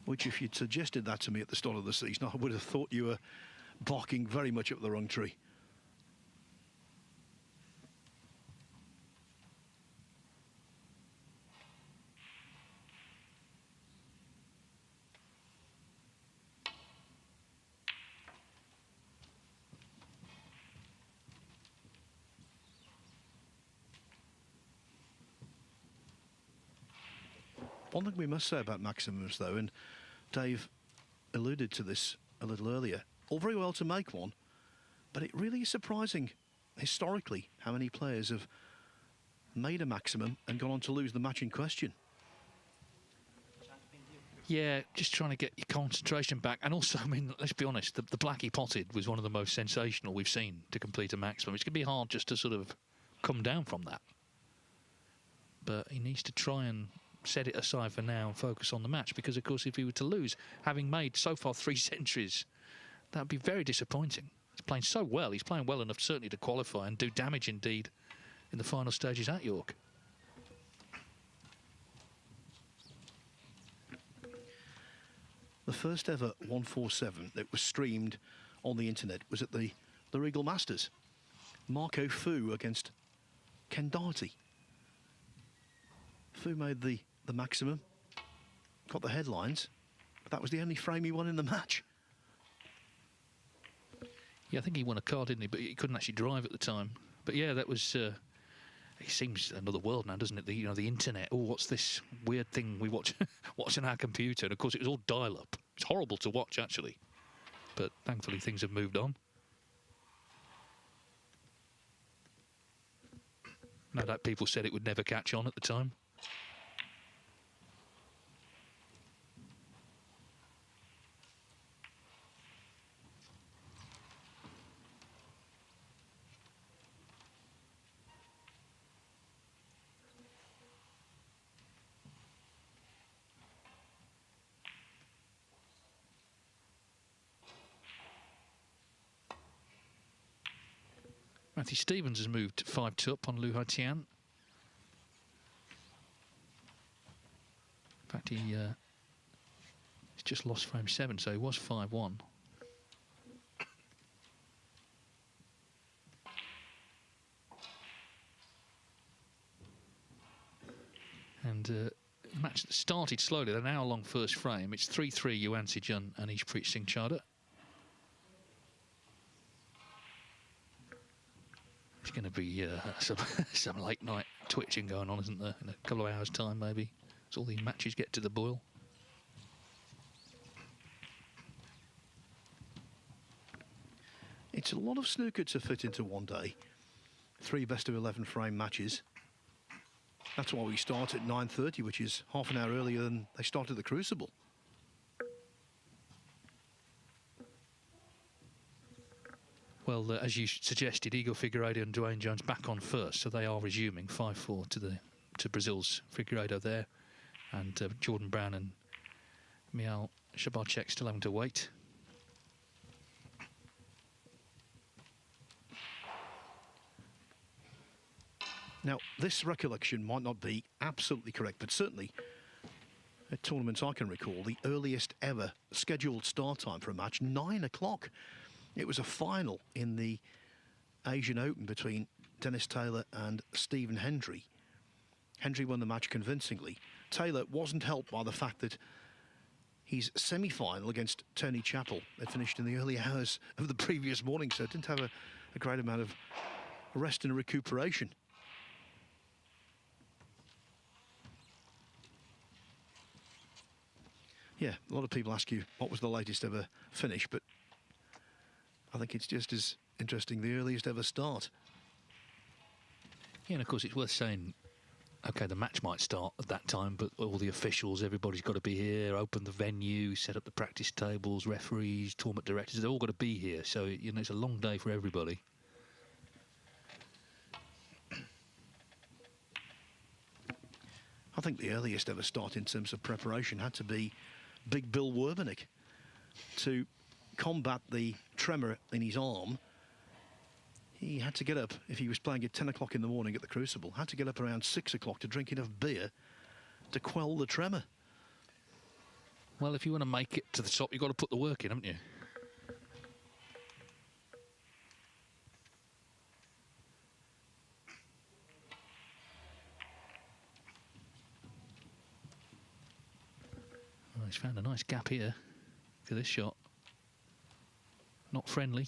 Which, if you'd suggested that to me at the start of the season, I would have thought you were barking very much up the wrong tree. One thing we must say about maximums, though, and Dave alluded to this a little earlier, all very well to make one, but it really is surprising, historically, how many players have made a maximum and gone on to lose the match in question. Yeah, just trying to get your concentration back. And also, I mean, let's be honest, the Blackie Potted was one of the most sensational we've seen to complete a maximum. It's going to be hard just to sort of come down from that. But he needs to try and set it aside for now and focus on the match, because, of course, if he were to lose, having made so far 3 centuries, that would be very disappointing. He's playing so well. He's playing well enough, certainly, to qualify and do damage indeed in the final stages at York. The first ever 147 that was streamed on the internet was at the Regal Masters. Marco Fu against Ken Doherty. Fu made the maximum, got the headlines, but that was the only frame he won in the match. Yeah, I think he won a car, didn't he? But he couldn't actually drive at the time. But yeah, that was. It seems another world now, doesn't it? The internet. Oh, what's this weird thing we watch on our computer? And of course, it was all dial-up. It's horrible to watch, actually. But thankfully, things have moved on. No doubt people said it would never catch on at the time. Matthew Stevens has moved 5-2 up on Lu Haitian. In fact, he's just lost frame 7, so he was 5-1. And match that started slowly, an hour-long first frame. It's 3-3 Yuan Si-jun and Ishpreet Singh Chadha. It's going to be some late night twitching going on, isn't there? In a couple of hours' time, maybe, as all these matches get to the boil. It's a lot of snooker to fit into one day. 3 best-of-11 frame matches. That's why we start at 9:30, which is half an hour earlier than they started the Crucible. Well, as you suggested, Igor Figueiredo and Dwayne Jones back on first, so they are resuming 5-4 to Brazil's Figueiredo there, and Jordan Brown and Michal Shabarczyk still having to wait. Now, this recollection might not be absolutely correct, but certainly at tournaments I can recall, the earliest ever scheduled start time for a match, 9 o'clock. It was a final in the Asian Open between Dennis Taylor and Stephen Hendry. Hendry won the match convincingly. Taylor wasn't helped by the fact that his semi-final against Tony Chappell had finished in the early hours of the previous morning, so didn't have a great amount of rest and recuperation. Yeah, a lot of people ask you what was the latest ever finish, but I think it's just as interesting, the earliest ever start. Yeah, and of course it's worth saying, OK, the match might start at that time, but all the officials, everybody's got to be here, open the venue, set up the practice tables, referees, tournament directors, they've all got to be here. So, you know, it's a long day for everybody. I think the earliest ever start in terms of preparation had to be Big Bill Werbenick. To combat the tremor in his arm, he had to get up, if he was playing at 10 o'clock in the morning at the Crucible, had to get up around 6 o'clock to drink enough beer to quell the tremor. Well, if you want to make it to the top, you've got to put the work in, haven't you? Oh, he's found a nice gap here for this shot. Not friendly,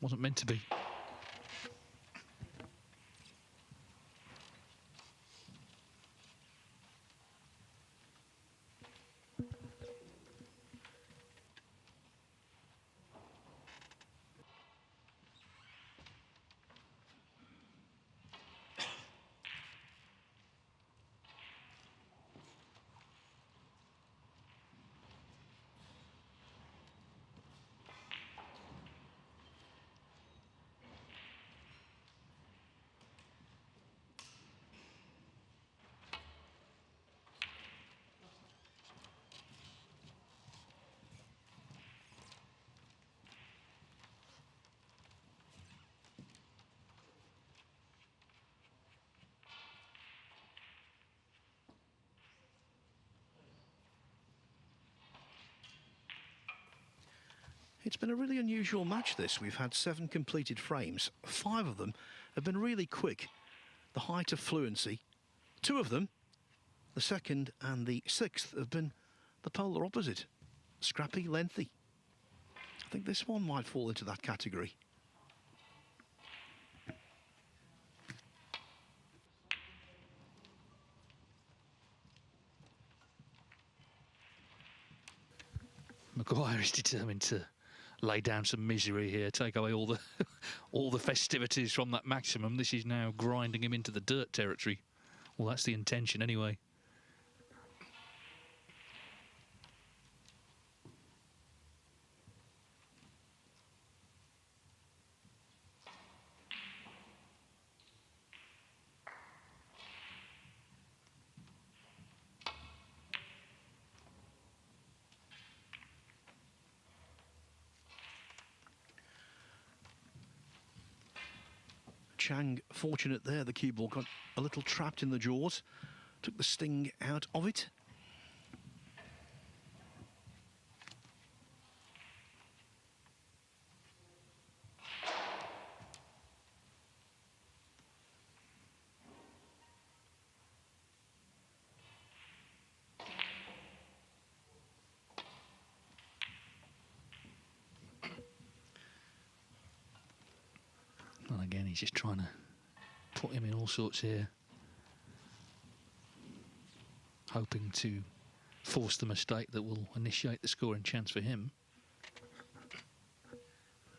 wasn't meant to be. It's been a really unusual match, this. We've had 7 completed frames. 5 of them have been really quick. The height of fluency. 2 of them, the second and the 6th, have been the polar opposite. Scrappy, lengthy. I think this one might fall into that category. Maguire is determined to lay down some misery here, take away all the all the festivities from that maximum. This is now grinding him into the dirt territory. Well, that's the intention anyway. Chang, fortunate there, the cue ball got a little trapped in the jaws, took the sting out of it. Well, again, he's just trying to put him in all sorts here. Hoping to force the mistake that will initiate the scoring chance for him.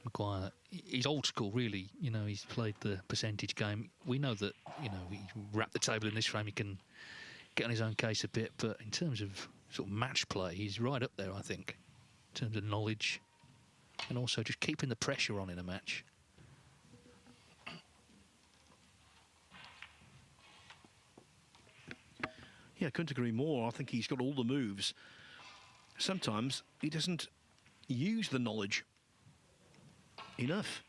Maguire, he's old school, really. You know, he's played the percentage game. We know that, you know, he wrapped the table in this frame. He can get on his own case a bit, but in terms of sort of match play, he's right up there, I think, in terms of knowledge and also just keeping the pressure on in a match. Yeah, I couldn't agree more. I think he's got all the moves. Sometimes he doesn't use the knowledge enough.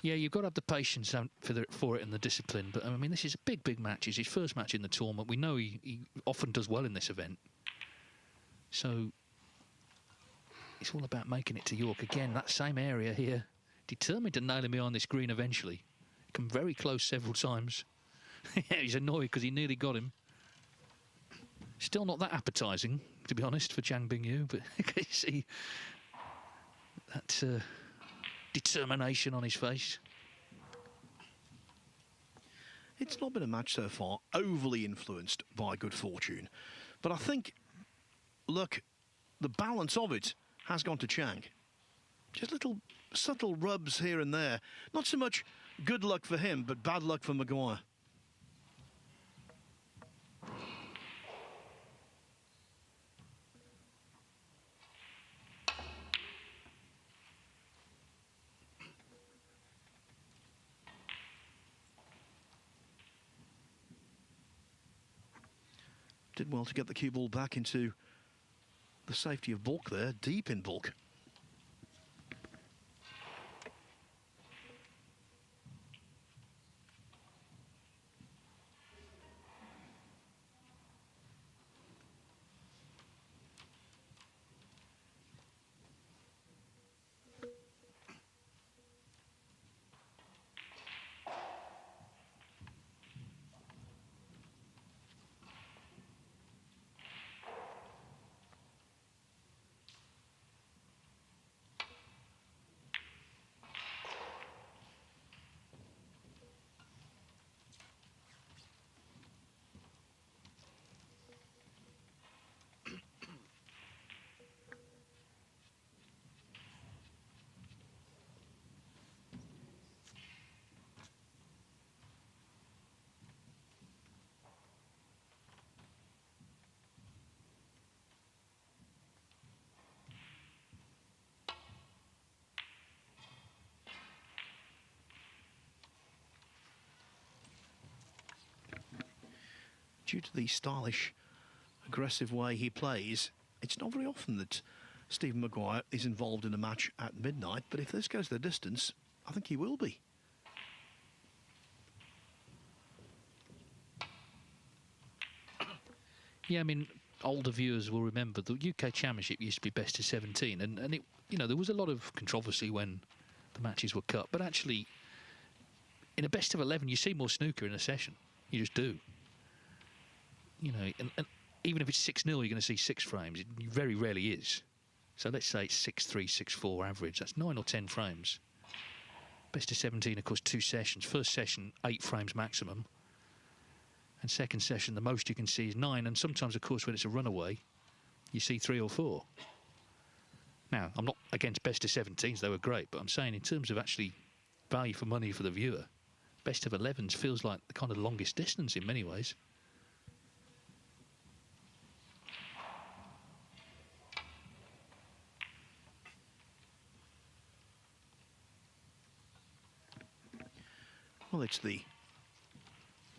Yeah, you've got to have the patience for it and the discipline. But, I mean, this is a big, big match. It's his first match in the tournament. We know he often does well in this event. So it's all about making it to York. Again, that same area here. Determined to nail him behind this green eventually. Come very close several times. Yeah, he's annoyed because he nearly got him. Still not that appetising, to be honest, for Chang Bingyu, but you see that determination on his face. It's not been a match so far overly influenced by good fortune, but I think, look, the balance of it has gone to Chang. Just little subtle rubs here and there. Not so much good luck for him, but bad luck for Maguire. Did well to get the cue ball back into the safety of bulk there, deep in bulk. Due to the stylish, aggressive way he plays, it's not very often that Stephen Maguire is involved in a match at midnight, but if this goes the distance, I think he will be. Yeah, I mean, older viewers will remember the UK Championship used to be best of 17, and it, you know, there was a lot of controversy when the matches were cut, but actually, in a best of 11, you see more snooker in a session. You just do. You know, and even if it's 6-0, you're going to see 6 frames. It very rarely is. So let's say it's 6-3, 6-4 average. That's 9 or 10 frames. Best of 17, of course, 2 sessions. First session, 8 frames maximum. And second session, the most you can see is 9. And sometimes, of course, when it's a runaway, you see 3 or 4. Now, I'm not against best of 17s. They were great. But I'm saying in terms of actually value for money for the viewer, best of 11s feels like the kind of longest distance in many ways. Well, it's the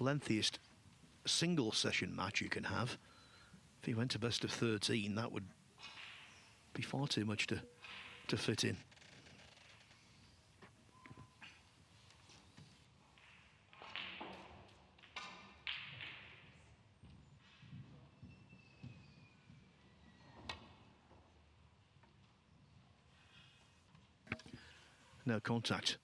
lengthiest single session match you can have. If he went to best of 13, that would be far too much to fit in. No contact.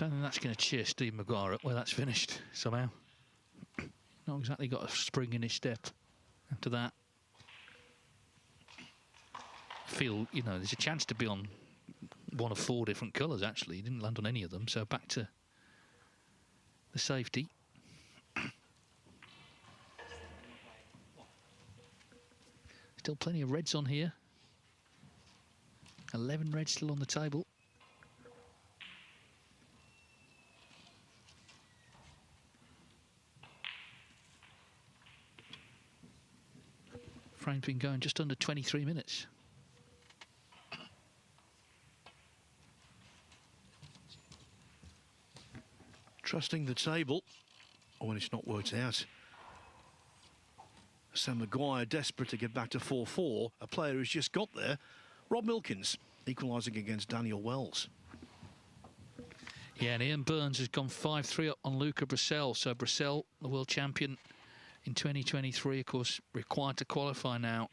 Don't think that's going to cheer Stephen Maguire up where that's finished somehow. Not exactly got a spring in his step after that. Feel, you know, there's a chance to be on one of 4 different colours, actually. He didn't land on any of them, so back to the safety. Still plenty of reds on here. 11 reds still on the table. Frame's been going just under 23 minutes. Trusting the table when it's not worked out. So Maguire desperate to get back to 4-4. A player who's just got there. Rob Milkins equalising against Daniel Wells. Yeah, and Ian Burns has gone 5-3 up on Luca Brissell. So Brissell, the world champion in 2023, of course, required to qualify now,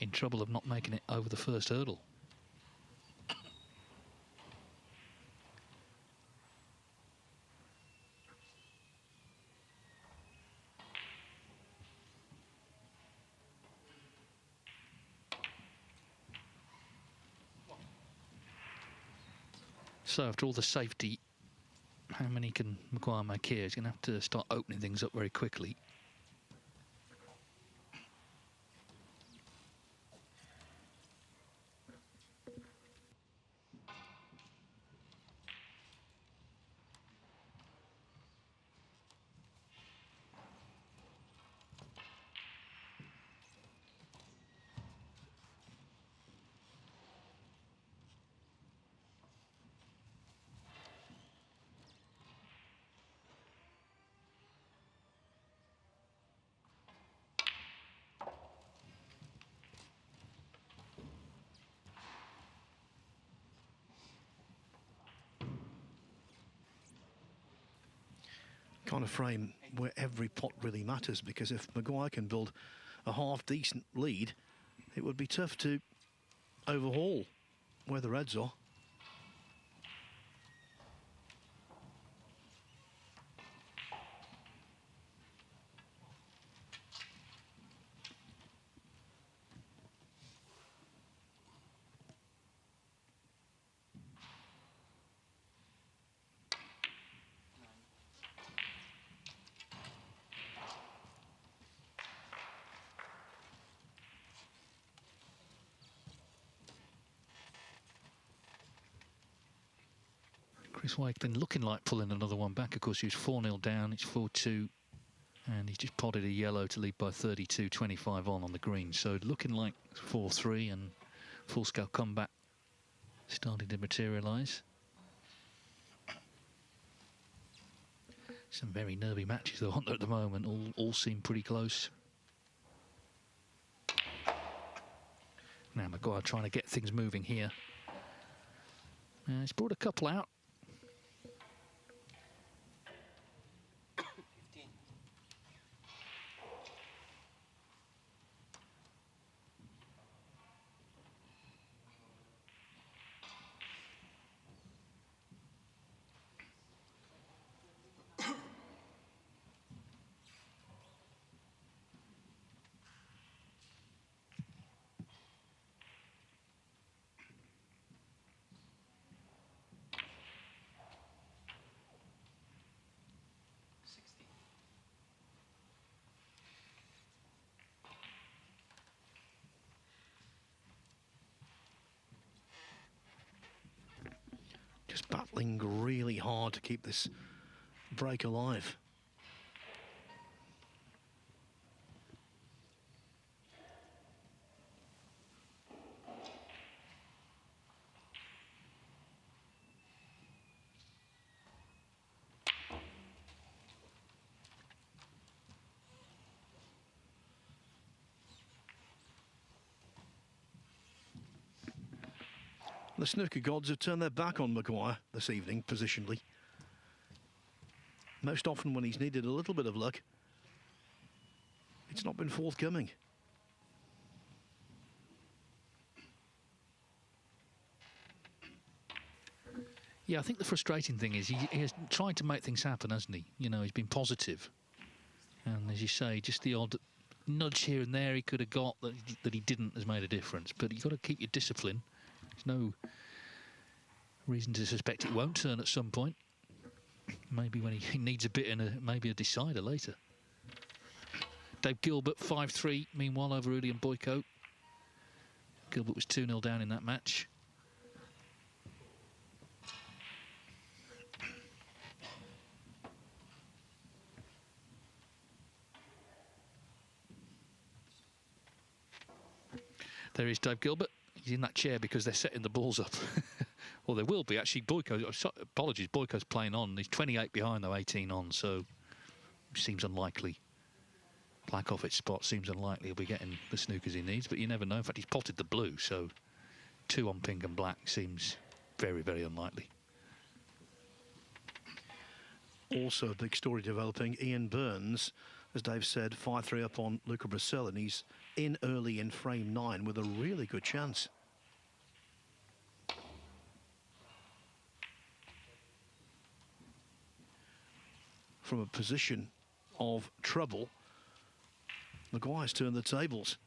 in trouble of not making it over the first hurdle. So after all the safety, how many can Maguire make here? He's going to have to start opening things up very quickly. Kind of frame where every pot really matters, because if Maguire can build a half-decent lead, it would be tough to overhaul where the reds are. Chris Wakeman looking like pulling another one back. Of course, he was 4-0 down. It's 4-2. And he's just potted a yellow to lead by 32-25 on the green. So looking like 4-3 and full-scale comeback starting to materialise. Some very nervy matches though, aren't there, at the moment? All seem pretty close. Now Maguire trying to get things moving here. He's brought a couple out. 15. Just battling really hard to keep this break alive. The snooker gods have turned their back on Maguire this evening, positionally. Most often when he's needed a little bit of luck, it's not been forthcoming. Yeah, I think the frustrating thing is he has tried to make things happen, hasn't he? You know, he's been positive. And as you say, just the odd nudge here and there he could have got that he didn't has made a difference. But you've got to keep your discipline. There's no reason to suspect it won't turn at some point. Maybe when he needs a bit and maybe a decider later. Dave Gilbert, 5-3, meanwhile, over Julian Boyko. Gilbert was 2-0 down in that match. There is Dave Gilbert. He's in that chair because they're setting the balls up. Well, there will be, actually. Boyko, apologies, Boyko's playing on. He's 28 behind, though, 18 on, so seems unlikely. Black off its spot, seems unlikely he'll be getting the snookers he needs, but you never know. In fact, he's potted the blue, so 2 on pink and black seems very, very unlikely. Also a big story developing. Ian Burns, as Dave said, 5-3 up on Luca Bracel, and he's in early in frame 9 with a really good chance. From a position of trouble, Maguire's turned the tables.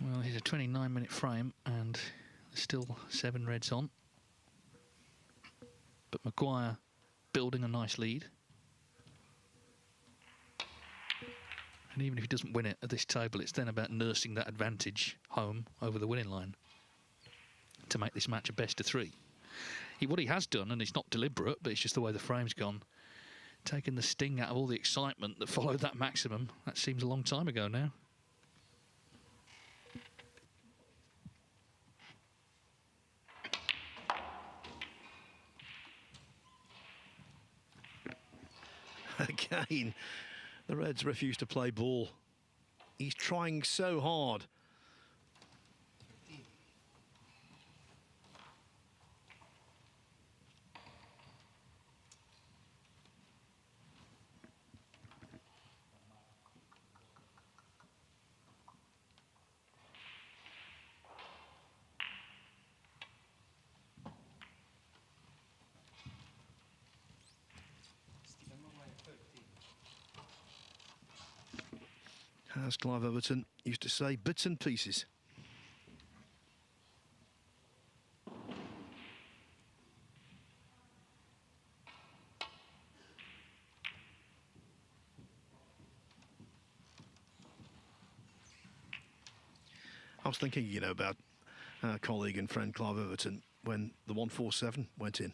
Well, he's a 29-minute frame, and there's still 7 reds on. But Maguire building a nice lead. And even if he doesn't win it at this table, it's then about nursing that advantage home over the winning line to make this match a best of 3. What he has done, and it's not deliberate, but it's just the way the frame's gone, taking the sting out of all the excitement that followed that maximum. That seems a long time ago now. Again, the Reds refuse to play ball. He's trying so hard. Stephen Maguire, 13. As Clive Overton used to say, bits and pieces. I was thinking, you know, about our colleague and friend Clive Overton when the 147 went in.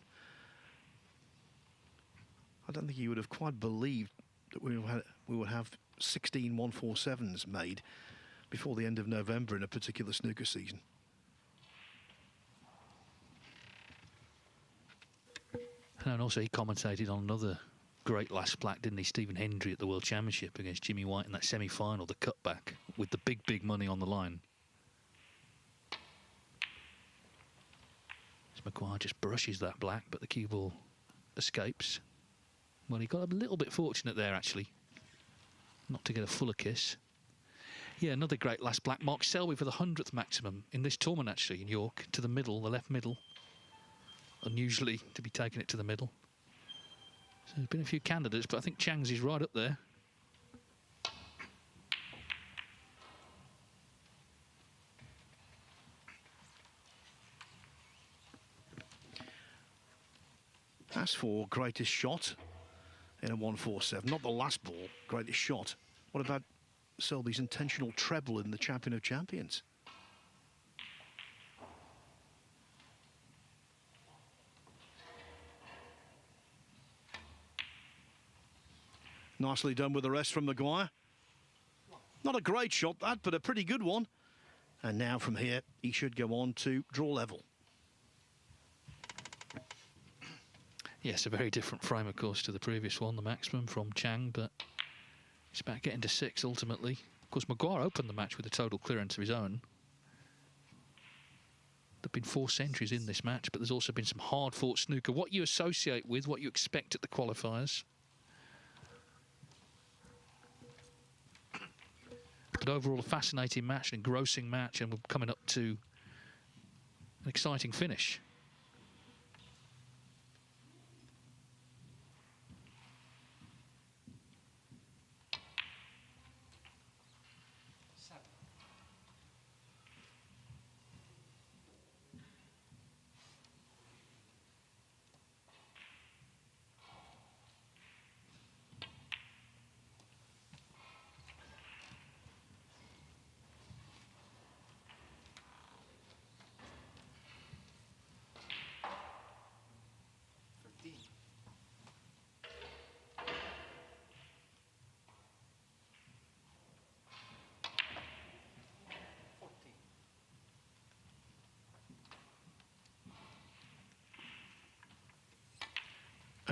I don't think he would have quite believed that we would have 16 147s made before the end of November in a particular snooker season. And also he commentated on another great last black, didn't he? Stephen Hendry at the World Championship against Jimmy White in that semi-final, the cutback, with the big, big money on the line. Maguire just brushes that black, but the cue ball escapes. Well, he got a little bit fortunate there, actually, not to get a fuller kiss. Yeah, another great last black. Mark Selby for the 100th maximum in this tournament, actually, in York, to the middle, the left middle. Unusually to be taking it to the middle. So there's been a few candidates, but I think Chang's is right up there. As for greatest shot in a 147, not the last ball, greatest shot. What about Selby's intentional treble in the Champion of Champions? Nicely done with the rest from Maguire. Not a great shot, that, but a pretty good one. And now from here, he should go on to draw level. Yes, a very different frame, of course, to the previous one, the maximum from Chang, but it's about getting to 6 ultimately. Of course, Maguire opened the match with a total clearance of his own. There have been 4 centuries in this match, but there's also been some hard-fought snooker. What you associate with, what you expect at the qualifiers. But overall, a fascinating match, an engrossing match, and we're coming up to an exciting finish.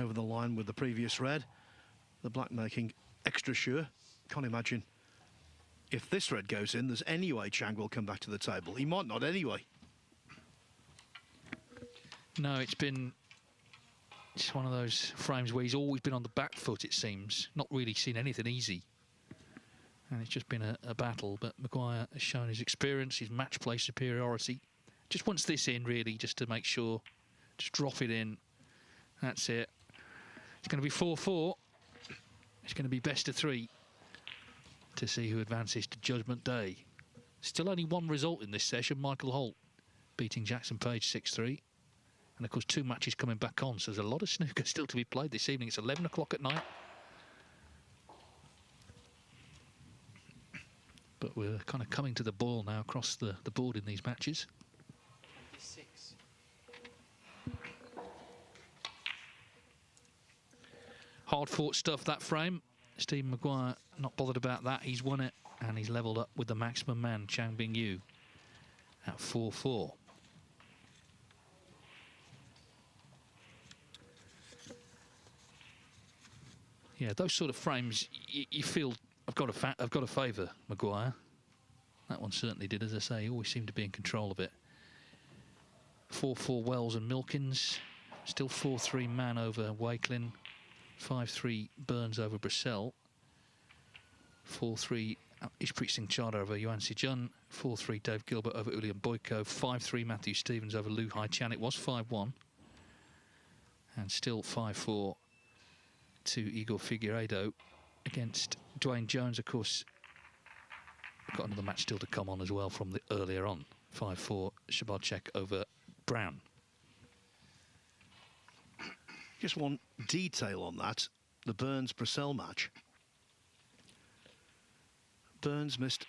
Over the line with the previous red, the black making extra sure. Can't imagine if this red goes in, there's any way Chang will come back to the table. He might not anyway. No, it's one of those frames where he's always been on the back foot, it seems. Not really seen anything easy. And it's just been a battle, but Maguire has shown his experience, his match play superiority. Just wants this in, really, just to make sure. Just drop it in. That's it. It's going to be 4-4. It's going to be best of 3 to see who advances to Judgment Day. Still only one result in this session, Michael Holt beating Jackson Page 6-3. And of course 2 matches coming back on, so there's a lot of snooker still to be played this evening. It's 11 o'clock at night. But we're kind of coming to the boil now across the board in these matches. Hard-fought stuff, that frame. Stephen Maguire not bothered about that. He's won it, and he's levelled up with the maximum man, Chang Bingyu, at 4-4. Yeah, those sort of frames, you feel I've got to favour Maguire. That one certainly did, as I say. He always seemed to be in control of it. 4-4 Wells and Milkins. Still 4-3 Man over Wakelin. 5-3 Burns over Brissell. 4-3 Ishpreet Singh Chadha over Yuan Sijun. 4-3 Dave Gilbert over Ulian Boyko. 5-3 Matthew Stevens over Lu Haichan. It was 5-1. And still 5-4 to Igor Figueiredo against Dwayne Jones. Of course, got another match still to come on as well from the earlier on. 5-4 Shabadchek over Brown. Just one detail on that, the Burns-Brissell match. Burns missed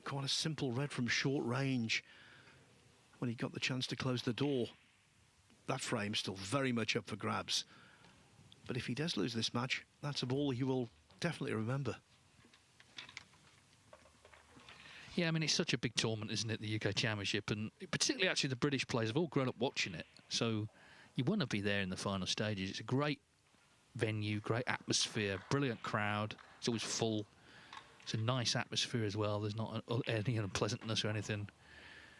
quite a simple red from short range when he got the chance to close the door. That frame's still very much up for grabs. But if he does lose this match, that's a ball he will definitely remember. Yeah, I mean, it's such a big tournament, isn't it, the UK Championship? And particularly, actually, the British players have all grown up watching it. So you want to be there in the final stages. It's a great venue, great atmosphere, brilliant crowd. It's always full. It's a nice atmosphere as well. There's not any unpleasantness or anything.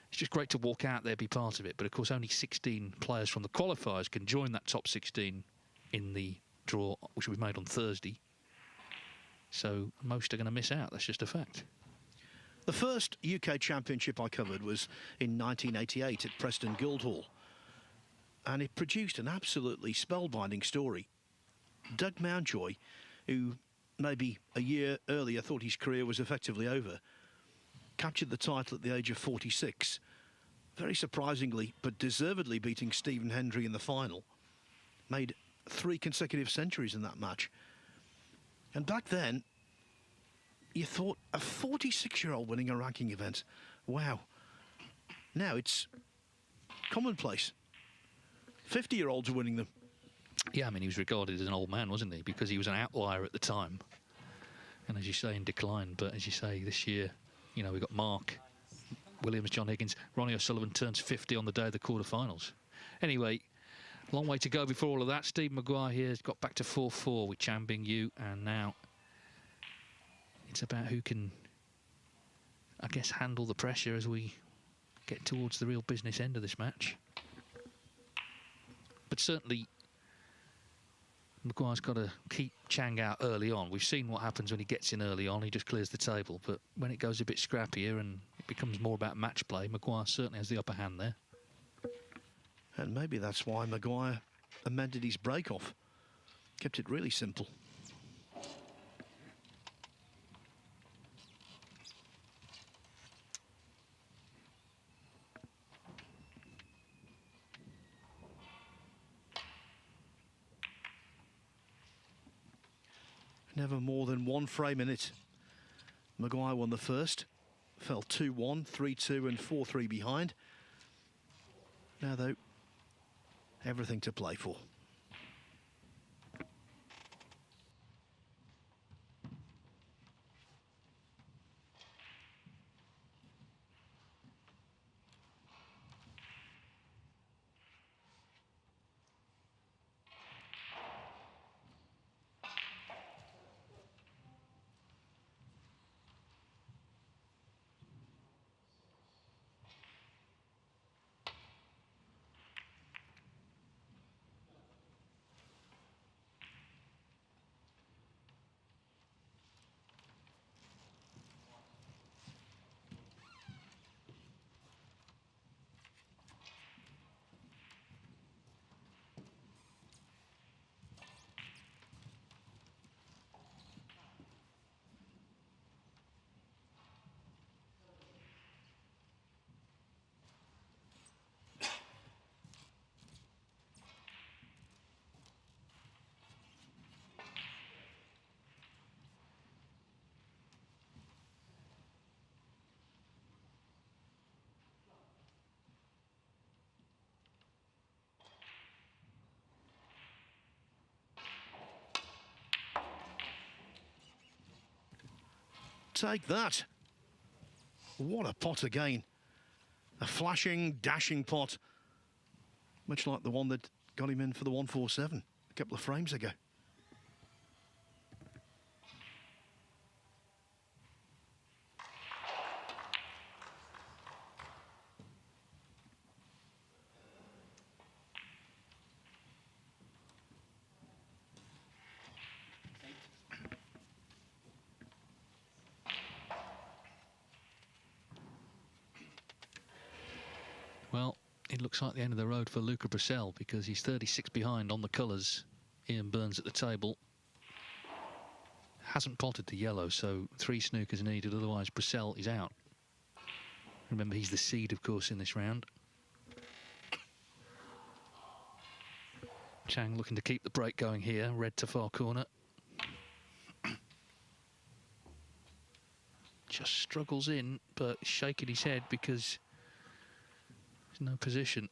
It's just great to walk out there, be part of it. But, of course, only 16 players from the qualifiers can join that top 16 in the draw, which will be made on Thursday. So most are going to miss out. That's just a fact. The first UK Championship I covered was in 1988 at Preston Guildhall. And it produced an absolutely spellbinding story. Doug Mountjoy, who maybe a year earlier thought his career was effectively over, captured the title at the age of 46. Very surprisingly, but deservedly beating Stephen Hendry in the final. Made 3 consecutive centuries in that match. And back then, you thought a 46-year-old winning a ranking event. Wow. Now it's commonplace. 50-year-olds are winning them. Yeah, I mean, he was regarded as an old man, wasn't he? Because he was an outlier at the time. And as you say, in decline. But as you say, this year, you know, we've got Mark Williams, John Higgins. Ronnie O'Sullivan turns 50 on the day of the quarterfinals. Anyway, Long way to go before all of that. Stephen Maguire here has got back to 4-4 with Chang Bingyu, and now it's about who can, I guess, handle the pressure as we get towards the real business end of this match. But certainly, Maguire's got to keep Chang out early on. We've seen what happens when he gets in early on. He just clears the table. But when it goes a bit scrappier and it becomes more about match play, Maguire certainly has the upper hand there. And maybe that's why Maguire amended his break-off. Kept it really simple. Never more than one frame in it. Maguire won the first. Fell 2-1, 3-2 and 4-3 behind. Now, though, everything to play for. Take that. What a pot again. A flashing, dashing pot. Much like the one that got him in for the 147 a couple of frames ago. Well, it looks like the end of the road for Luca Brissell because he's 36 behind on the colours. Ian Burns at the table. Hasn't potted the yellow, so 3 snookers needed, otherwise Brissell is out. Remember, he's the seed, of course, in this round. Chang looking to keep the break going here, red to far corner. Just struggles in, but shaking his head because there's no position.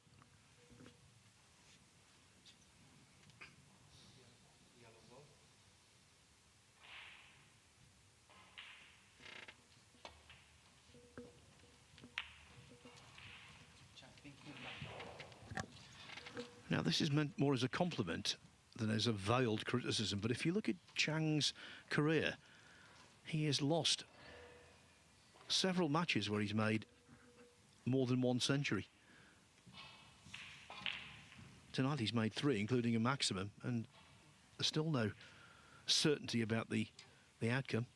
Now, this is meant more as a compliment than as a veiled criticism, but if you look at Chang's career, he has lost several matches where he's made more than 1 century. Tonight he's made 3, including a maximum, and there's still no certainty about the outcome.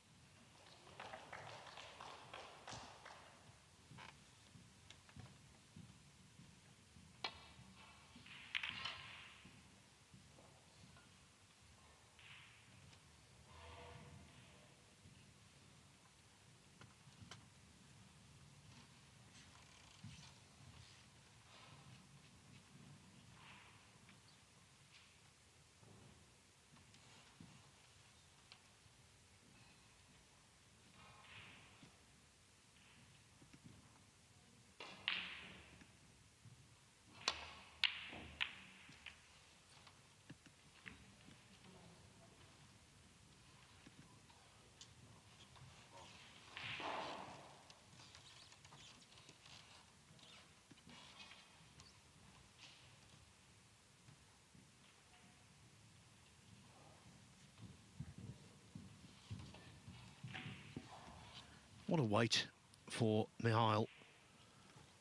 What a wait for Mihail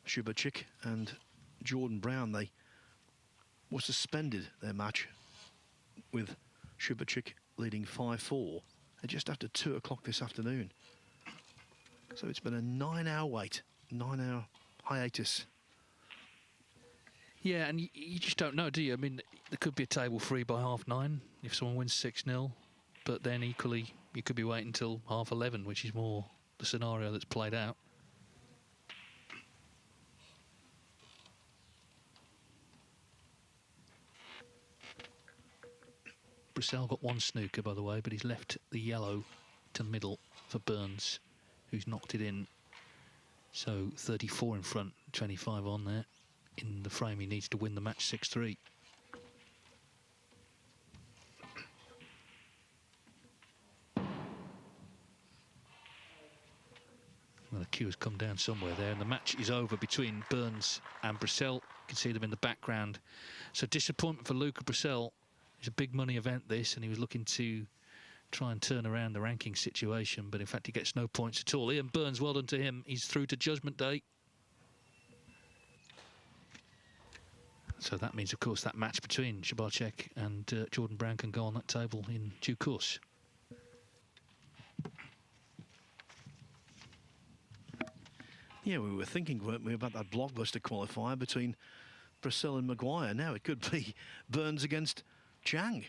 Shubachik and Jordan Brown. They were suspended their match with Shubachik leading 5-4 just after 2 o'clock this afternoon. So it's been a 9-hour wait, 9-hour hiatus. Yeah, and you just don't know, do you? I mean, there could be a table free by 9:30 if someone wins 6-0, but then equally you could be waiting until 11:30, which is more the scenario that's played out. Brissell got one snooker, by the way, but he's left the yellow to middle for Burns, who's knocked it in. So 34 in front, 25 on there. In the frame, he needs to win the match 6-3. Well, the cue has come down somewhere there, and the match is over between Burns and Brissell. You can see them in the background. So disappointment for Luca Brissell. It's a big money event, this, and he was looking to try and turn around the ranking situation, but in fact he gets no points at all. Ian Burns, well done to him. He's through to Judgment Day. So that means, of course, that match between Shubachik and Jordan Brown can go on that table in due course. Yeah, we were thinking, weren't we, about that blockbuster qualifier between Brissell and Maguire. Now it could be Burns against Chang.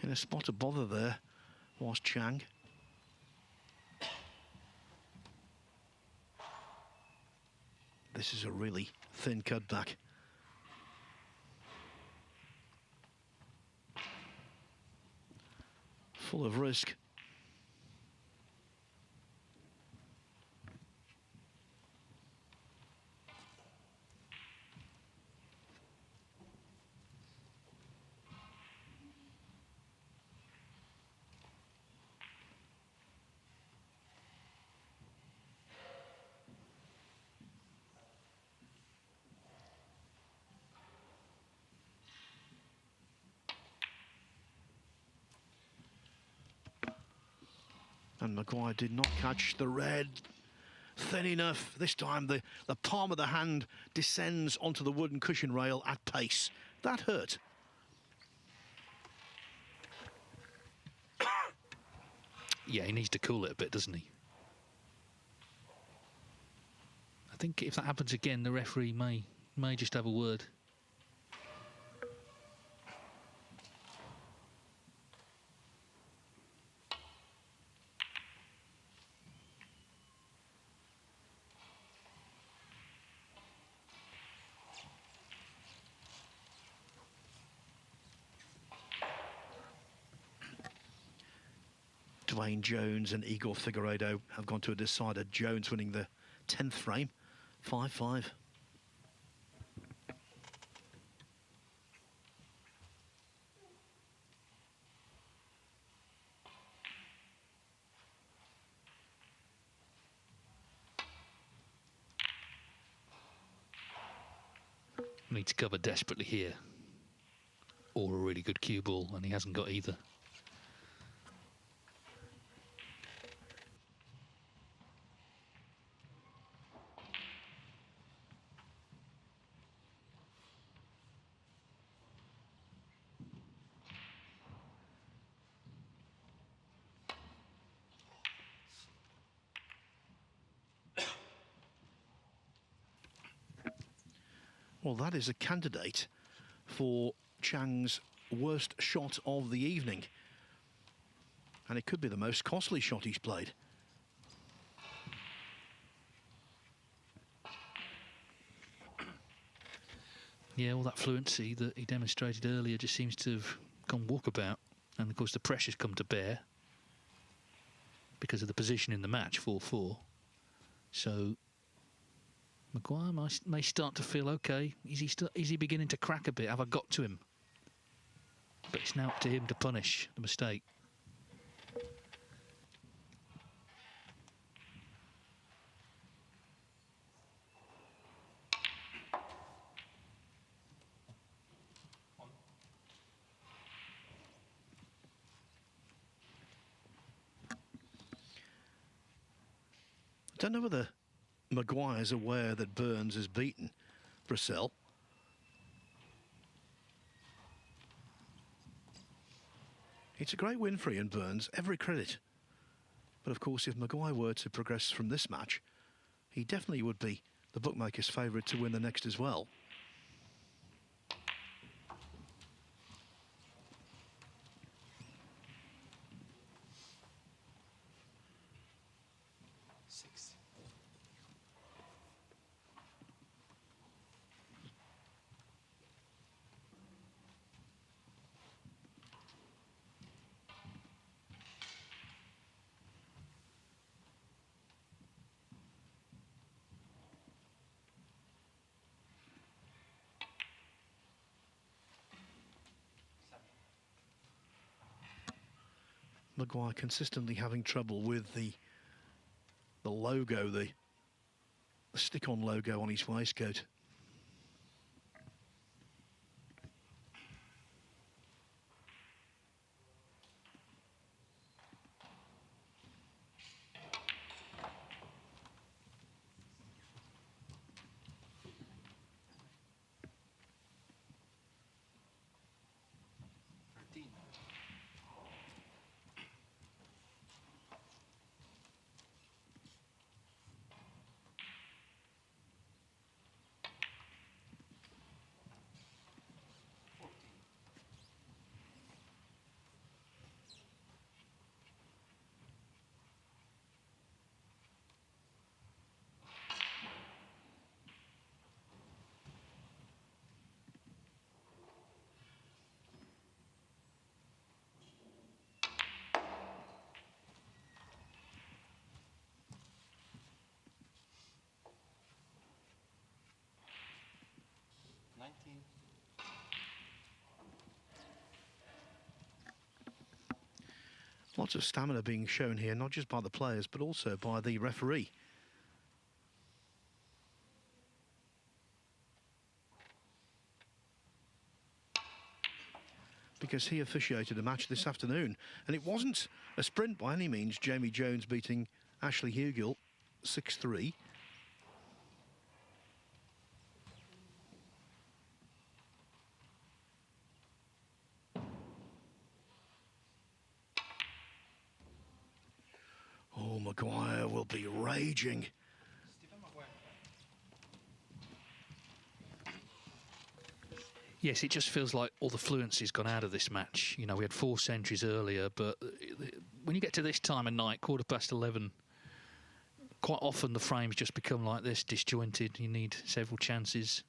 In a spot of bother there was Chang. This is a really thin cutback. Full of risk. And Maguire did not catch the red. Thin enough. This time the palm of the hand descends onto the wooden cushion rail at pace. That hurt. Yeah, he needs to cool it a bit, doesn't he? I think if that happens again, the referee may just have a word. Dwayne Jones and Igor Figueiredo have gone to a decider. Jones winning the 10th frame, 5-5. Need to cover desperately here, or a really good cue ball, and he hasn't got either. Well, that is a candidate for Chang's worst shot of the evening. And it could be the most costly shot he's played. Yeah, all that fluency that he demonstrated earlier just seems to have gone walkabout. And, of course, the pressure's come to bear because of the position in the match, 4-4. So Maguire may start to feel, OK, is he beginning to crack a bit? Have I got to him? But it's now up to him to punish the mistake. don't know whether Maguire's aware that Burns has beaten Brissell. It's a great win for Ian Burns, every credit. But of course, if Maguire were to progress from this match, he definitely would be the bookmaker's favourite to win the next as well. Maguire consistently having trouble with the logo, the stick-on logo on his waistcoat. Lots of stamina being shown here, not just by the players, but also by the referee. Because he officiated a match this afternoon, and it wasn't a sprint by any means. Jamie Jones beating Ashley Hugill 6-3. Oh, Maguire will be raging. Stephen Maguire. Yes, it just feels like all the fluency's gone out of this match. You know, we had 4 centuries earlier, but when you get to this time of night, 11:15, quite often the frames just become like this, disjointed. You need several chances.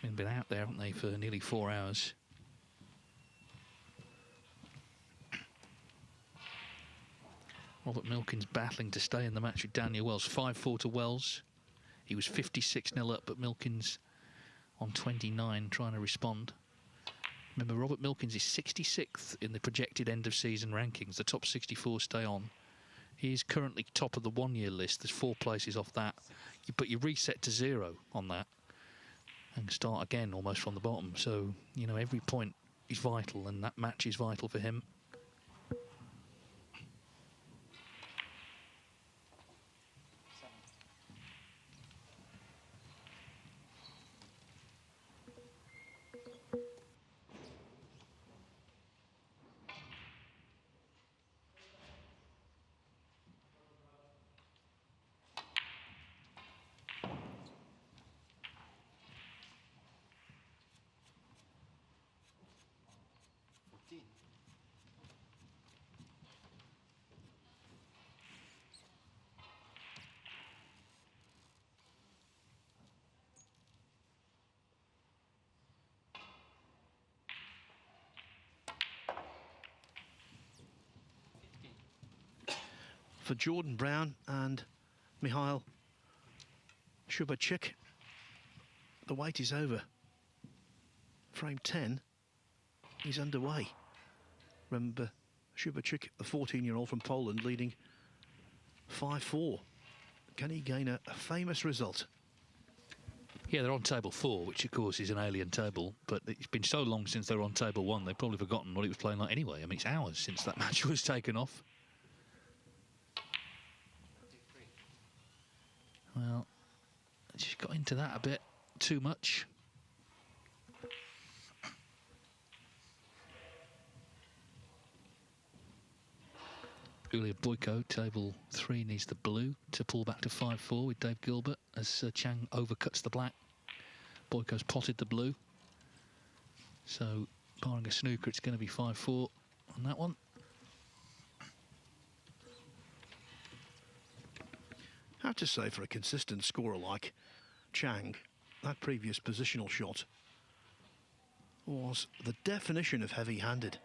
They've been out there, haven't they, for nearly 4 hours. Robert Milkins battling to stay in the match with Daniel Wells. 5-4 to Wells. He was 56-0 up, but Milkins on 29 trying to respond. Remember, Robert Milkins is 66th in the projected end-of-season rankings. The top 64 stay on. He is currently top of the one-year list. There's 4 places off that. But you reset to 0 on that and start again almost from the bottom. So, you know, every point is vital, and that match is vital for him. For Jordan Brown and Mihail Shubachik, the wait is over. Frame 10 is underway. Remember, Shubachik, the 14-year-old from Poland, leading 5-4. Can he gain a famous result? Yeah, they're on table 4, which of course is an alien table, but it's been so long since they were on table 1, they've probably forgotten what it was playing like anyway. I mean, it's hours since that match was taken off. Well, she's got into that a bit too much. Julia Boyko, table 3, needs the blue to pull back to 5-4 with Dave Gilbert as Chang overcuts the black. Boyko's potted the blue. So, barring a snooker, it's going to be 5-4 on that one. I have to say, for a consistent scorer like Chang, that previous positional shot was the definition of heavy-handed.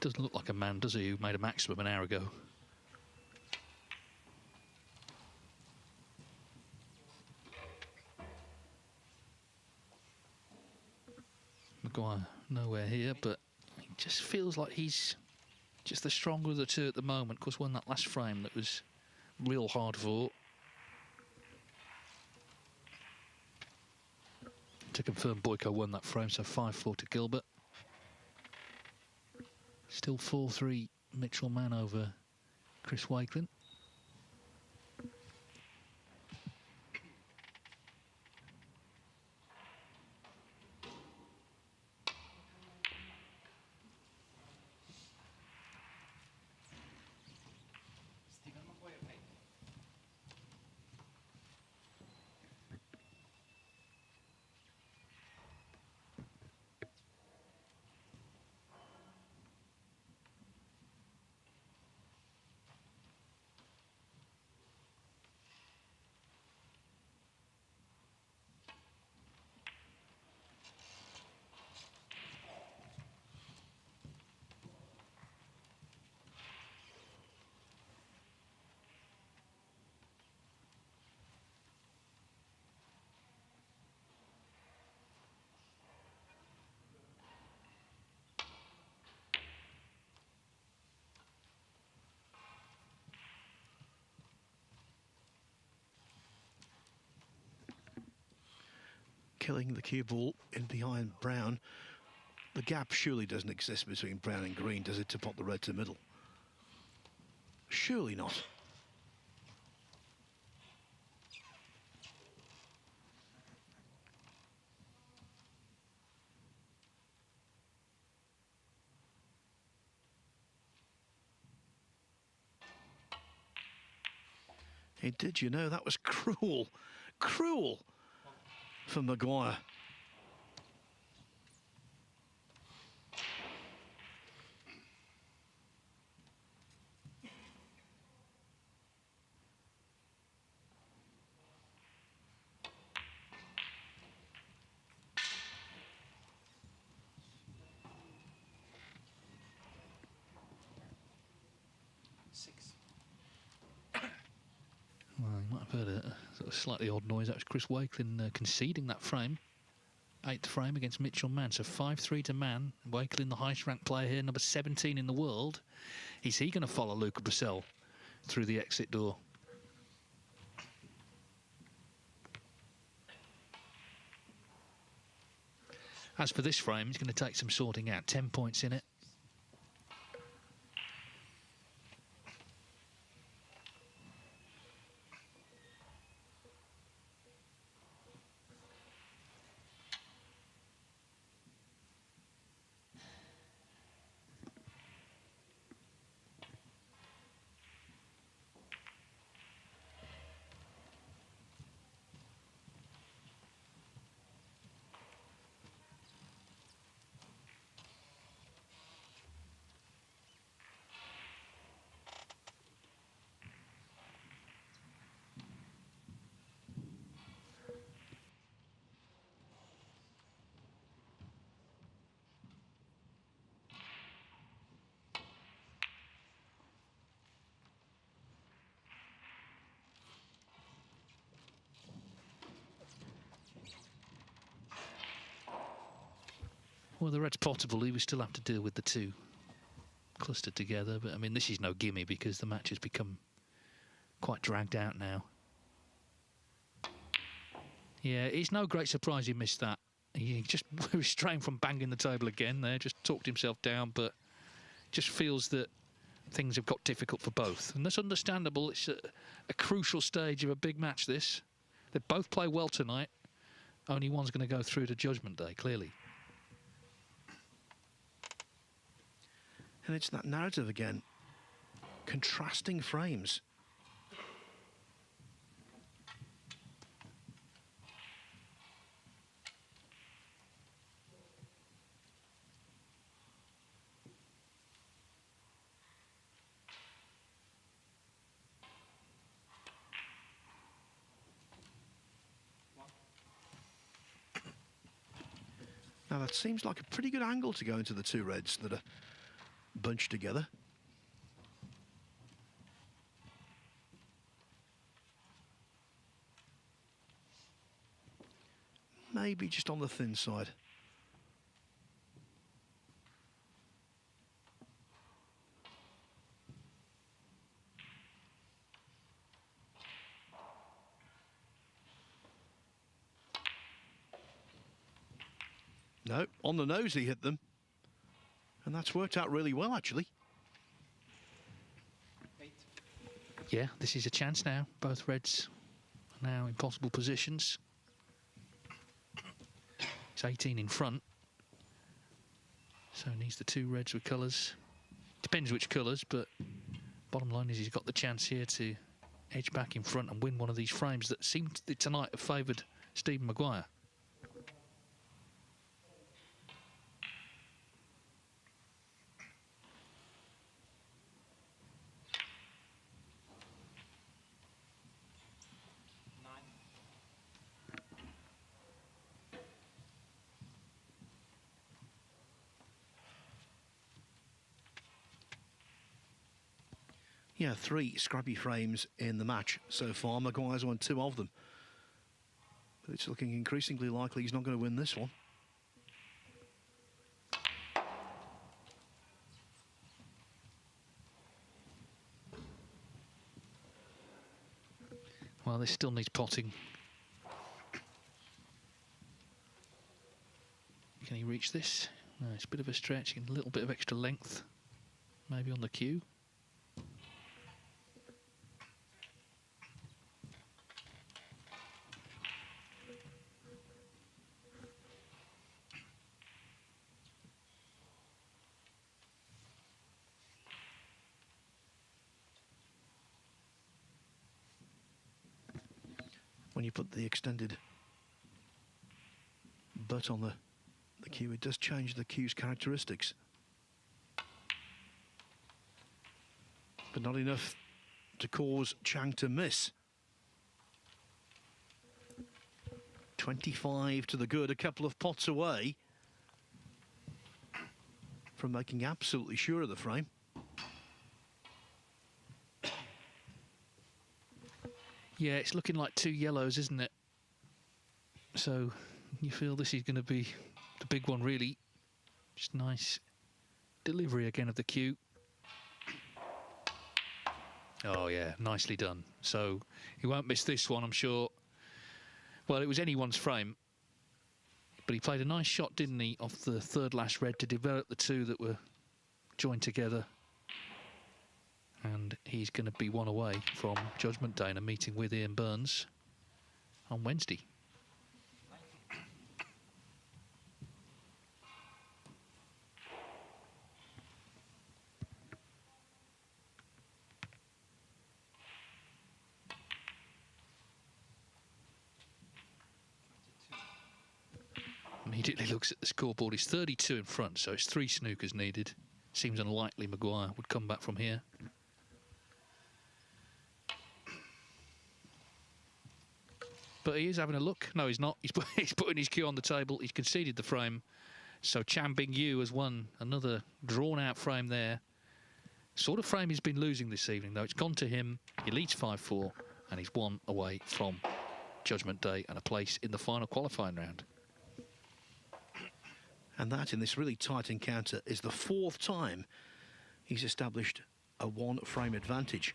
Doesn't look like a man, does he, who made a maximum an hour ago. Maguire nowhere here, but it just feels like he's just the stronger of the two at the moment. Of course, won that last frame that was real hard fought. To confirm, Boyko won that frame, so 5-4 to Gilbert. Still 4-3 Mitchell Mann over Chris Wakelin. Stephen Maguire. Killing the cue ball in behind Brown. The gap surely doesn't exist between brown and green, does it, to pop the red to middle? Surely not. Hey, did you know that was cruel, cruel for Maguire? Well, you might have heard a sort of slightly odd noise. That was Chris Wakelin conceding that frame. 8th frame against Mitchell Mann. So 5-3 to Mann. Wakelin, the highest ranked player here, number 17 in the world. Is he going to follow Luca Brissell through the exit door? As for this frame, he's going to take some sorting out. 10 points in it. Well, the red's potable. We still have to deal with the 2 clustered together. But I mean, this is no gimme because the match has become quite dragged out now. Yeah, it's no great surprise he missed that. He just restrained from banging the table again there, just talked himself down, but just feels that things have got difficult for both. And that's understandable. It's a crucial stage of a big match, this. They both play well tonight. Only one's going to go through to Judgment Day, clearly. And it's that narrative again. Contrasting frames. Now that seems like a pretty good angle to go into the two reds that are bunched together. Maybe just on the thin side. No, on the nose he hit them. And that's worked out really well, actually. Yeah, this is a chance now. Both reds are now in possible positions. It's 18 in front. So needs the two reds with colours. Depends which colours, but bottom line is he's got the chance here to edge back in front and win one of these frames that seemed to tonight have favoured Stephen Maguire. Yeah, 3 scrappy frames in the match so far. Maguire's won 2 of them. But it's looking increasingly likely he's not going to win this one. Well, this still needs potting. Can he reach this? No, it's a bit of a stretch, a little bit of extra length, maybe on the cue. When you put the extended butt on the cue, it does change the cue's characteristics. But not enough to cause Chang to miss. 25 to the good, a couple of pots away from making absolutely sure of the frame. Yeah, it's looking like 2 yellows, isn't it? So you feel this is going to be the big one, really. Just nice delivery again of the cue. Oh, yeah, nicely done. So he won't miss this one, I'm sure. Well, it was anyone's frame. But he played a nice shot, didn't he, off the third last red to develop the 2 that were joined together. And he's going to be one away from Judgment Day and a meeting with Ian Burns on Wednesday. Immediately looks at the scoreboard. He's 32 in front, so it's 3 snookers needed. Seems unlikely Maguire would come back from here. But he is having a look. No, he's not. He's putting his cue on the table. He's conceded the frame. So Chang Bingyu has won another drawn-out frame there. Sort of frame he's been losing this evening, though. It's gone to him. He leads 5-4, and he's 1 away from Judgment Day and a place in the final qualifying round. And that, in this really tight encounter, is the 4th time he's established a 1-frame advantage.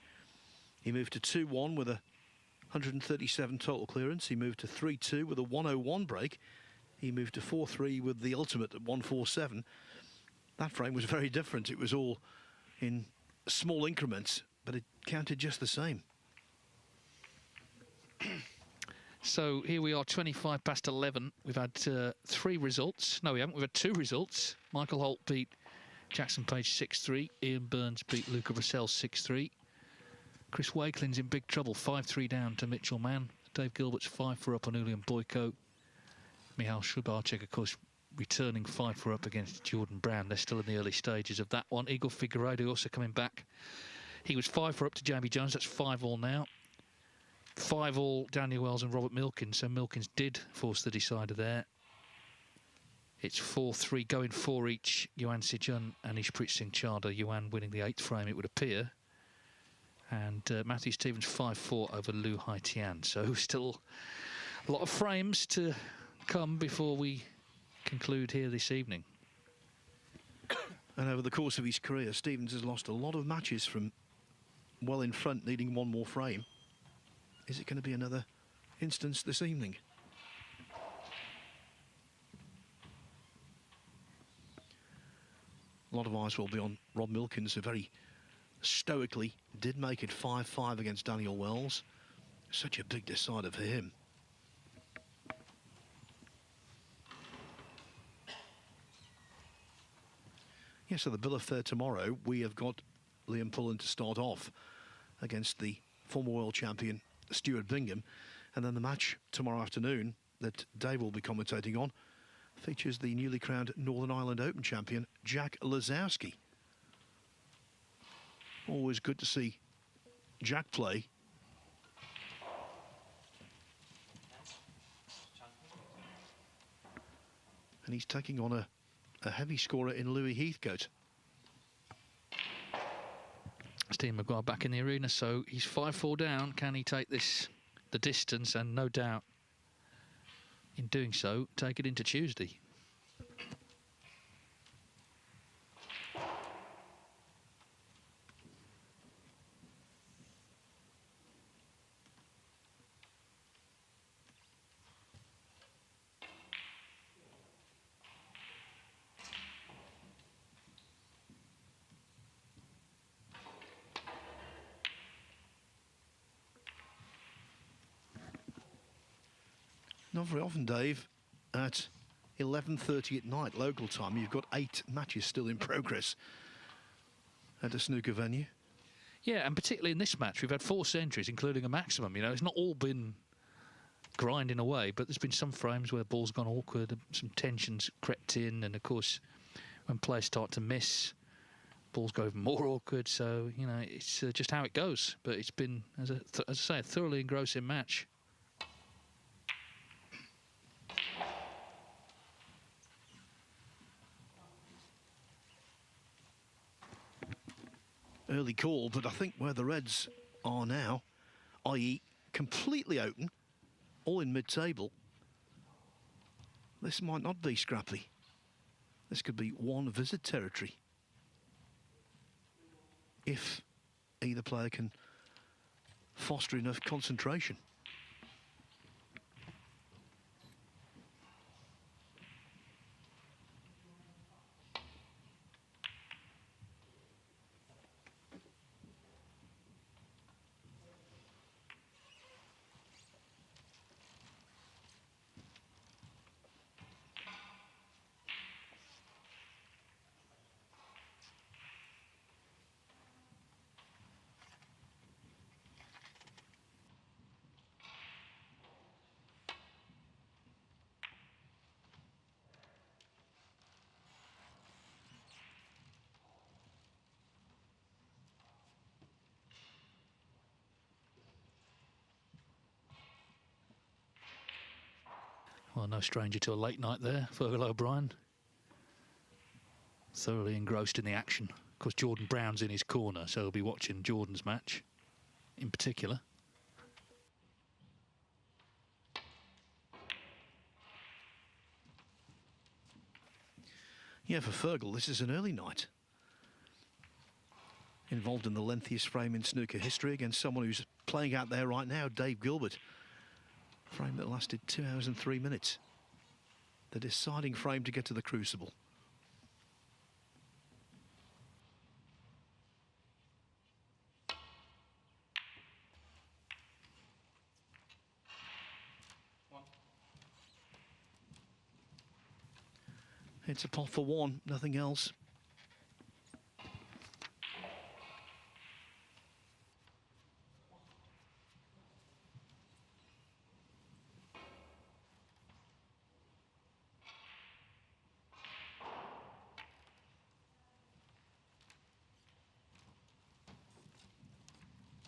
He moved to 2-1 with a 137 total clearance. He moved to 3-2 with a 101 break. He moved to 4-3 with the ultimate at 147. That frame was very different. It was all in small increments, but it counted just the same. So here we are, 25 past 11. We've had 3 results. No, we haven't. We've had 2 results. Michael Holt beat Jackson Page 6-3. Ian Burns beat Luca Brissell 6-3. Chris Wakelin's in big trouble, 5-3 down to Mitchell Mann. Dave Gilbert's 5-4 up on Ulian Boyko. Michal Shubarczyk, of course, returning 5-4 up against Jordan Brown. They're still in the early stages of that one. Igor Figueiredo also coming back. He was 5-4 up to Jamie Jones. That's 5-all now. 5-all Daniel Wells and Robert Milkins. So Milkins did force the decider there. It's 4-3, going 4 each. Yuan Sijun and Ishpreet Singh Chadha. Yuan winning the 8th frame, it would appear. And Matthew Stevens 5-4 over Lu Haitian. So still a lot of frames to come before we conclude here this evening. And over the course of his career, Stevens has lost a lot of matches from well in front, needing one more frame. Is it going to be another instance this evening? A lot of eyes will be on Rob Milkins, who very stoically did make it 5-5 against Daniel Wells. Such a big decider for him. Yeah, so the bill of fare tomorrow, we have got Liam Pullen to start off against the former world champion Stuart Bingham, and then the match tomorrow afternoon that Dave will be commentating on features the newly crowned Northern Ireland Open champion Jack Lazowski. Always good to see Jack play. And he's taking on a heavy scorer in Louis Heathcote. Stephen Maguire back in the arena, so he's 5-4 down. Can he take this the distance, and no doubt in doing so take it into Tuesday? Not very often, Dave, at 11:30 at night, local time, you've got 8 matches still in progress at a snooker venue. Yeah, and particularly in this match, we've had 4 centuries, including a maximum. You know, it's not all been grinding away, but there's been some frames where ball's gone awkward, some tensions crept in, and of course, when players start to miss, balls go even more awkward. So, you know, it's just how it goes. But it's been, as I say, a thoroughly engrossing match. Early call, but I think where the Reds are now, i.e. completely open, all in mid-table, this might not be scrappy. This could be one visit territory if either player can foster enough concentration. Well, no stranger to a late night there, Fergal O'Brien. Thoroughly engrossed in the action. Of course, Jordan Brown's in his corner, so he'll be watching Jordan's match in particular. Yeah, for Fergal, this is an early night. involved in the lengthiest frame in snooker history against someone who's playing out there right now, Dave Gilbert. Frame that lasted 2 hours and 3 minutes. The deciding frame to get to the Crucible. It's a pot for one, nothing else.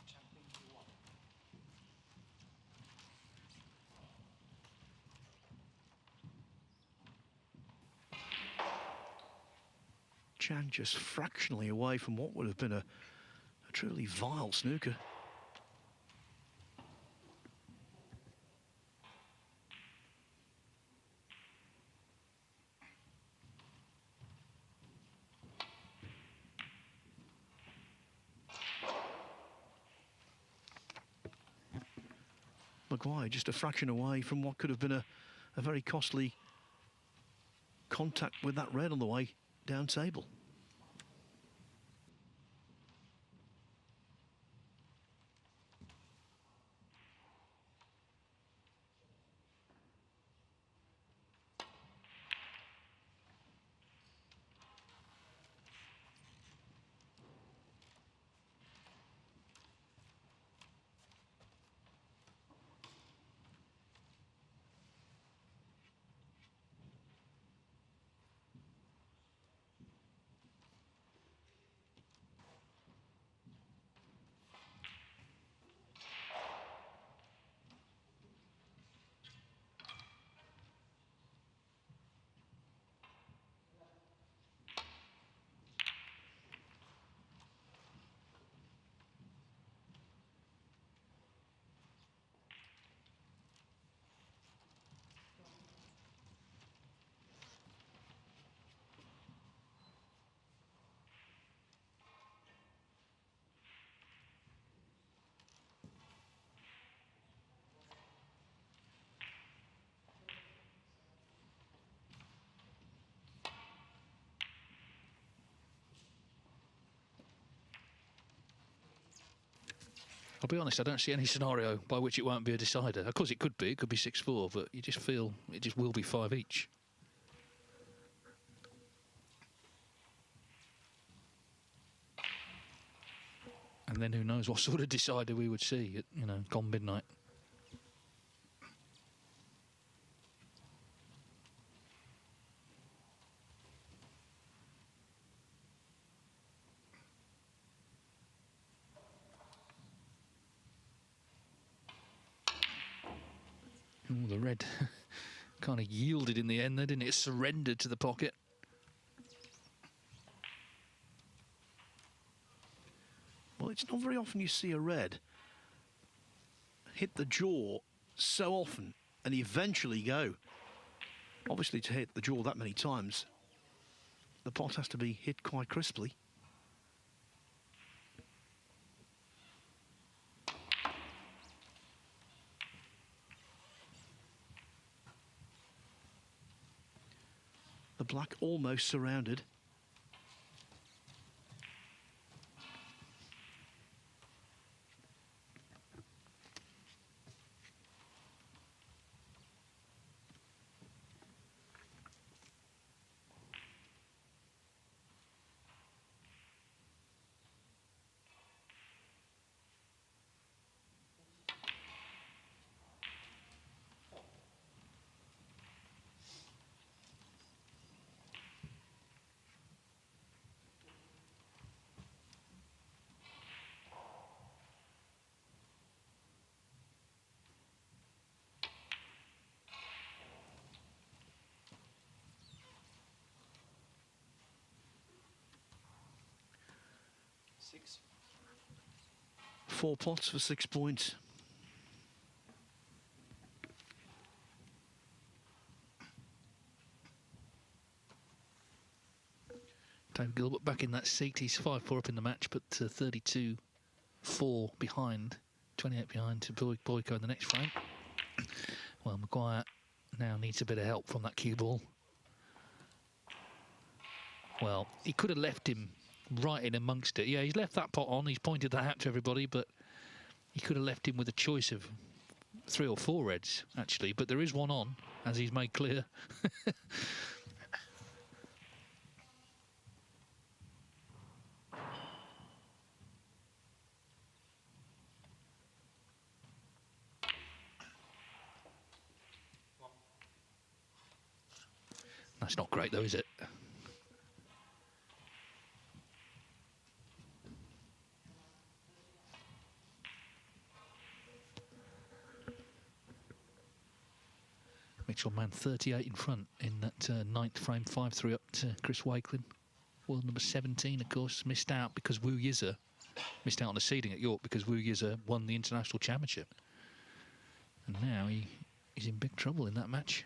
Chang Bingyu 1. Chang just fractionally away from what would have been a truly vile snooker. Maguire just a fraction away from what could have been a very costly contact with that red on the way down table. I'll be honest, I don't see any scenario by which it won't be a decider. Of course, it could be 6-4, but you just feel it just will be 5 each. And then who knows what sort of decider we would see at, gone midnight. Oh, the red kind of yielded in the end there, didn't it? It surrendered to the pocket. Well, it's not very often you see a red hit the jaw so often and eventually go. Obviously, to hit the jaw that many times, the pot has to be hit quite crisply. The black almost surrounded. Six. 4 pots for 6 points. David Gilbert back in that seat. He's 5-4 up in the match, but 32-4 behind, 28 behind to Boyko in the next frame. Well, Maguire now needs a bit of help from that cue ball. Well, he could have left him right in amongst it. Yeah, he's left that pot on. He's pointed that out to everybody, but he could have left him with a choice of 3 or 4 reds, actually. But there is one on, as he's made clear. That's not great, though, is it? Mitchell Mann 38 in front in that ninth frame, 5-3 up to Chris Wakelin. World number 17, of course, missed out because Wu Yize missed out on the seeding at York because Wu Yize won the international championship. And now he's in big trouble in that match.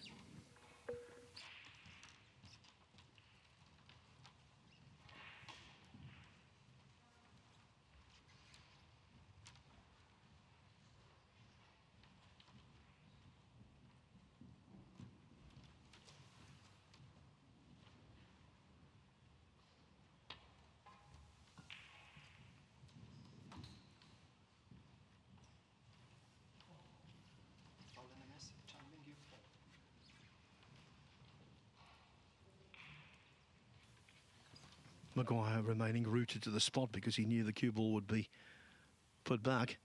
Chang Bingyu. Maguire remaining rooted to the spot because he knew the cue ball would be put back.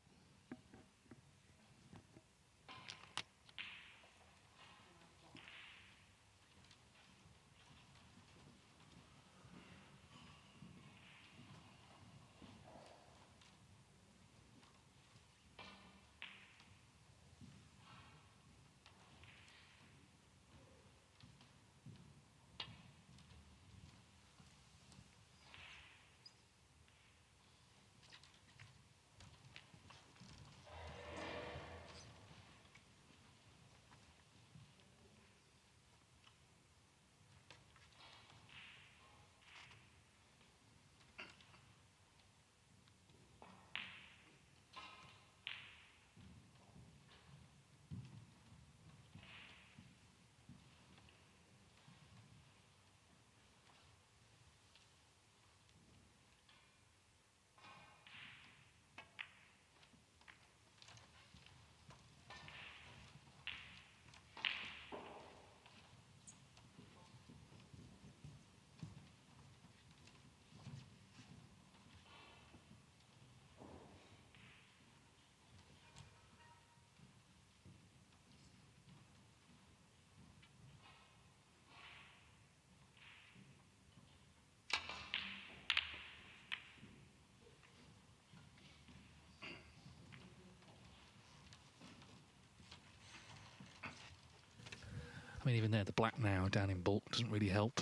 I mean, even there, the black now down in baulk doesn't really help.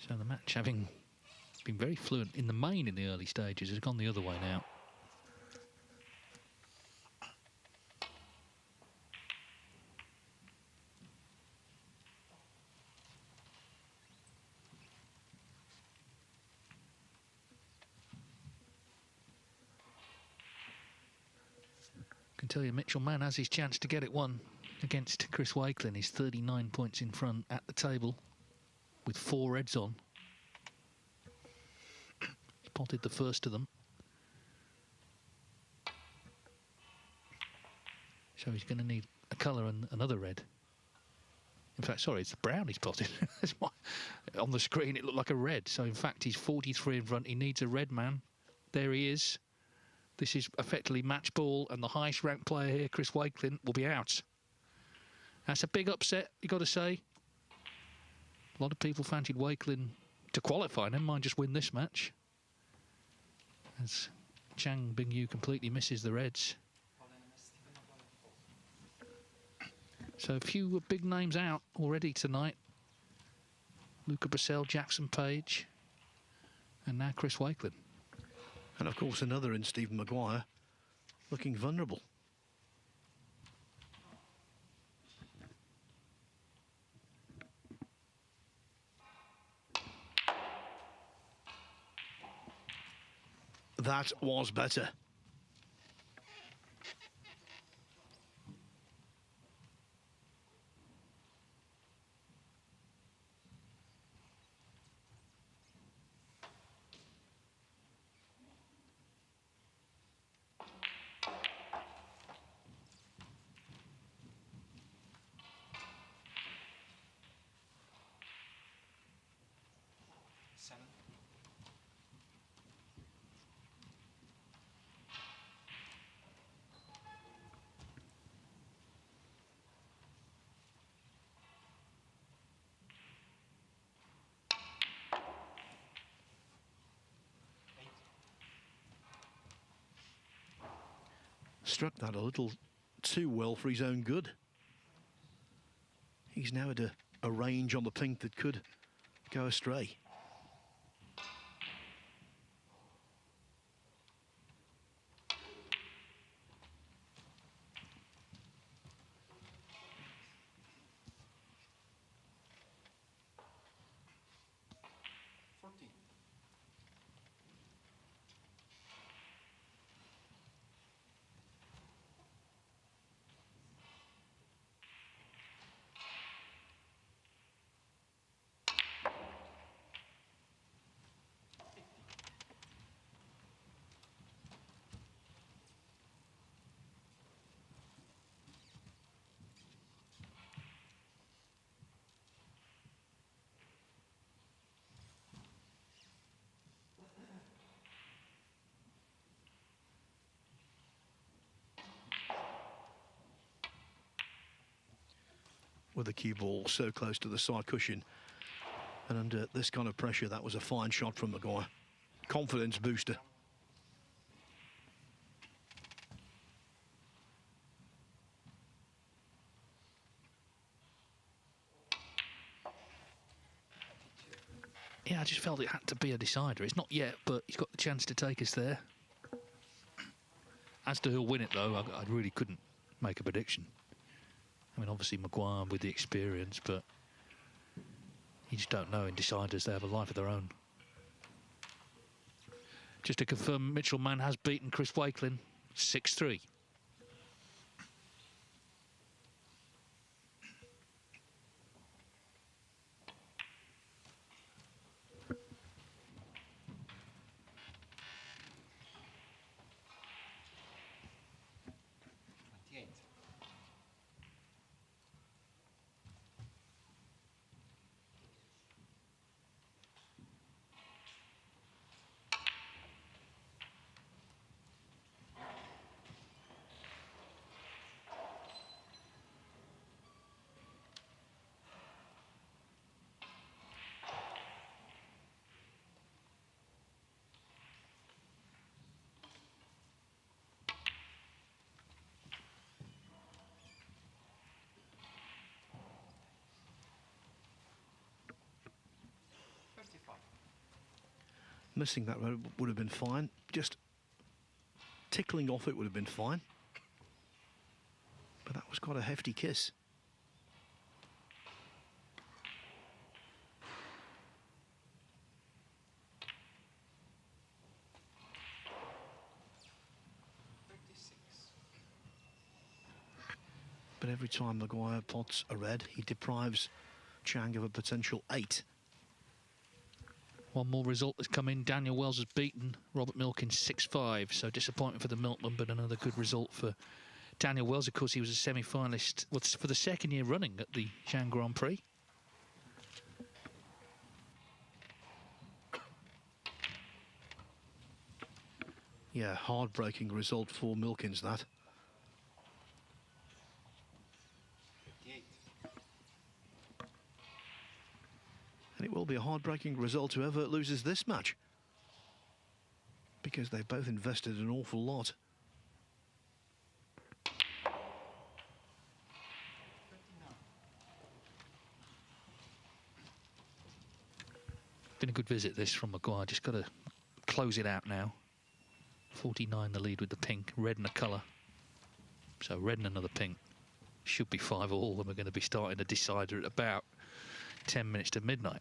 So the match, having been very fluent in the main in the early stages, has gone the other way now. I can tell you, Mitchell Mann has his chance to get it won against Chris Wakelin. He's 39 points in front at the table with 4 reds on. Spotted the first of them. So he's going to need a colour and another red. In fact, sorry, it's the brown he's spotted. On the screen, it looked like a red. So, in fact, he's 43 in front. He needs a red man. There he is. This is effectively match ball, and the highest ranked player here, Chris Wakelin, will be out. That's a big upset, you've got to say. A lot of people fancied Wakelin to qualify, never mind just win this match. As Chang Bingyu completely misses the reds. So a few big names out already tonight. Luca Brissell, Jackson Page, and now Chris Wakelin. And of course another in Stephen Maguire, looking vulnerable. that was better. Seven. Struck that a little too well for his own good. He's now at a range on the pink that could go astray. With the cue ball so close to the side cushion, and under this kind of pressure, that was a fine shot from Maguire. Confidence booster. Yeah, I just felt it had to be a decider. It's not yet, but he's got the chance to take us there. As to who'll win it, though, I really couldn't make a prediction. I mean, obviously Maguire with the experience, but you just don't know in deciders. They have a life of their own. Just to confirm, Mitchell Mann has beaten Chris Wakelin 6-3. Missing that would have been fine. Just tickling off it would have been fine. But that was quite a hefty kiss. But every time Maguire pots a red, he deprives Chang of a potential 8. One more result has come in. Daniel Wells has beaten Robert Milkins 6-5. So disappointment for the Milkman, but another good result for Daniel Wells. Of course, he was a semi-finalist for the second year running at the Chang Grand Prix. Yeah, heartbreaking result for Milkins, that. And it will be a heartbreaking result to whoever loses this match, because they both invested an awful lot. Been a good visit this from Maguire. Just got to close it out now. 49 the lead with the pink, red and a colour. So red and another pink. Should be 5-all, and we're going to be starting a decider at about 10 minutes to midnight.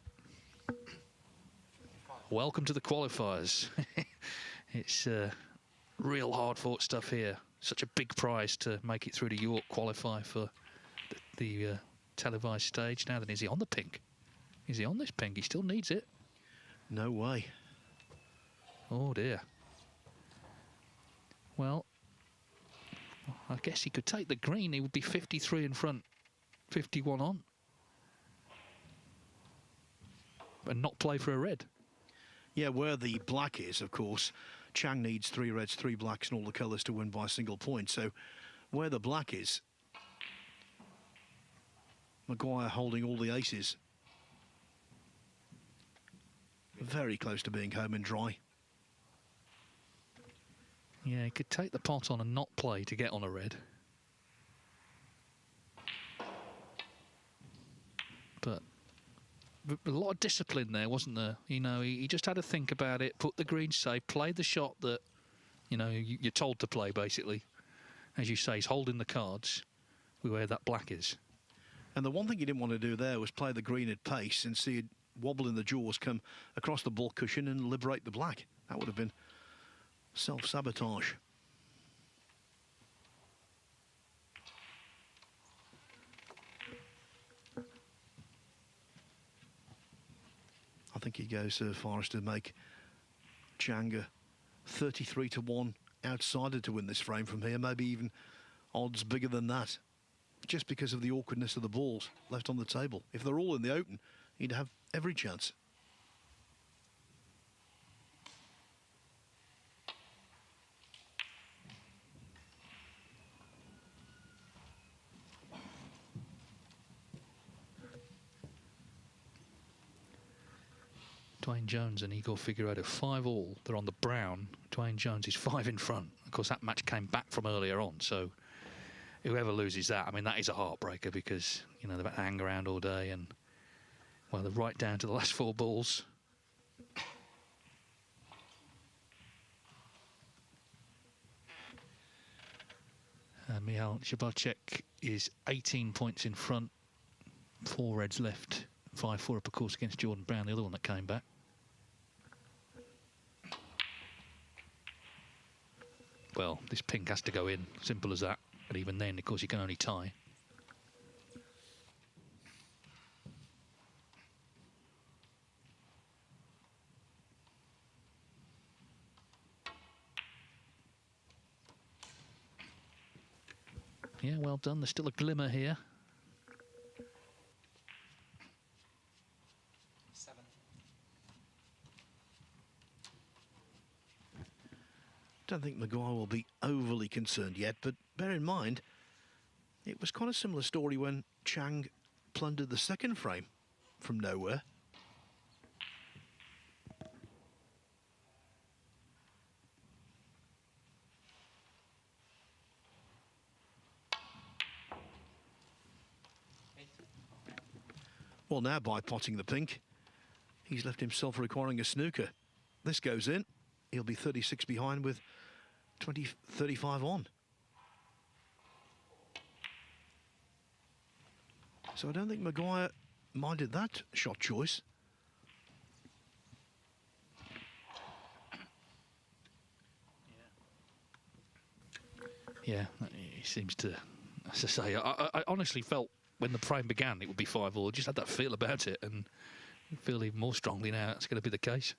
Welcome to the qualifiers. It's real hard-fought stuff here. Such a big prize to make it through to York, qualify for the televised stage. Now then, is he on the pink? Is he on this pink? He still needs it. No way. Oh dear. Well, I guess he could take the green. He would be 53 in front, 51 on, and not play for a red. Yeah, where the black is, of course, Chang needs 3 reds, 3 blacks and all the colours to win by a single point. So where the black is, Maguire holding all the aces. Very close to being home and dry. Yeah, he could take the pot on and not play to get on a red. But a lot of discipline there, wasn't there? You know, he just had to think about it, put the green safe, play the shot that, you know, you're told to play, basically. As you say, he's holding the cards where that black is. And the one thing he didn't want to do there was play the green at pace and see it wobble in the jaws, come across the ball cushion and liberate the black. That would have been self-sabotage. I think he goes so far as to make Chang a 33-1 outsider to win this frame from here, maybe even odds bigger than that, just because of the awkwardness of the balls left on the table. If they're all in the open, he'd have every chance. Dwayne Jones and Igor Figueiredo 5-all. They're on the brown. Dwayne Jones is 5 in front. Of course, that match came back from earlier on, so whoever loses that, I mean, that is a heartbreaker because, you know, they've had to hang around all day and, well, they're right down to the last 4 balls. Michal Shabarczyk is 18 points in front. 4 reds left. 5-4 up, of course, against Jordan Brown, the other one that came back. Well, this pink has to go in, simple as that. And even then, of course, you can only tie. Yeah, well done. There's still a glimmer here. 7. Don't think Maguire will be overly concerned yet, but bear in mind, it was quite a similar story when Chang plundered the second frame from nowhere. Well, now by potting the pink, he's left himself requiring a snooker. This goes in. He'll be 36 behind with 35 on. So I don't think Maguire minded that shot choice. Yeah, he seems to, as I say, I honestly felt when the frame began it would be 5-all. Just had that feel about it, and I feel even more strongly now it's going to be the case.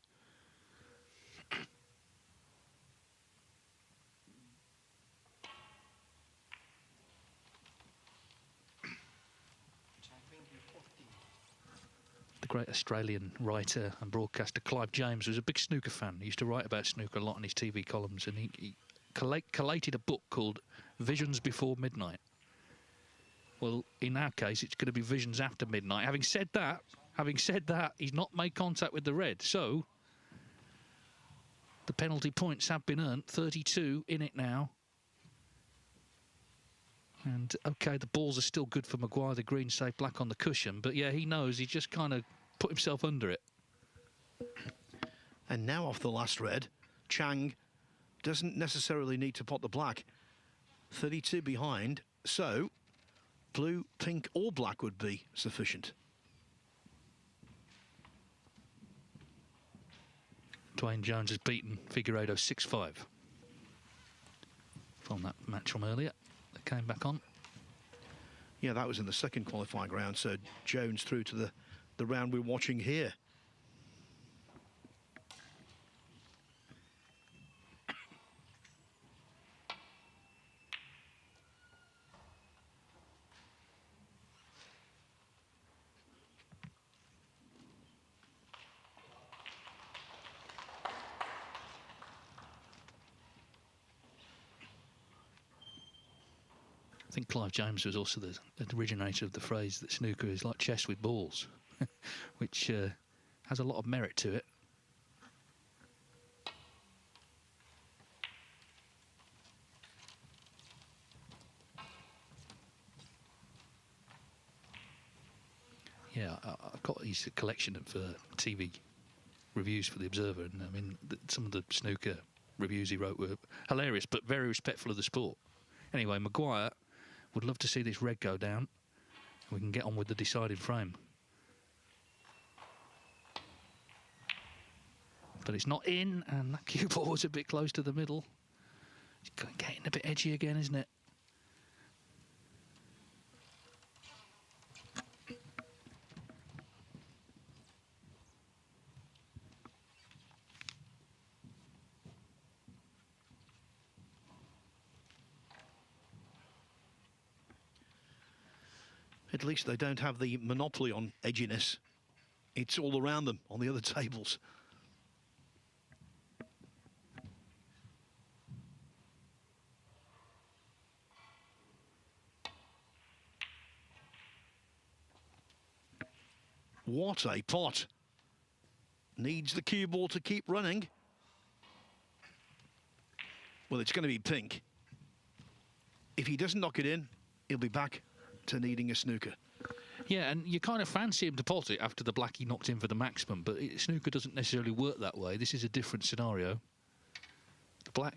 The great Australian writer and broadcaster Clive James was a big snooker fan. He used to write about snooker a lot in his TV columns, and he collated a book called Visions Before Midnight. Well, in our case, it's going to be Visions After Midnight. Having said that, he's not made contact with the red, so the penalty points have been earned. 32 in it now. And, OK, the balls are still good for Maguire, the green safe, black on the cushion. But, yeah, he knows he just kind of put himself under it. And now off the last red, Chang doesn't necessarily need to pot the black. 32 behind, so blue, pink or black would be sufficient. Dwayne Jones has beaten Figueiredo 6-5 from that match from earlier that came back on. Yeah, that was in the second qualifying round, so Jones through to the round we're watching here. I think Clive James was also the originator of the phrase that snooker is like chess with balls, which has a lot of merit to it. Yeah, I've got his collection of TV reviews for The Observer, and I mean, some of the snooker reviews he wrote were hilarious, but very respectful of the sport. Anyway, Maguire would love to see this red go down. We can get on with the decided frame. But it's not in, and that cue ball was a bit close to the middle. It's getting a bit edgy again, isn't it? At least they don't have the monopoly on edginess. It's all around them on the other tables. What a pot. Needs the cue ball to keep running. Well, it's going to be pink. If he doesn't knock it in, he'll be back to needing a snooker. Yeah, and you kind of fancy him to pot it after the black he knocked in for the maximum, but snooker doesn't necessarily work that way. This is a different scenario. The black,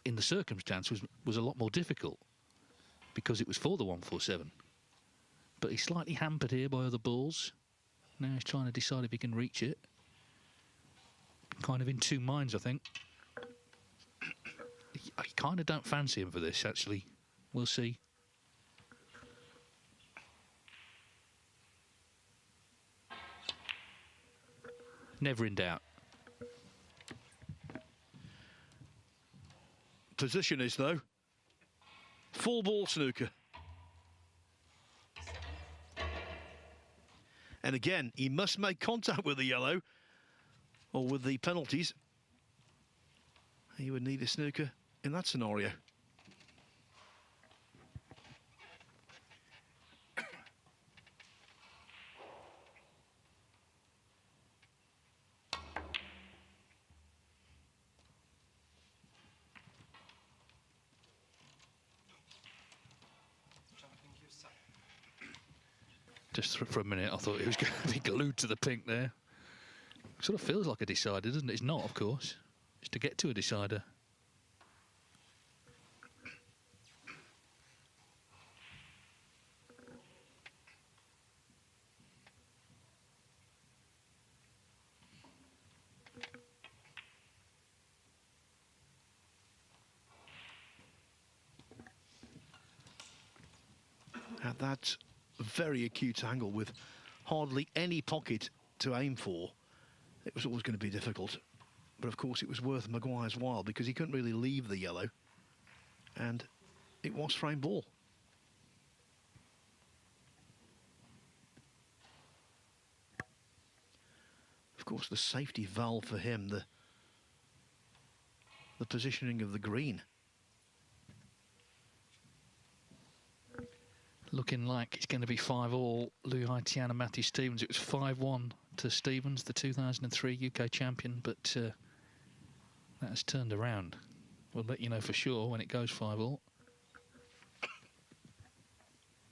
in the circumstance, was a lot more difficult because it was for the 147. But he's slightly hampered here by other balls. Now he's trying to decide if he can reach it. Kind of in two minds, I think. I kind of don't fancy him for this, actually. We'll see. Never in doubt. Position is, though, full ball snooker. And again, he must make contact with the yellow or with the penalties. He would need a snooker in that scenario. Just for a minute, I thought he was going to be glued to the pink there. Sort of feels like a decider, doesn't it? It's not, of course. It's to get to a decider. At that very acute angle with hardly any pocket to aim for, it was always going to be difficult. But of course it was worth Maguire's while because he couldn't really leave the yellow, and it was frame ball. Of course, the safety valve for him, the positioning of the green. Looking like it's going to be 5-all, Liu Haitian and Matthew Stevens. It was 5-1 to Stevens, the 2003 UK champion, but that has turned around. We'll let you know for sure when it goes 5-all.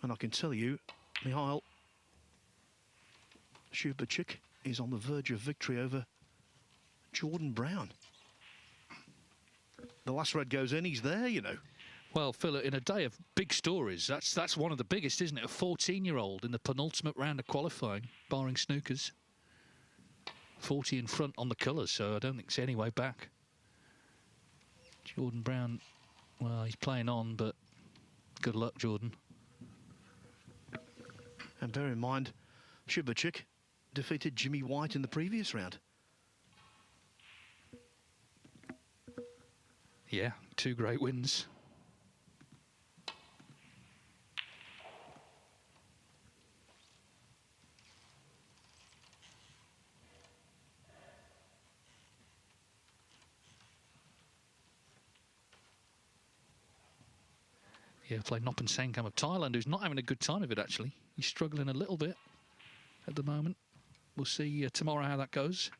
And I can tell you, Mihail Shubachik is on the verge of victory over Jordan Brown. The last red goes in, he's there, you know. Well, Phil, in a day of big stories, that's one of the biggest, isn't it? A 14-year-old in the penultimate round of qualifying, barring snookers. 40 in front on the colours, so I don't think it's any way back. Jordan Brown, well, he's playing on, but good luck, Jordan. And bear in mind, Shubachik defeated Jimmy White in the previous round. Yeah, 2 great wins. Yeah, played Noppen Sangkam of Thailand, who's not having a good time of it, actually. He's struggling a little bit at the moment. We'll see tomorrow how that goes.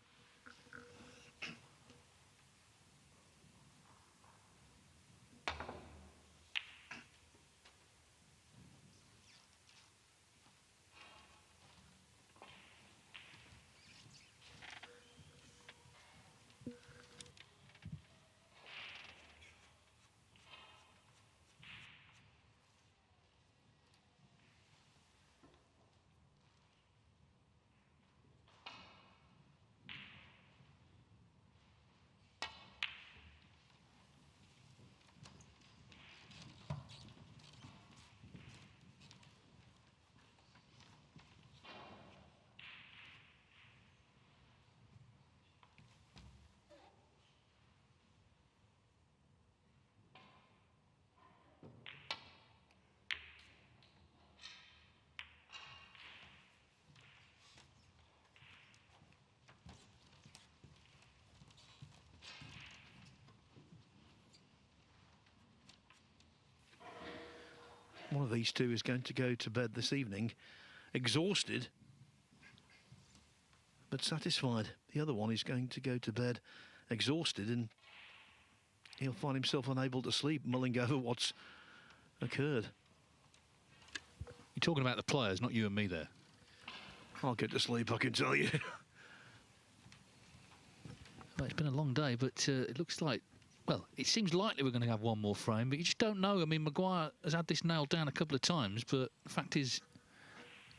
One of these two is going to go to bed this evening exhausted but satisfied. The other one is going to go to bed exhausted, and he'll find himself unable to sleep, mulling over what's occurred. You're talking about the players, not you and me there. I'll get to sleep, I can tell you. Well, it's been a long day, but it looks like, well, it seems likely we're going to have one more frame, but you just don't know. I mean, Maguire has had this nailed down a couple of times, but the fact is,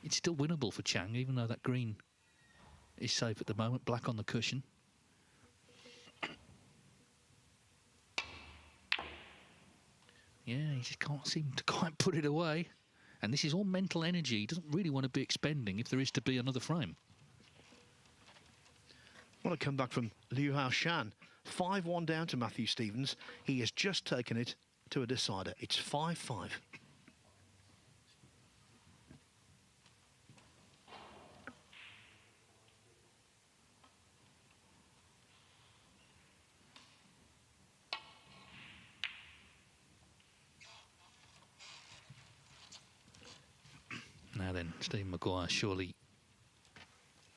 it's still winnable for Chang, even though that green is safe at the moment, black on the cushion. Yeah, he just can't seem to quite put it away. And this is all mental energy. He doesn't really want to be expending if there is to be another frame. Want to come back from Liu Hao Shan. 5-1 down to Matthew Stevens. He has just taken it to a decider. It's 5-5. Now then, Stephen Maguire surely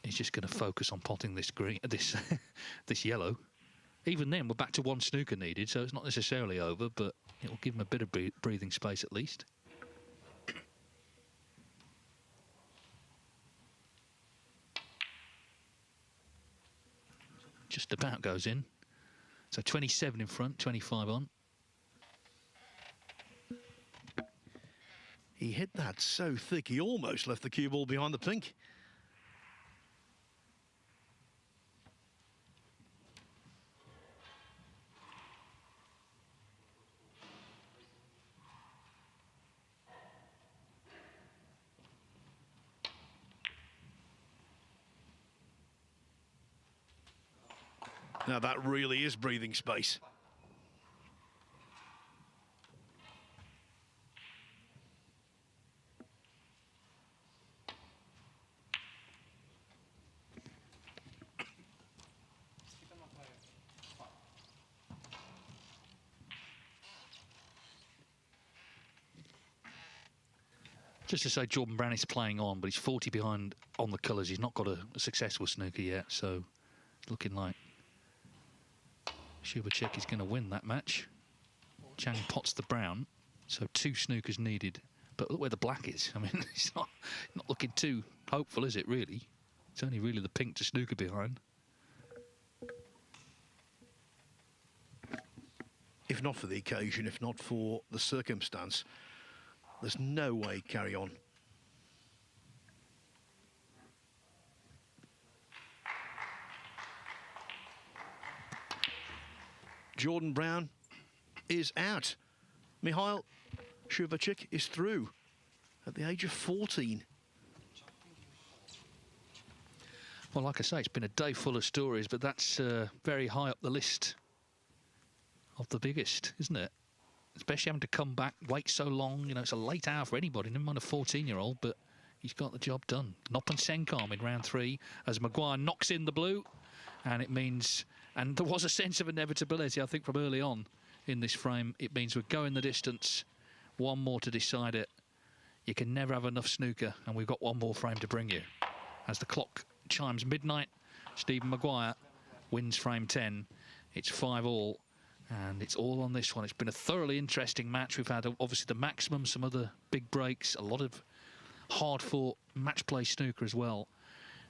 is just going to focus on potting this green, this yellow. Even then, we're back to 1 snooker needed, so it's not necessarily over, but it will give him a bit of breathing space at least. Just about goes in. So 27 in front, 25 on. He hit that so thick, he almost left the cue ball behind the pink. Now that really is breathing space. Just to say, Jordan Brown is playing on, but he's 40 behind on the colours. He's not got a successful snooker yet, so it's looking like Shubachik is going to win that match. Chang pots the brown, so 2 snookers needed. But look where the black is. I mean, it's not looking too hopeful, is it, really? It's only really the pink to snooker behind. If not for the occasion, if not for the circumstance, there's no way carry on. Jordan Brown is out. Mihail Shuvachik is through at the age of 14. Well, like I say, it's been a day full of stories, but that's very high up the list of the biggest, isn't it? Especially having to come back, wait so long. You know, it's a late hour for anybody, never mind a 14-year-old, but he's got the job done. Noppen Senkarm in round 3 as Maguire knocks in the blue, and it means, and there was a sense of inevitability, I think, from early on in this frame. It means we're going the distance, one more to decide it. You can never have enough snooker, and we've got one more frame to bring you. As the clock chimes midnight, Stephen Maguire wins frame 10. It's 5-all, and it's all on this one. It's been a thoroughly interesting match. We've had, obviously, the maximum, some other big breaks, a lot of hard-fought match-play snooker as well.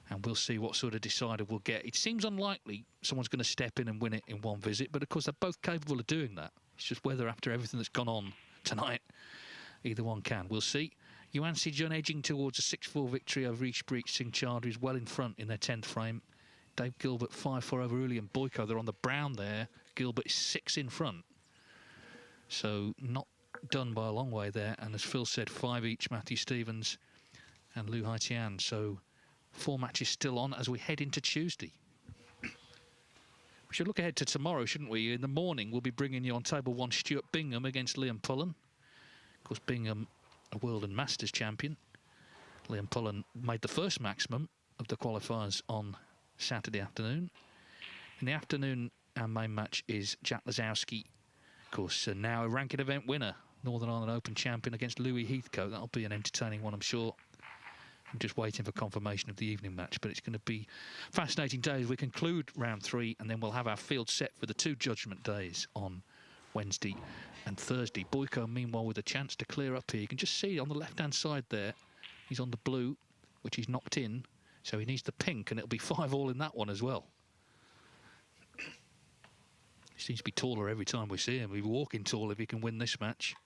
And we'll see what sort of decider we'll get. It seems unlikely someone's going to step in and win it in one visit, but of course they're both capable of doing that. It's just whether after everything that's gone on tonight, either one can. We'll see. Yuan Sijun edging towards a 6-4 victory over Ishpreet Singh Chaudhry, well in front in their 10th frame. Dave Gilbert 5-4 over Uli and Boyko. They're on the brown there. Gilbert is 6 in front. So not done by a long way there. And as Phil said, 5 each, Matthew Stevens and Lu Haitian. So 4 matches still on as we head into Tuesday. We should look ahead to tomorrow, shouldn't we? In the morning, we'll be bringing you on table 1 Stuart Bingham against Liam Pullen. Of course, Bingham, a World and Masters champion. Liam Pullen made the first maximum of the qualifiers on Saturday afternoon. In the afternoon, our main match is Jack Lazowski, of course, now a ranking event winner, Northern Ireland Open champion against Louis Heathcote. That'll be an entertaining one, I'm sure. I'm just waiting for confirmation of the evening match, but it's going to be a fascinating day as we conclude round 3, and then we'll have our field set for the 2 judgment days on Wednesday and Thursday. Boyko, meanwhile, with a chance to clear up here. You can just see on the left-hand side there, he's on the blue, which he's knocked in, so he needs the pink, and it'll be 5-all in that one as well. He seems to be taller every time we see him. He'll be walking tall if he can win this match.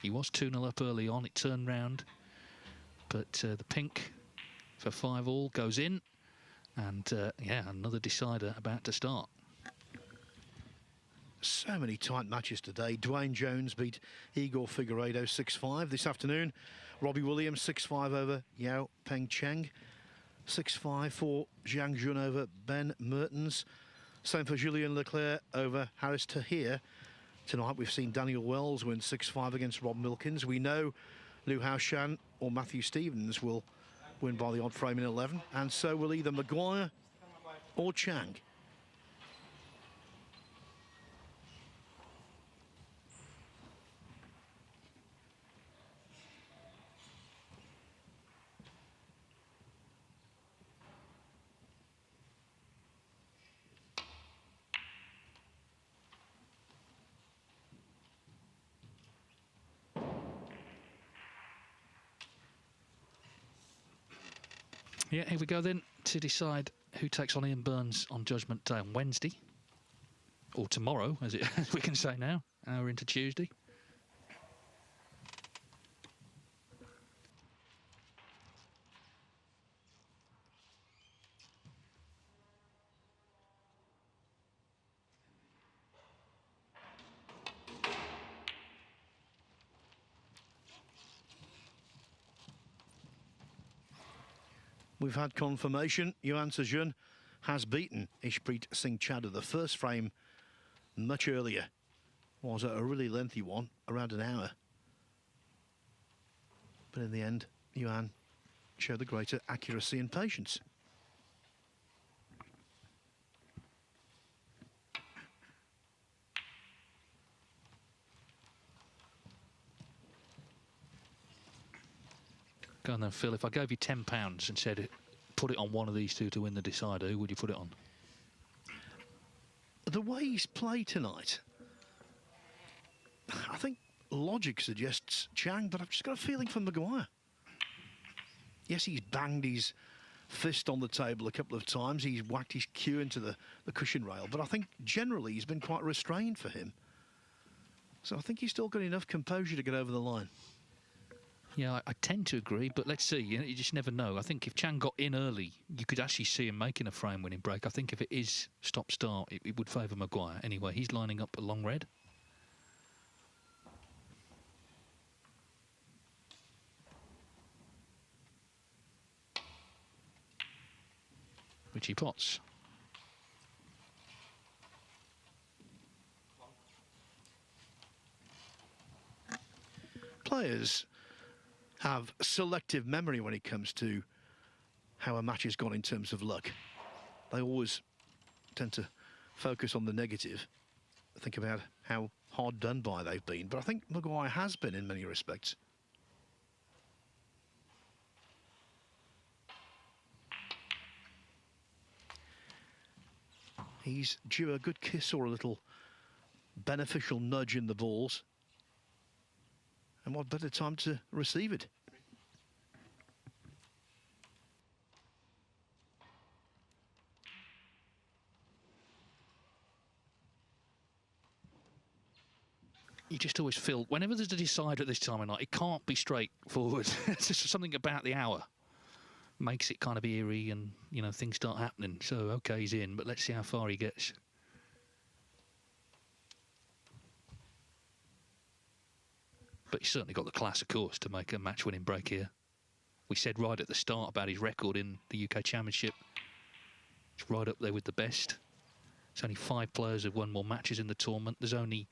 He was 2-0 up early on, it turned round, but the pink for 5-all goes in, and yeah, another decider about to start. So many tight matches today. Dwayne Jones beat Igor Figueiredo 6-5. This afternoon, Robbie Williams 6-5 over Yao Peng Cheng. 6-5 for Zhang Jun over Ben Mertens. Same for Julien Leclerc over Haris Tahir. Tonight we've seen Daniel Wells win 6-5 against Rob Milkins. We know Liu Haoshan or Matthew Stevens will win by the odd frame in 11, and so will either Maguire or Chang. Yeah, here we go then to decide who takes on Ian Burns on Judgment Day on Wednesday, or tomorrow, as we can say now, hour into Tuesday. We've had confirmation. Yuan Sejun has beaten Ishpreet Singh Chaudhry. The first frame, much earlier, was a really lengthy one, around an hour. But in the end, Yuan showed the greater accuracy and patience. Go on then, Phil. If I gave you £10 and said, put it on one of these two to win the decider, who would you put it on? The way he's played tonight, I think logic suggests Chang, but I've just got a feeling for Maguire. Yes, he's banged his fist on the table a couple of times. He's whacked his cue into the cushion rail, but I think generally he's been quite restrained for him. So I think he's still got enough composure to get over the line. Yeah, I tend to agree, but let's see. You just never know. I think if Chang got in early, you could actually see him making a frame-winning break. I think if it is stop-start, it would favour Maguire. Anyway, he's lining up a long red. Which he pots. Players have selective memory when it comes to how a match has gone in terms of luck. They always tend to focus on the negative, think about how hard done by they've been. But I think Maguire has been in many respects. He's due a good kiss or a little beneficial nudge in the balls. And what better time to receive it? You just always feel, whenever there's a decider at this time of night, it can't be straightforward. It's just something about the hour makes it kind of eerie and, you know, things start happening. So, OK, he's in, but let's see how far he gets. But he's certainly got the class, of course, to make a match-winning break here. We said right at the start about his record in the UK Championship. It's right up there with the best. There's only 5 players who've won more matches in the tournament. There's only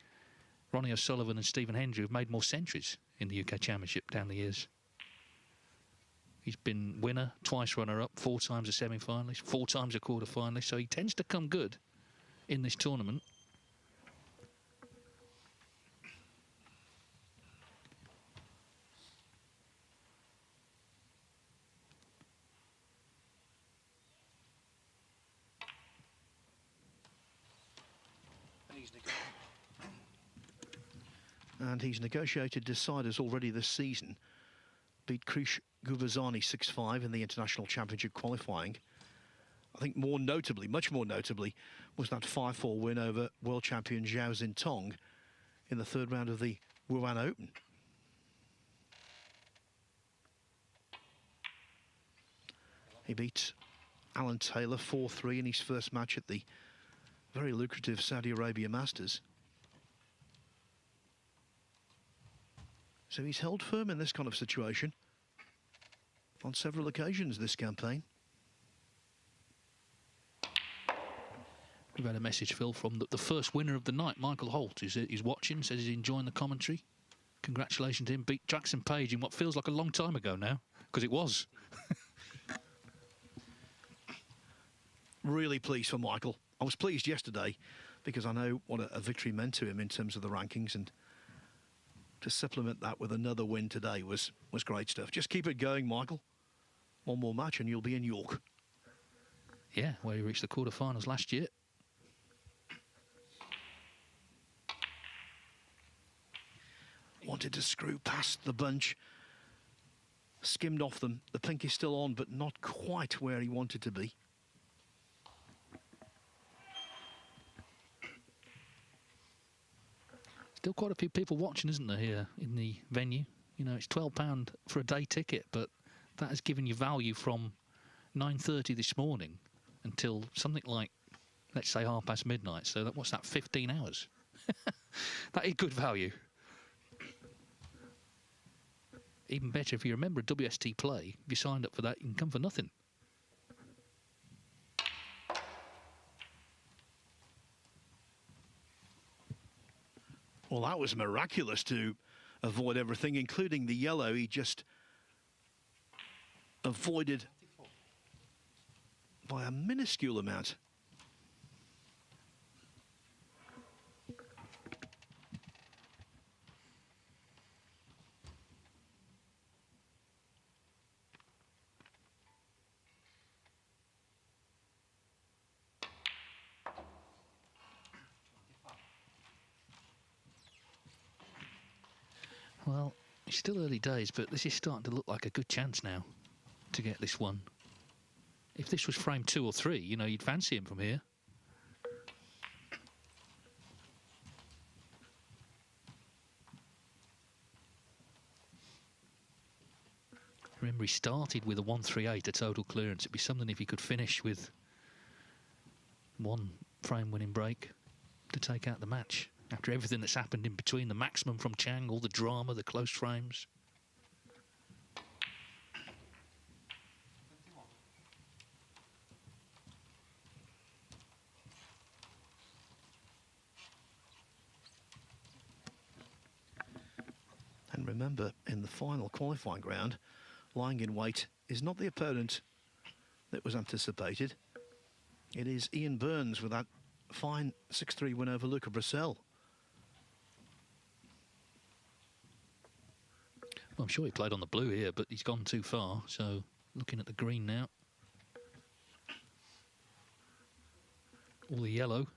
Ronnie O'Sullivan and Stephen Hendon who've made more centuries in the UK Championship down the years. He's been winner, twice runner-up, 4 times a semi-finalist, 4 times a quarter-finalist, so he tends to come good in this tournament. And he's negotiated deciders already this season. Beat Krish Gubazani 6-5 in the International Championship qualifying. I think more notably, much more notably, was that 5-4 win over world champion Zhao Xintong in the 3rd round of the Wuhan Open. He beat Alan Taylor 4-3 in his first match at the very lucrative Saudi Arabia Masters. So he's held firm in this kind of situation on several occasions this campaign. We've had a message, Phil, from the first winner of the night, Michael Holt, who's watching, says he's enjoying the commentary. Congratulations to him. Beat Jackson Page in what feels like a long time ago now, because it was. Really pleased for Michael. I was pleased yesterday because I know what a victory meant to him in terms of the rankings, and to supplement that with another win today was great stuff. Just keep it going, Michael. One more match and you'll be in York. Yeah, where he reached the quarterfinals last year. Wanted to screw past the bunch. Skimmed off them. The pink is still on, but not quite where he wanted to be. Still quite a few people watching, isn't there, here in the venue? You know, it's £12 for a day ticket, but that has given you value from 9:30 this morning until something like, let's say, midnight. So what's that, 15 hours? That is good value. Even better, if you remember a WST play, if you signed up for that, you can come for nothing. Well, that was miraculous to avoid everything, including the yellow. He just avoided by a minuscule amount. Well, it's still early days, but this is starting to look like a good chance now to get this one. If this was frame 2 or 3, you know, you'd fancy him from here. Remember, he started with a 138, a total clearance. It'd be something if he could finish with one frame-winning break to take out the match. After everything that's happened in between, the maximum from Chang, all the drama, the close frames. And remember, in the final qualifying round, lying in wait is not the opponent that was anticipated. It is Ian Burns with that fine 6-3 win over Luca Brissell. Well, I'm sure he played on the blue here, but he's gone too far. So looking at the green now. All the yellow.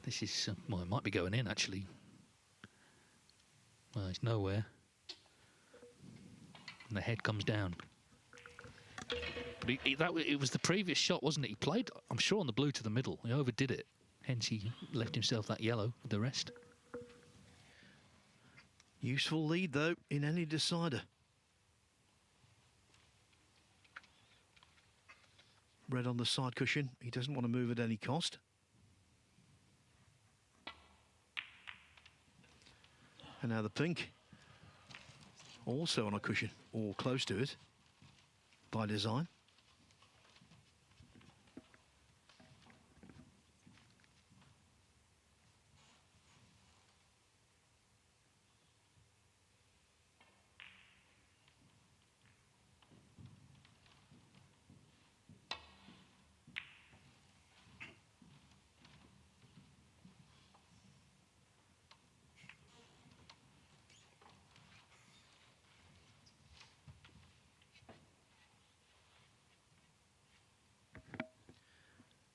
This is, well, it might be going in, actually. Well, it's nowhere. And the head comes down. But it was the previous shot, wasn't it? He played, I'm sure, on the blue to the middle. He overdid it. Hence, he left himself that yellow with the rest. Useful lead, though, in any decider. Red on the side cushion. He doesn't want to move at any cost. And now the pink, also on a cushion, or close to it, by design.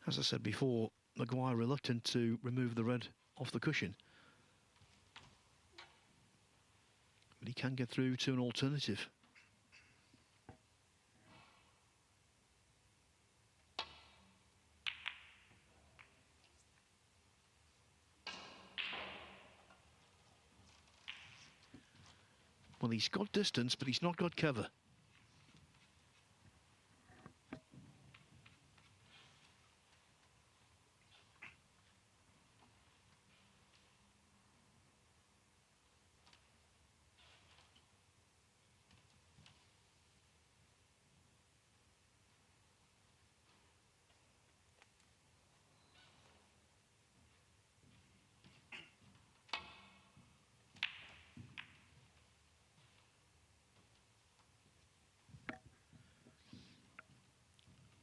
As I said before, Maguire reluctant to remove the red off the cushion. But he can get through to an alternative. Well, he's got distance, but he's not got cover.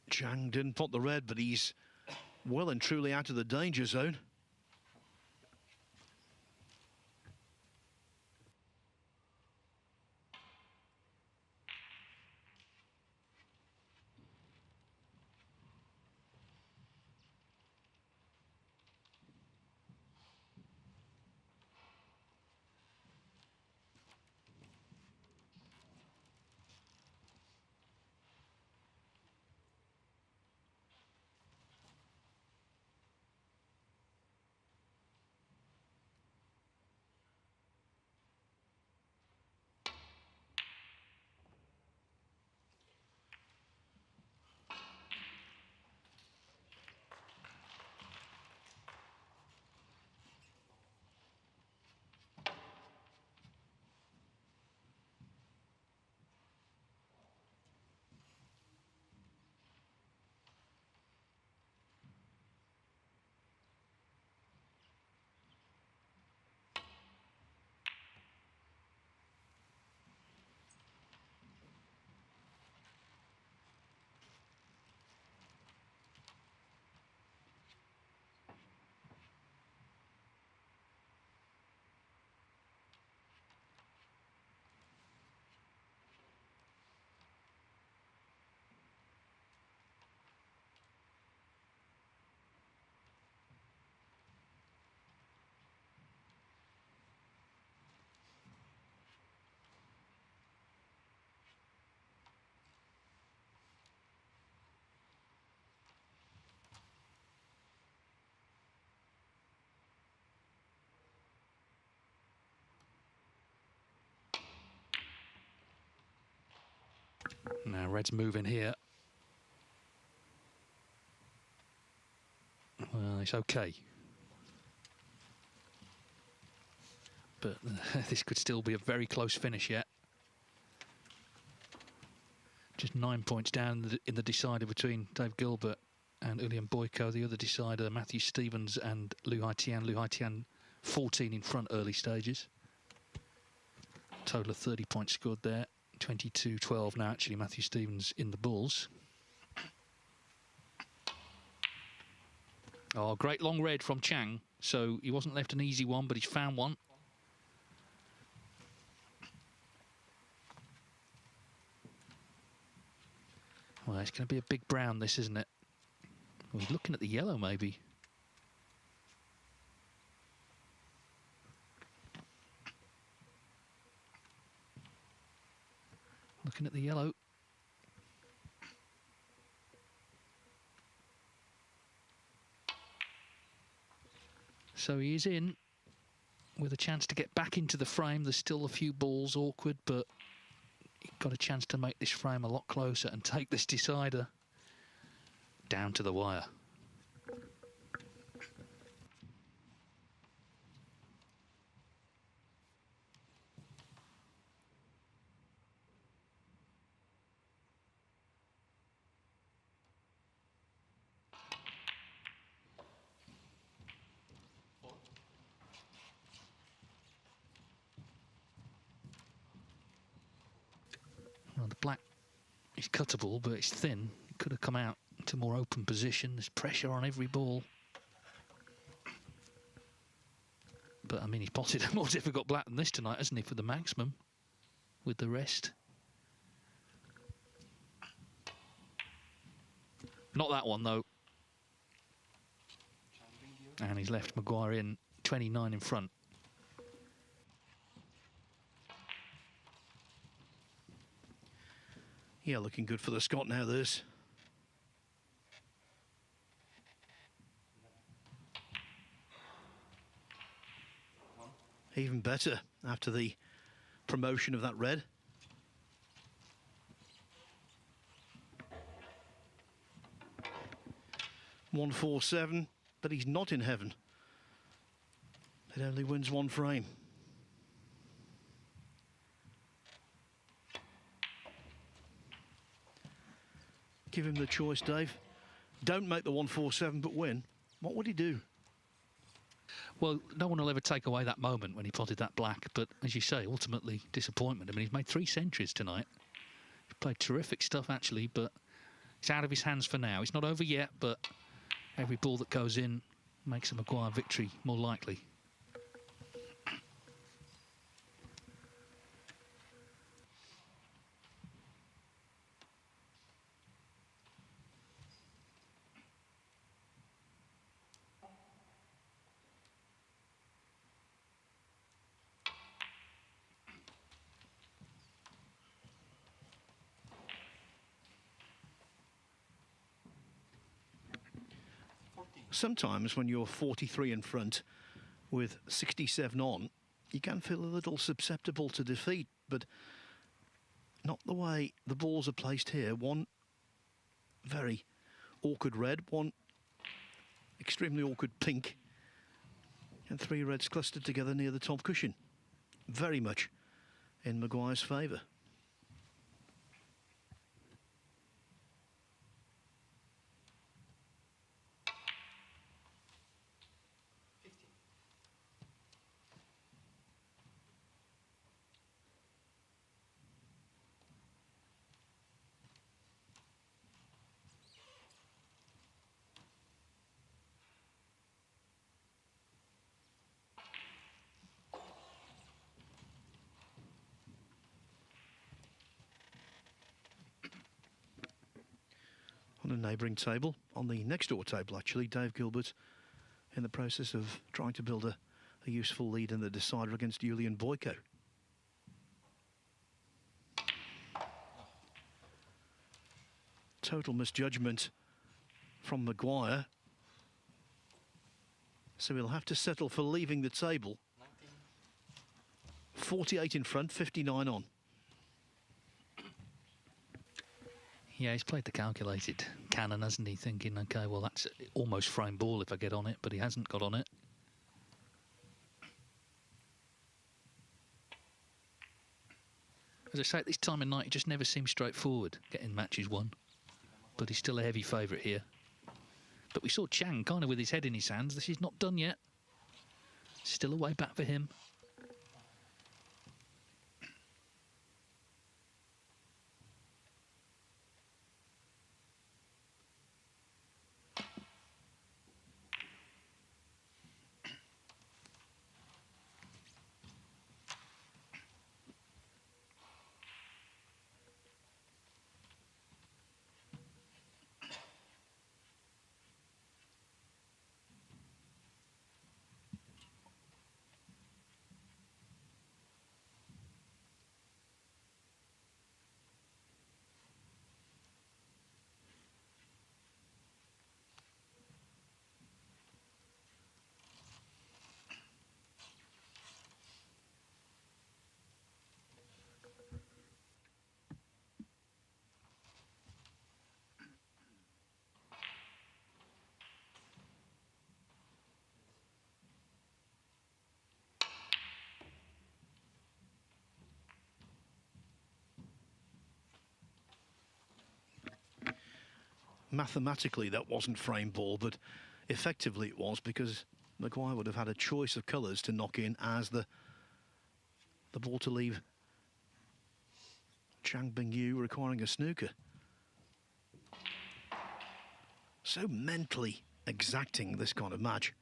Chang didn't pot the red, but he's well and truly out of the danger zone. Now red's moving here. Well, it's okay. But this could still be a very close finish yet. Just 9 points down in the decider between Dave Gilbert and Ulian Boyko. The other decider, Matthew Stevens and Lu Haitian. Lu Haitian 14 in front early stages. Total of 30 points scored there. 22-12 now, actually, Matthew Stevens in the bulls. Oh, great long red from Chang. So he wasn't left an easy one, but he's found one. Well, it's going to be a big brown, this, isn't it? Well, he's looking at the yellow, maybe. Looking at the yellow. So he is in with a chance to get back into the frame. There's still a few balls awkward, but he got a chance to make this frame a lot closer and take this decider down to the wire. Well, the black is cuttable, but it's thin. It could have come out to more open position. There's pressure on every ball. But, I mean, he's potted a more difficult black than this tonight, hasn't he, for the maximum, with the rest. Not that one, though. Chang Bingyu. And he's left Maguire in 29 in front. Yeah, looking good for the Scot now, this. Even better after the promotion of that red. .147, but he's not in heaven. It only wins one frame. Give him the choice, Dave. Don't make the 147, but win. What would he do? Well, no one will ever take away that moment when he potted that black, but as you say, ultimately disappointment. I mean, he's made 3 centuries tonight. He's played terrific stuff, actually, but it's out of his hands for now. It's not over yet, but every ball that goes in makes a Maguire victory more likely. Sometimes when you're 43 in front with 67 on, you can feel a little susceptible to defeat, but not the way the balls are placed here. One very awkward red, one extremely awkward pink, and 3 reds clustered together near the top cushion. Very much in Maguire's favour. On a neighbouring table, on the next door table actually, Dave Gilbert in the process of trying to build a useful lead in the decider against Ulian Boyko. Total misjudgment from Maguire. So he'll have to settle for leaving the table. 19. 48 in front, 59 on. Yeah, he's played the calculated cannon, hasn't he? Thinking, OK, well, that's almost frame ball if I get on it, but he hasn't got on it. As I say, at this time of night, it just never seems straightforward getting matches won. But he's still a heavy favourite here. But we saw Chang kind of with his head in his hands. This is not done yet. Still a way back for him. Mathematically, that wasn't frame ball, but effectively it was, because Maguire would have had a choice of colours to knock in as the ball to leave Chang Bingyu requiring a snooker. So mentally exacting, this kind of match.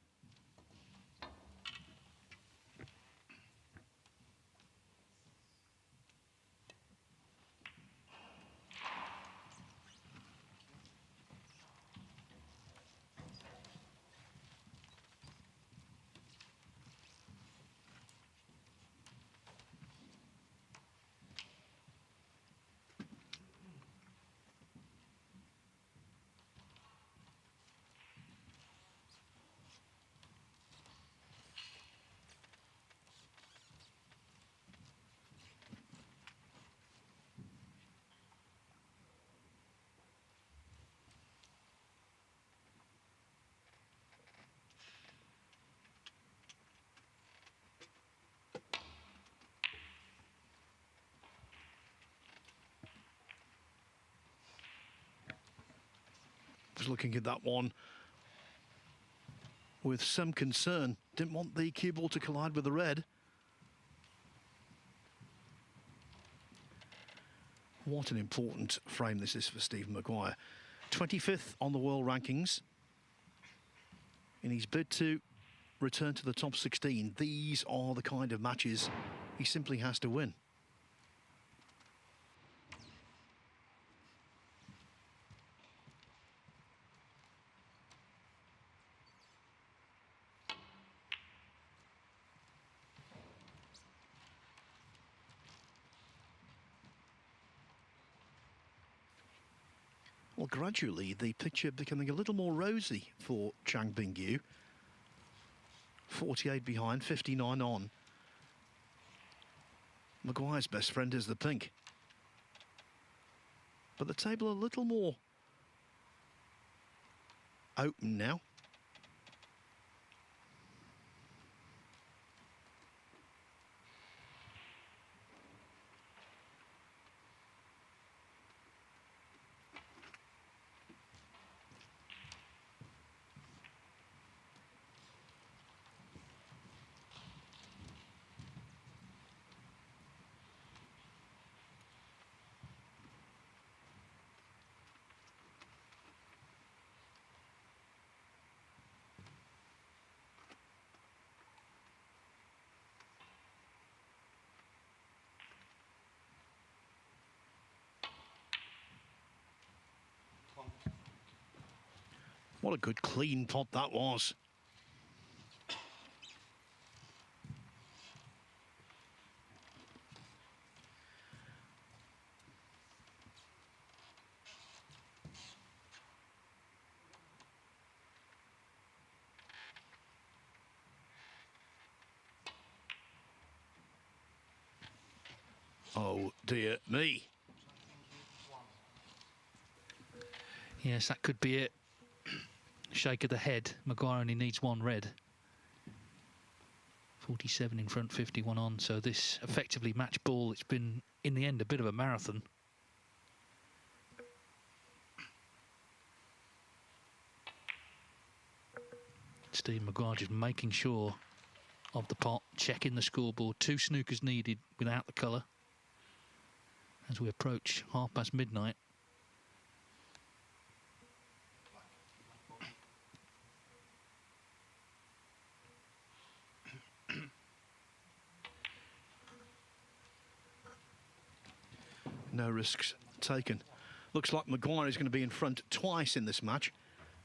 Was looking at that one with some concern. Didn't want the cue ball to collide with the red. What an important frame this is for Stephen Maguire. 25th on the world rankings. In his bid to return to the top 16, these are the kind of matches he simply has to win. Well, gradually, the picture becoming a little more rosy for Chang Bingyu. 48 behind, 59 on. Maguire's best friend is the pink. But the table a little more open now. What a good clean pot that was. Oh dear me. Yes, that could be it. Shake of the head. Maguire only needs one red. 47 in front, 51 on. So this effectively match ball. It's been, in the end, a bit of a marathon. Stephen Maguire just making sure of the pot, checking the scoreboard. 2 snookers needed without the colour as we approach midnight. No risks taken. Looks like Maguire is going to be in front twice in this match,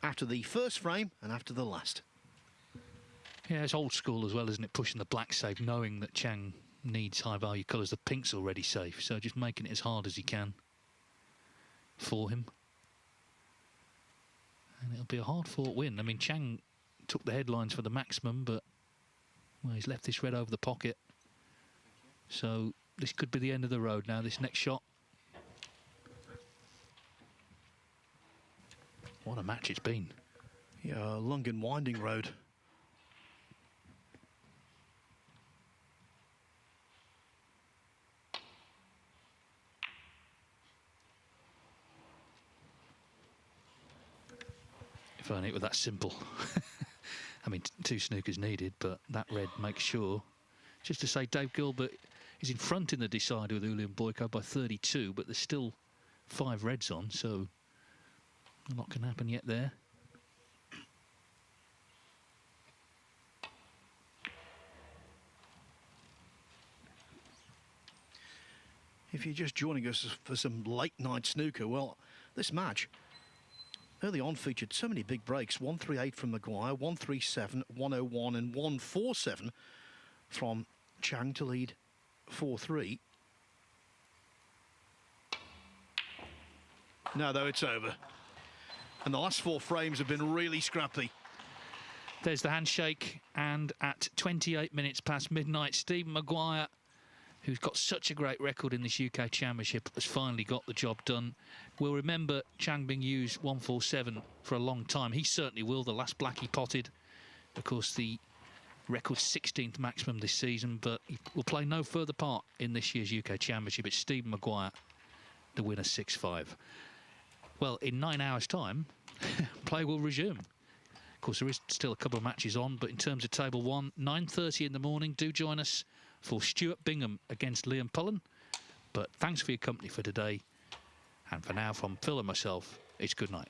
after the first frame and after the last. Yeah, it's old school as well, isn't it? Pushing the black safe, knowing that Chang needs high-value colours. The pink's already safe, so just making it as hard as he can for him. And it'll be a hard-fought win. I mean, Chang took the headlines for the maximum, but well, he's left this red over the pocket. So this could be the end of the road now, this next shot. What a match it's been. Yeah, a long and winding road. If only it were that simple. I mean, 2 snookers needed, but that red makes sure. Just to say, Dave Gilbert is in front in the decider with Ulian Boyko by 32, but there's still 5 reds on, so a lot can happen yet there. If you're just joining us for some late night snooker, well, this match early on featured so many big breaks. 138 from Maguire, 137, 101 and 147 from Chang to lead 4-3. Now, though, it's over. And the last 4 frames have been really scrappy. There's the handshake, and at 28 minutes past midnight, Stephen Maguire, who's got such a great record in this UK Championship, has finally got the job done. We'll remember Chang Bingyu's 147 for a long time. He certainly will. The last black he potted, of course, the record 16th maximum this season, but he will play no further part in this year's UK Championship. It's Stephen Maguire, the winner, 6-5. Well, in 9 hours' time, play will resume. Of course, there is still a couple of matches on, but in terms of Table 1, 9:30 in the morning, do join us for Stuart Bingham against Liam Pullen. But thanks for your company for today. And for now, from Phil and myself, it's good night.